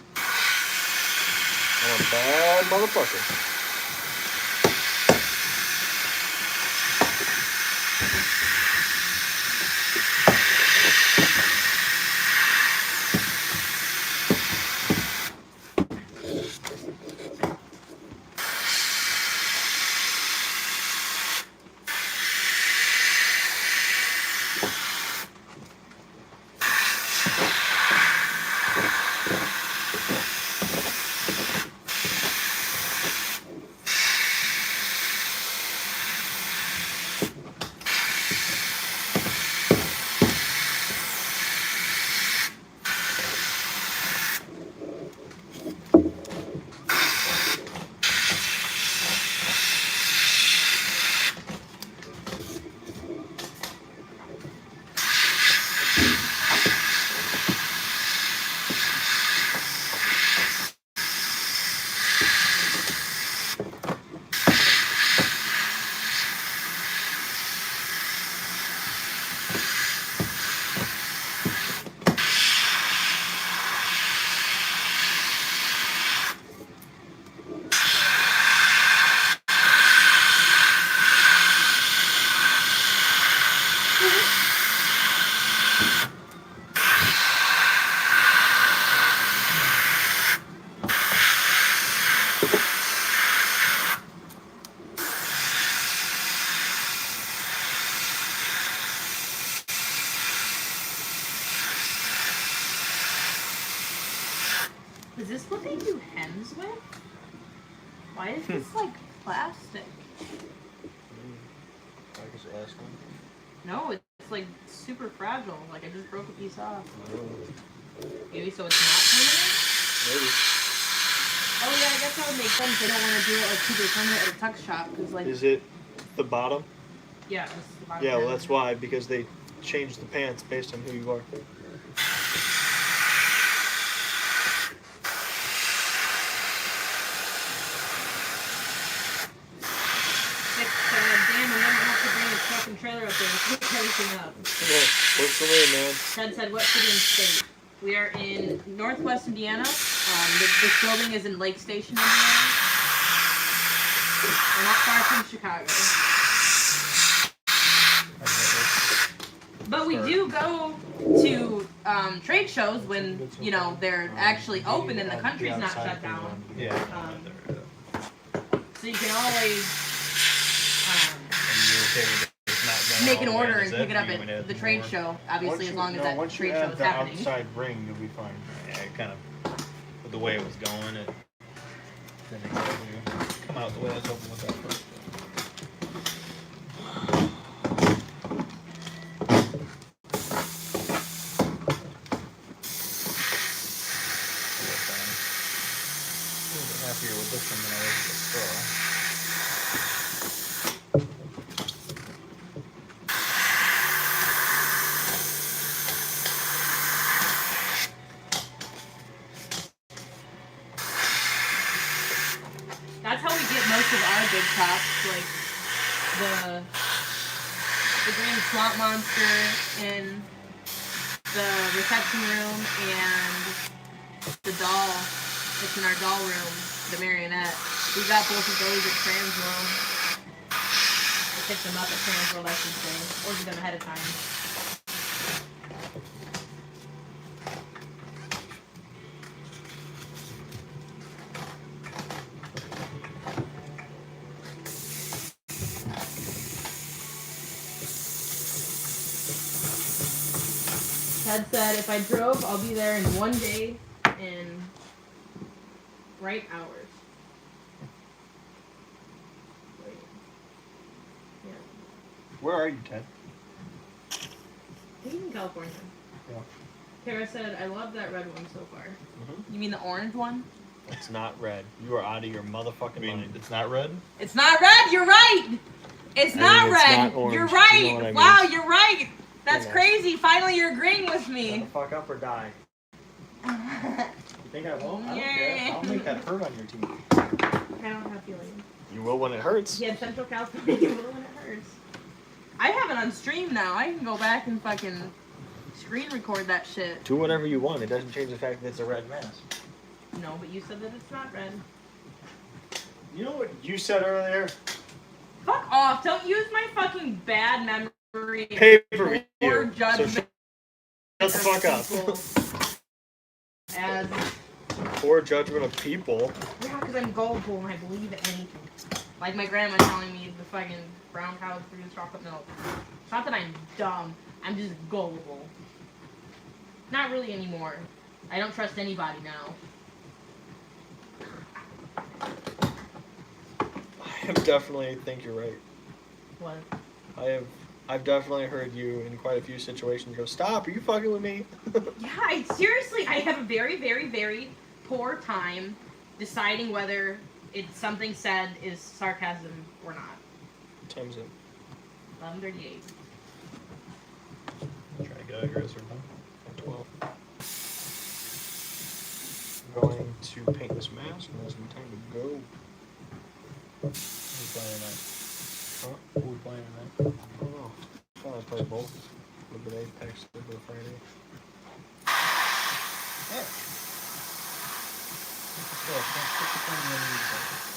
S8: a bad motherfucker.
S4: Is this what they do hems with? Why is this like plastic?
S8: I guess ask them.
S4: No, it's like super fragile. Like I just broke a piece off. Maybe so it's not permanent?
S8: Maybe.
S4: Oh yeah, I guess that would make sense. They don't want to do it like super permanent at a tuck shop because like
S8: Is it the bottom?
S4: yeah, this is the bottom
S8: Yeah, well
S4: hem.
S8: that's why, because they change the pants based on who you are.
S4: Nick said, damn, we never have to bring a truck and trailer up there and pick everything up.
S8: Yeah, works for me, man.
S4: Ted said, what city and state? We are in Northwest Indiana. This building is in Lake Station, Indiana. We're not far from Chicago. But we do go to trade shows when, you know, they're actually open and the country's not shut down.
S5: Yeah.
S4: So you can always
S5: And
S4: make an order and pick it up at the trade show, obviously, as long as that
S8: once
S4: trade
S8: you
S4: show
S8: add
S4: is
S8: the
S4: happening.
S8: outside ring, you'll be fine.
S5: Yeah, it kind of, with the way it was going, it didn't exactly come out the way I was hoping with that first. A little bit happier with this one than I was with the straw.
S4: That's how we get most of our big tops, like the green swamp monster in the reception room and the doll. It's in our doll room, the marionette. We got both of those at Transworld. We picked them up at Transworld, I should say. Ordered them ahead of time. Ted said, if I drove, I'll be there in 1 day and right hours. Wait. Yeah.
S8: Where are you, Ted?
S4: He's in California.
S8: Yeah.
S4: Kara said, I love that red one so far.
S8: Mhm.
S4: You mean the orange one?
S8: It's not red. You are out of your motherfucking
S5: I mean,
S8: mind.
S5: it's not red?
S4: It's not red, you're right! It's
S8: I
S4: not
S8: mean, it's
S4: red!
S8: not orange,
S4: You're
S8: you
S4: right!
S8: know what I mean.
S4: Wow, you're right! That's
S8: Yeah.
S4: crazy! Finally you're agreeing with
S8: Shut
S4: me!
S8: the fuck up or die. You think I won't? I don't
S4: Yeah.
S8: care. I'll make that hurt on your teeth.
S4: I don't have feelings.
S8: You will when it hurts.
S4: Yeah, Central California, you will when it hurts. I have it on stream now. I can go back and fucking screen record that shit.
S8: Do whatever you want. It doesn't change the fact that it's a red mask.
S4: No, but you said that it's not red.
S8: You know what you said earlier?
S4: Fuck off! Don't use my fucking bad memory.
S8: Pay-per-view.
S4: Or
S8: So
S4: judgment.
S8: shut the fuck up.
S4: As
S8: Poor judgment of people.
S4: yeah, because I'm gullible and I believe anything. Like my grandma telling me the fucking brown cow produced chocolate milk. It's not that I'm dumb. I'm just gullible. Not really anymore. I don't trust anybody now.
S8: I definitely think you're right.
S4: What?
S8: I've definitely heard you in quite a few situations go, stop, are you fucking with me?
S4: Yeah, I have a very, very, very poor time deciding whether it's something said is sarcasm or not.
S8: Time's it.
S4: 11:38.
S5: Trying to get out of here at a certain time.
S8: 12. I'm going to paint this mask and there's some time to go.
S5: Who's playing tonight?
S8: Huh?
S5: Who we playing tonight?
S8: I don't know. I thought I played both. A little bit Apex, a little bit Friday.
S5: Yeah. Yeah, put the phone in the music.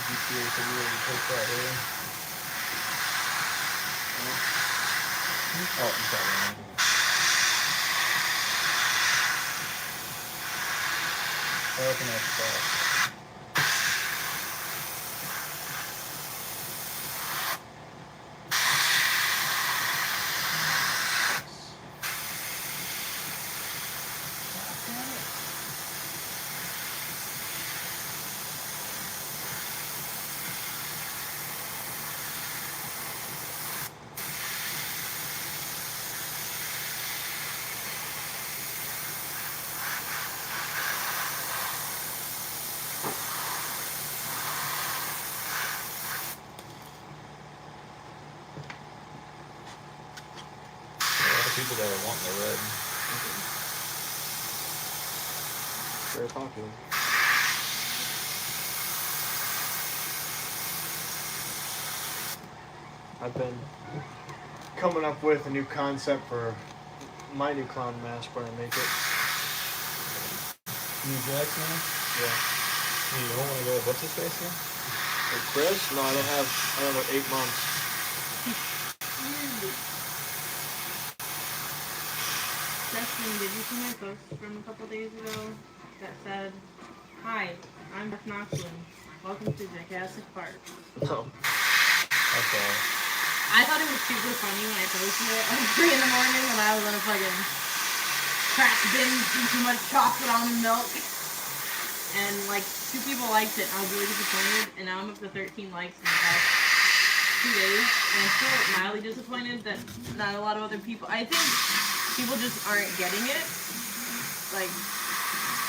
S5: GTA, so you already took that, eh? Oh, I'm sorry. I'm looking at that. People that are wanting the red.
S8: Very popular. I've been coming up with a new concept for my new clown mask when I make it.
S5: New Jack's now?
S8: Yeah.
S5: You don't want to go with what's his face here?
S8: For Chris? No, I don't know, 8 months.
S4: Justin, did you see my post from a couple days ago that said, "Hi, I'm Jeff Knoxland. Welcome to Jurassic Park."
S8: No.
S5: Okay.
S4: I thought it was super funny when I posted it at 3 in the morning when I was on a fucking crack binge eating too much chocolate almond milk. And like 2 people liked it and I was really disappointed, and now I'm up to 13 likes in the past 2 days, and I'm still mildly disappointed that not a lot of other people, I think people just aren't getting it. Like,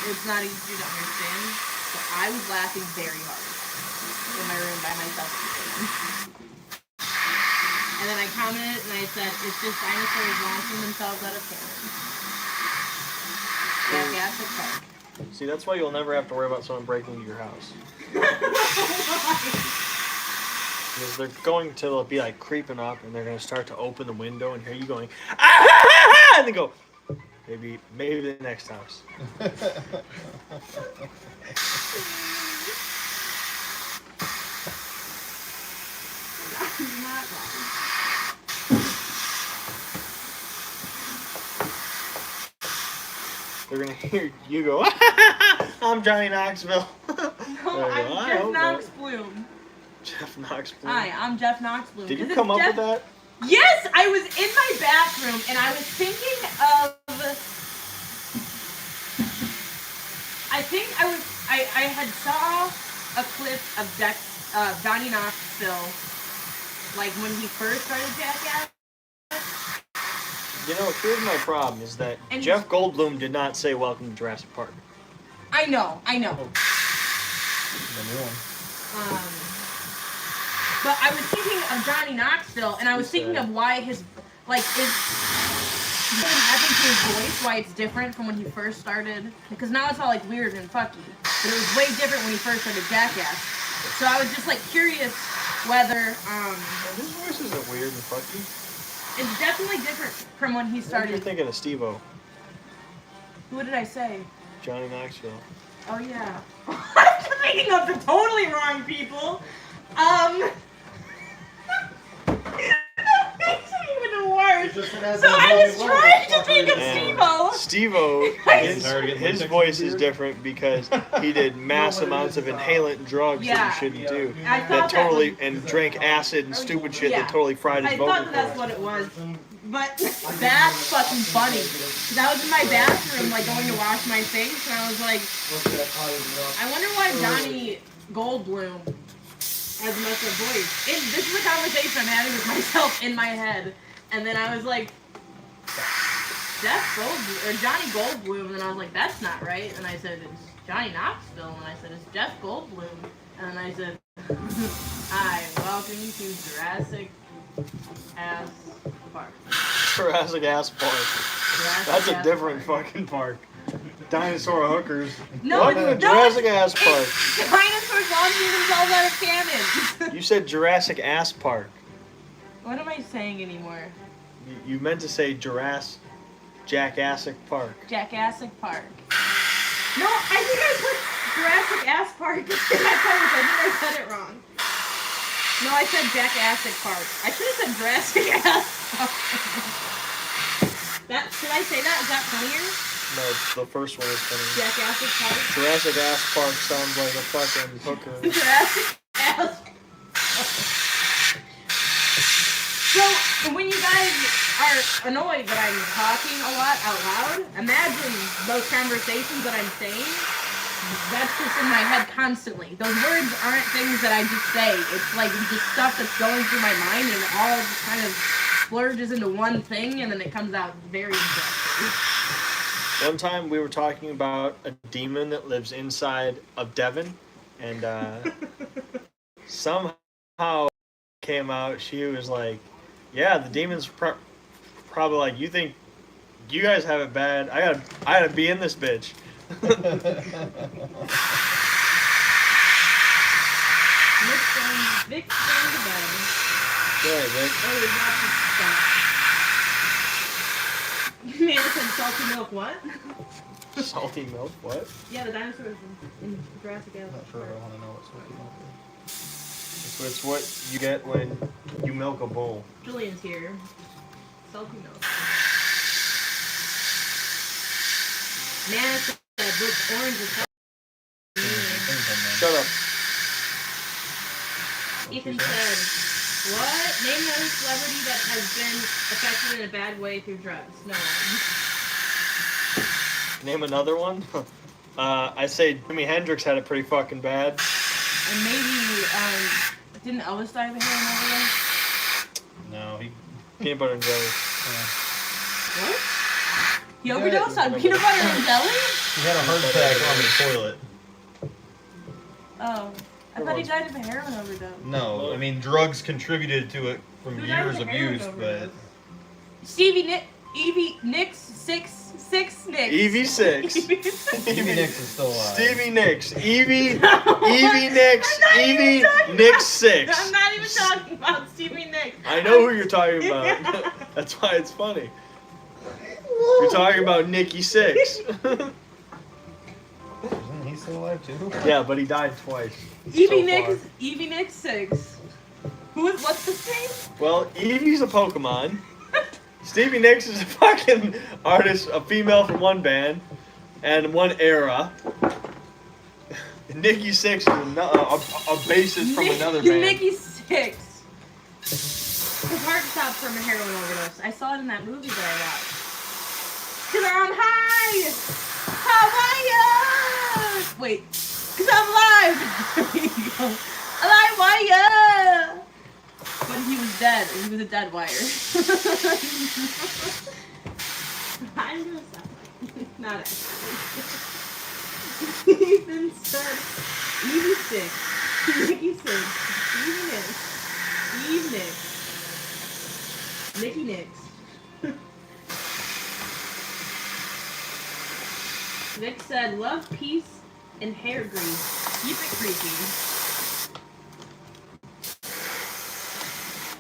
S4: it's not easy to understand. So I was laughing very hard in my room by myself. And then I commented and I said, it's just dinosaurs launching themselves out of cannons. Jurassic Park.
S8: See, that's why you'll never have to worry about someone breaking into your house. Because they're going to be like creeping up and they're going to start to open the window and hear you going, ah! And they go, maybe the next house.
S4: Not wrong.
S8: They're going to hear you go, I'm Johnny Knoxville.
S4: No, I'm Jeff Knox Bloom.
S8: Jeff Knox Bloom.
S4: Hi, I'm Jeff Knox Bloom.
S8: Did you come up with that?
S4: Yes, I was in my bathroom and I was thinking of. I had saw a clip of Johnny Knoxville, like when he first started Jackass.
S8: You know, here's my problem is that
S4: And-
S8: Jeff Goldblum did not say welcome to Jurassic Park.
S4: I know.
S5: The new one.
S4: But I was thinking of Johnny Knoxville, and I was thinking of why his, like, is what happened to his voice, why it's different from when he first started. Because now it's all, like, weird and fucky. But it was way different when he first started Jackass. So I was just, like, curious whether,
S8: His voice isn't weird and fucky.
S4: it's definitely different from when he
S8: You're
S4: started.
S8: thinking of Steve-O,
S4: What did I say?
S8: Johnny Knoxville.
S4: Oh, yeah. I'm thinking of the totally wrong people. That makes it even worse. So I was trying to think of Steve-O.
S8: Steve-O, his voice is different because he did mass amounts of inhalant drugs
S4: Yeah.
S8: that you shouldn't do.
S4: I
S8: That
S4: thought
S8: totally,
S4: that
S8: and drank acid and stupid shit
S4: Yeah.
S8: that totally fried his
S4: I
S8: vocal
S4: thought that's
S8: cords.
S4: what it was. But that's fucking funny. Cause I was in my bathroom, like, going to wash my face, and I was like, I wonder why Johnny Goldblum has much of a voice. This is a conversation I'm having with myself in my head. And then I was like, Jeff Goldblum, or Johnny Goldblum, and then I was like, that's not right. And I said, it's Johnny Knoxville, and I said, it's Jeff Goldblum. And then I said, hi, welcome to Jurassic Ass Park.
S8: Jurassic Ass Park.
S4: Jurassic
S8: That's a
S4: Ass
S8: different
S4: Park.
S8: fucking park. Dinosaur hookers.
S4: No,
S8: Welcome to
S4: no,
S8: Jurassic Ass Park.
S4: Dinosaurs launching themselves out of cannons.
S8: You said Jurassic Ass Park.
S4: What am I saying anymore?
S8: You meant to say Jackassic Park.
S4: Jackassic Park. No, I think I put Jurassic Ass Park in my post. I think I said it wrong. No, I said Jackassic Park. I should have said Jurassic Ass Park. Should I say that? Is that funnier?
S8: No, the first one is funny.
S4: Jackassic Park?
S8: Jurassic Ass Park sounds like a fucking hooker.
S4: Jurassic Ass Park. So, when you guys are annoyed that I'm talking a lot out loud, imagine those conversations that I'm saying. That's just in my head constantly. Those words aren't things that I just say. It's like just stuff that's going through my mind, and it all just kind of splurges into one thing, and then it comes out very interesting.
S8: One time we were talking about a demon that lives inside of Devin, and somehow came out, she was like, yeah, the demon's probably like, you think you guys have it bad, I gotta be in this bitch.
S4: Nick's going to bed.
S8: Yeah, Vic.
S4: Oh, he's watching stuff. Man, it said salty milk, what?
S8: Salty milk, what?
S4: Yeah, the dinosaurs in Jurassic Park.
S5: Not sure I want to know what sort of milk
S8: It's what you get when you milk a bull.
S4: Julian's here. Salty milk. Man, it's that book orange is hell.
S8: Shut up.
S4: Ethan said, what? Name another celebrity that has been affected in a bad way through drugs. No one.
S8: Name another one? I say Jimi Hendrix had it pretty fucking bad.
S4: And maybe, didn't Elvis die of a heroin overdose?
S5: No, he.
S8: Peanut butter and jelly.
S4: What? He overdosed on peanut butter and jelly?
S5: He had a heart attack on the toilet.
S4: Oh. I thought he died of a heroin overdose.
S5: No, I mean drugs contributed to it from
S4: Who died
S5: years
S4: of
S5: of
S4: a heroin
S5: use,
S4: overdose?
S5: but
S4: Evie Nicks 6 Nicks.
S8: Evie 6.
S5: Stevie Nicks is still alive.
S8: Stevie Nicks. Evie Nicks. Evie Nicks 6.
S4: I'm not even talking about Stevie Nicks.
S8: I know who you're talking about. That's why it's funny. You're talking about Nikki 6.
S5: Isn't he still alive too?
S8: Yeah, but he died twice.
S4: Evie
S8: so far.
S4: Nicks 6. What's the name?
S8: Well, Evie's a Pokemon. Stevie Nicks is a fucking artist, a female from one band and one era. Nikki 6 is a bassist from another band.
S4: Nikki 6. His heart stopped from a heroin overdose. I saw it in that movie that I watched. Cause I'm high! Hawaii! Wait. Cause I'm alive. There you go. Alive wire. But he was dead. He was a dead wire. I'm gonna stop. Not actually. Ethan said, Evie 6, Nikki 6, Evie Nix, Eve Nix, Nikki Nix. Vic said, love, peace, and hair grease. Keep it creepy.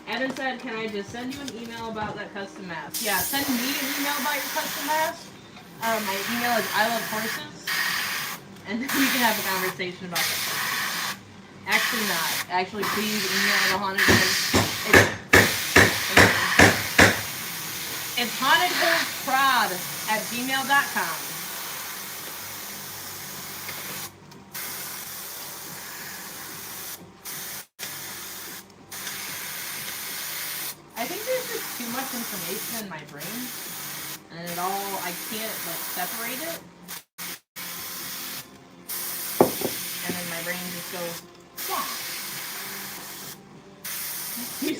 S4: Adam said, can I just send you an email about that custom mask? Yeah, send me an email about your custom mask. My email is I love horses. And then we can have a conversation about that. Actually not. Actually, please email the Haunted Hills. It's hauntedhillsprod@gmail.com. I think there's just too much information in my brain. And I can't, separate it. And then my brain just goes, wah.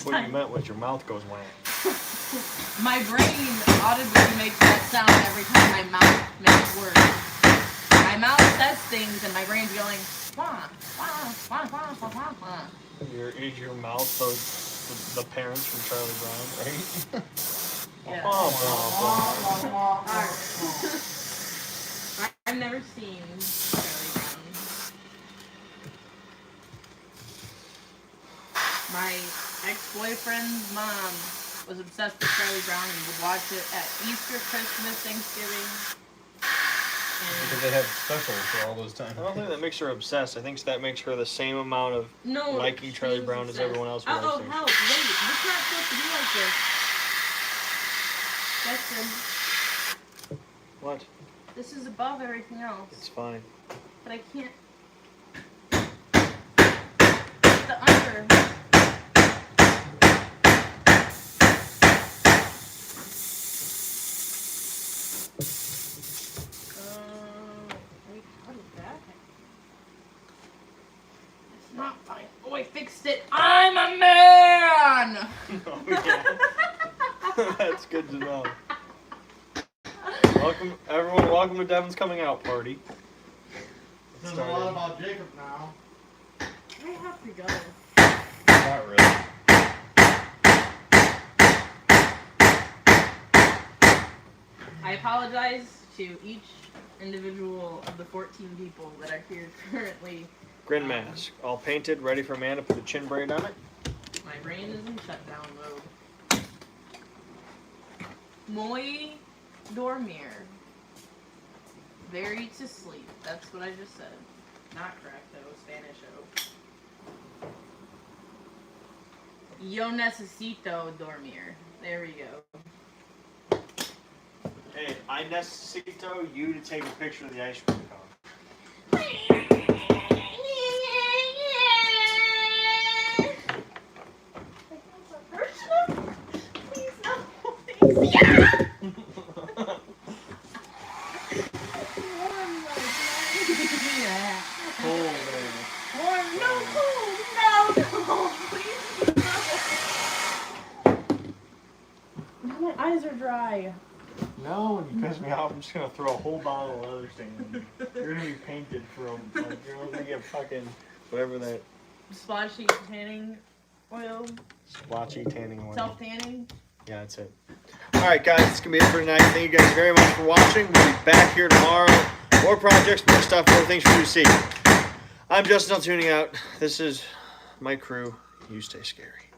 S8: What you meant was your mouth goes wham.
S4: My brain audibly makes that sound every time my mouth makes words. My mouth says things and my brain's going, wah, wah, wah, wah, wah, wah, wah.
S8: Your mouth the parents from Charlie Brown, right?
S4: Yeah.
S8: Oh,
S4: I've never seen Charlie Brown. My ex-boyfriend's mom was obsessed with Charlie Brown and would watch it at Easter, Christmas, Thanksgiving.
S5: Because they have specials for all those times.
S8: I don't think that makes her obsessed. I think that makes her the same amount of liking
S4: she
S8: Charlie
S4: was
S8: Brown as
S4: obsessed.
S8: everyone else.
S4: Uh-oh, help. Wait, this not supposed to be like this. Justin,
S8: What?
S4: this is above everything else.
S8: It's fine.
S4: But I can't. The under. Wait, how did that happen? It's not fine. Oh, I fixed it. I'm a man!
S8: Oh, yeah. That's good to know. Welcome, everyone. Welcome to Devin's coming out party.
S1: There's a lot about Jacob now.
S4: I have to go.
S5: Not really.
S4: I apologize to each individual of the 14 people that are here currently.
S8: Grin mask, all painted, ready for man to put a chin braid on it.
S4: My brain is in shutdown mode. Muy dormir. Very to sleep. That's what I just said. Not correct though, Spanish-o. Yo necesito dormir. There we go.
S8: Hey, I necesito you to take a picture of the ice cream cone.
S4: Please no. Please. Yeah!
S8: Cool, baby.
S4: Warm, no, cold, no, please, no. My eyes are dry.
S8: No, when you piss me off, I'm just gonna throw a whole bottle of leather stain in you. You're gonna be painted from, like, you're gonna get fucking, whatever that
S4: Splotchy tanning oil,
S8: splotchy tanning oil.
S4: self-tanning.
S8: Yeah, that's it. Alright, guys, it's gonna be it for tonight. Thank you guys very much for watching. We'll be back here tomorrow. More projects, more stuff, more things for you to see. I'm Justin, tuning out. This is my crew. You stay scary.